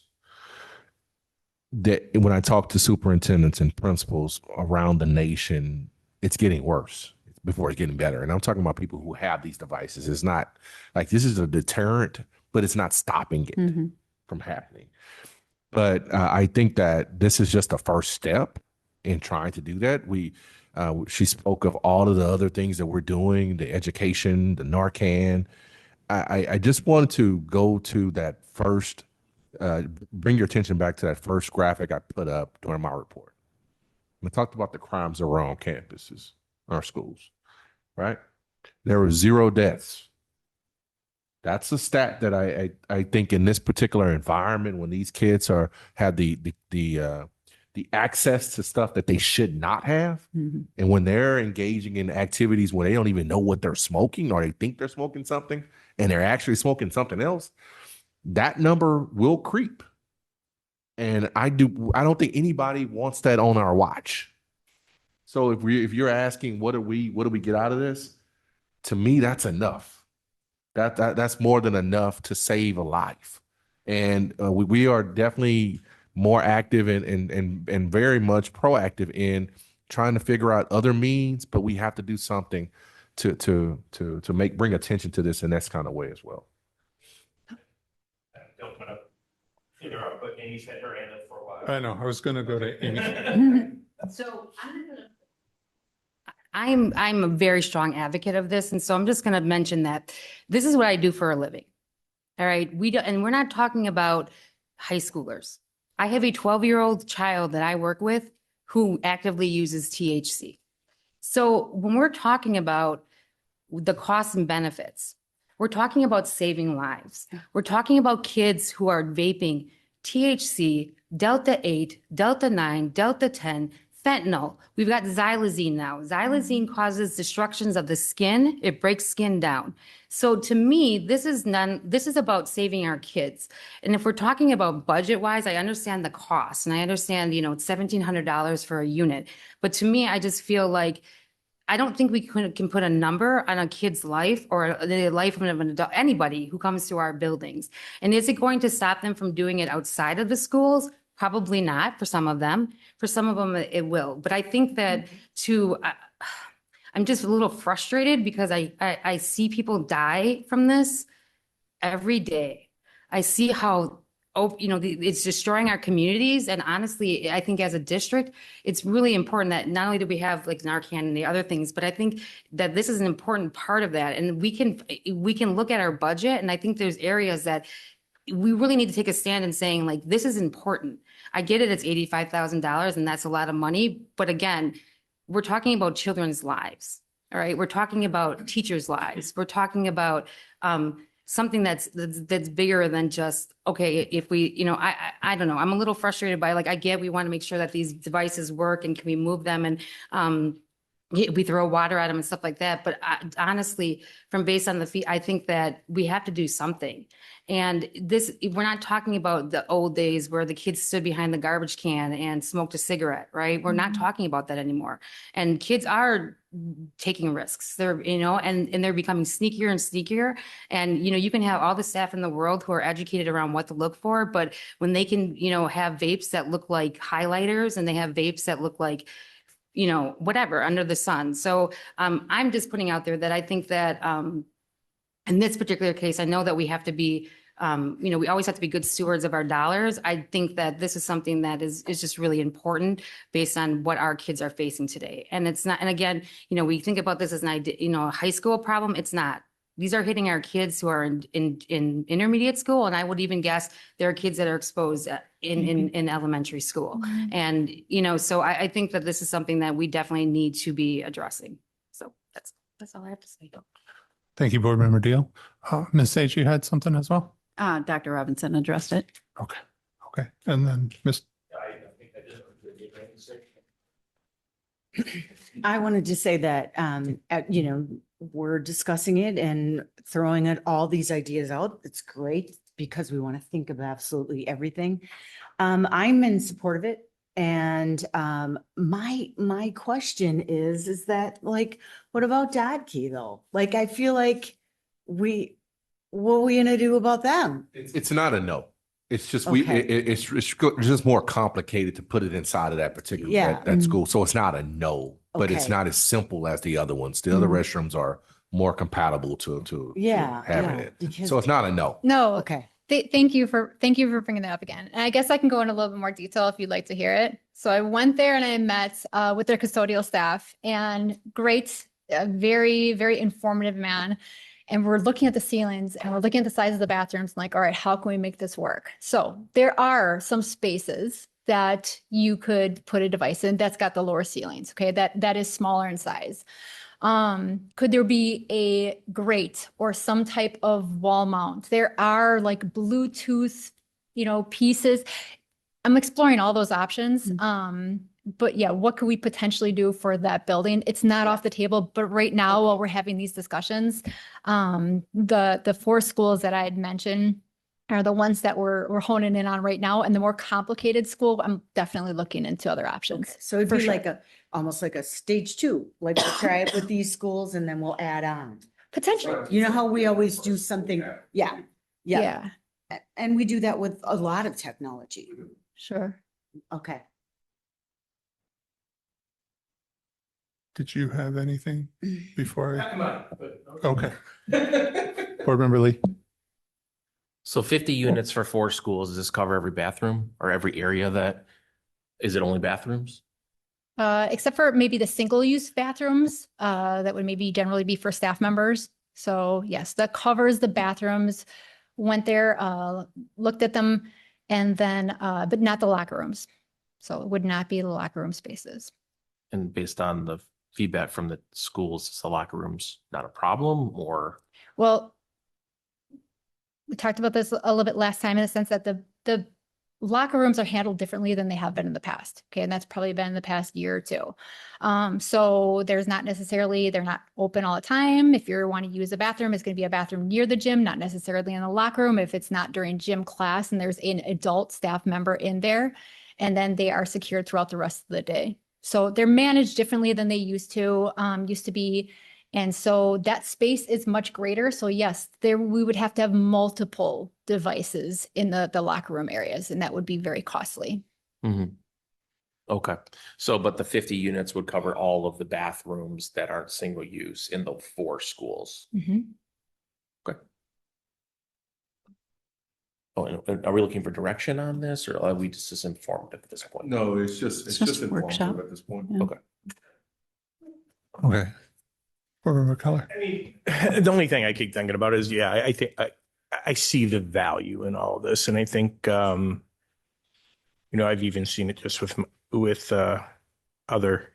That when I talk to superintendents and principals around the nation, it's getting worse before it's getting better. And I'm talking about people who have these devices. It's not like this is a deterrent, but it's not stopping it from happening. But I think that this is just the first step in trying to do that. She spoke of all of the other things that we're doing, the education, the Narcan. I just wanted to go to that first, bring your attention back to that first graphic I put up during my report. We talked about the crimes around campuses, our schools, right? There were 0 deaths. That's a stat that I think in this particular environment, when these kids have the access to stuff that they should not have, and when they're engaging in activities where they don't even know what they're smoking, or they think they're smoking something and they're actually smoking something else, that number will creep. And I don't think anybody wants that on our watch. So if you're asking what do we get out of this, to me that's enough. That's more than enough to save a life. And we are definitely more active and very much proactive in trying to figure out other means, but we have to do something to bring attention to this in this kind of way as well. Don't want to interrupt, but Amy's had her hand up for a while. I know, I was going to go to Amy. So I'm a very strong advocate of this. And so I'm just going to mention that this is what I do for a living. All right. And we're not talking about high schoolers. I have a 12-year-old child that I work with who actively uses THC. So when we're talking about the costs and benefits, we're talking about saving lives. We're talking about kids who are vaping THC, Delta 8, Delta 9, Delta 10, fentanyl. We've got xylazine now. Xylazine causes destructions of the skin. It breaks skin down. So to me, this is about saving our kids. And if we're talking about budget wise, I understand the cost and I understand, it's $1,700 for a unit. But to me, I just feel like I don't think we can put a number on a kid's life or the life of an adult, anybody who comes to our buildings. And is it going to stop them from doing it outside of the schools? Probably not for some of them. For some of them, it will. But I think that I'm just a little frustrated because I see people die from this every day. I see how, it's destroying our communities. And honestly, I think as a district, it's really important that not only do we have like Narcan and the other things, but I think that this is an important part of that. And we can look at our budget. And I think there's areas that we really need to take a stand in saying like, this is important. I get it. It's $85,000 and that's a lot of money. But again, we're talking about children's lives. All right. We're talking about teachers' lives. We're talking about something that's bigger than just, okay, if we, I don't know. I'm a little frustrated by I get, we want to make sure that these devices work and can we move them and we throw water at them and stuff like that. But honestly, from based on the fee, I think that we have to do something. And we're not talking about the old days where the kids stood behind the garbage can and smoked a cigarette, right? We're not talking about that anymore. And kids are taking risks. They're, and they're becoming sneakier and sneakier. And, you can have all the staff in the world who are educated around what to look for, but when they can, have vapes that look like highlighters and they have vapes that look like, whatever under the sun. So I'm just putting out there that I think that in this particular case, I know that we have to be, we always have to be good stewards of our dollars. I think that this is something that is just really important based on what our kids are facing today. And it's not, and again, we think about this as a high school problem. It's not. These are hitting our kids who are in intermediate school. And I would even guess there are kids that are exposed in elementary school. And, so I think that this is something that we definitely need to be addressing. So that's all I have to say. Thank you, Board Member Deal. Ms. Sage, you had something as well? Dr. Robinson addressed it. Okay. And then Ms. I wanted to say that, we're discussing it and throwing it, all these ideas out. It's great because we want to think of absolutely everything. I'm in support of it. And my question is that what about Dad Key though? I feel like what are we going to do about them? It's not a no. It's just Okay. it's just more complicated to put it inside of that particular that school. So it's not a no, but it's Okay. not as simple as the other ones. The other restrooms are more compatible to having it. because- So it's not a no. No, Okay. Thank you for bringing that up again. And I guess I can go in a little bit more detail if you'd like to hear it. So I went there and I met with their custodial staff, and great, a very, very informative man. And we're looking at the ceilings and we're looking at the size of the bathrooms and like, all right, how can we make this work? So there are some spaces that you could put a device in that's got the lower ceilings. Okay. That is smaller in size. Could there be a grate or some type of wall mount? There are like Bluetooth, pieces. I'm exploring all those options. But yeah, what could we potentially do for that building? It's not off the table, but right now, while we're having these discussions, the 4 schools that I had mentioned are the ones that we're honing in on right now. And the more complicated school, I'm definitely looking into other options. So it'd For be sure. like almost like a stage 2, like we'll try it with these schools and then we'll add on. Potentially. You know how we always do something? Yeah. Yeah, And we do that with a lot of technology. sure. Okay. Did you have anything before? I might, but- Okay. Board Member Lee. So 50 units for 4 schools, does this cover every bathroom or every area that, is it only bathrooms? Except for maybe the single-use bathrooms, that would maybe generally be for staff members. So yes, that covers the bathrooms. Went there, looked at them, and then, but not the locker rooms. So it would not be the locker room spaces. And based on the feedback from the schools, is the locker rooms not a problem or? Well, we talked about this a little bit last time in the sense that the locker rooms are handled differently than they have been in the past. Okay. And that's probably been in the past year or two. So there's not necessarily, they're not open all the time. If you want to use a bathroom, it's going to be a bathroom near the gym, not necessarily in the locker room. If it's not during gym class and there's an adult staff member in there, and then they are secured throughout the rest of the day. So they're managed differently than they used to be. And so that space is much greater. So yes, we would have to have multiple devices in the locker room areas, and that would be very costly. Mhm. Okay. So, but the 50 units would cover all of the bathrooms that aren't single use in the 4 schools. Okay. Oh, and are we looking for direction on this, or are we just as informative at this point? No, it's just workshop. informative at this point. Yeah. Okay. Okay. Board Member Keller. I mean, the only thing I keep thinking about is, I think I see the value in all of this, and I think, I've even seen it just with other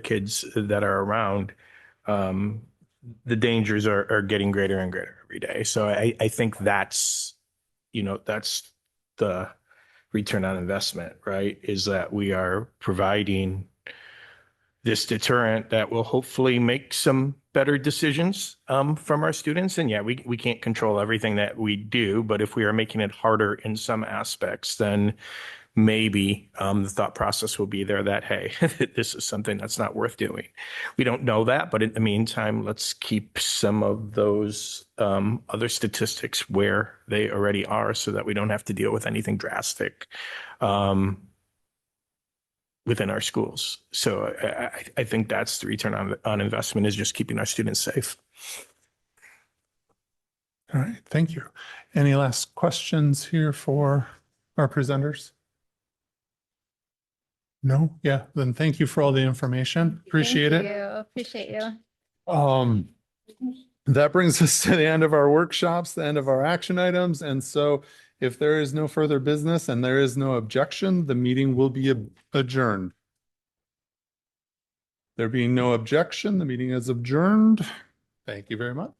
kids that are around. The dangers are getting greater and greater every day. So I think that's the return on investment, right? Is that we are providing this deterrent that will hopefully make some better decisions from our students. And yeah, we can't control everything that we do, but if we are making it harder in some aspects, then maybe the thought process will be there that, hey, this is something that's not worth doing. We don't know that, but in the meantime, let's keep some of those other statistics where they already are so that we don't have to deal with anything drastic within our schools. So I think that's the return on investment, is just keeping our students safe. All right. Thank you. Any last questions here for our presenters? No? Yeah. Then thank you for all the information. Appreciate it. Appreciate you. That brings us to the end of our workshops, the end of our action items. And so if there is no further business and there is no objection, the meeting will be adjourned. There being no objection, the meeting is adjourned. Thank you very much.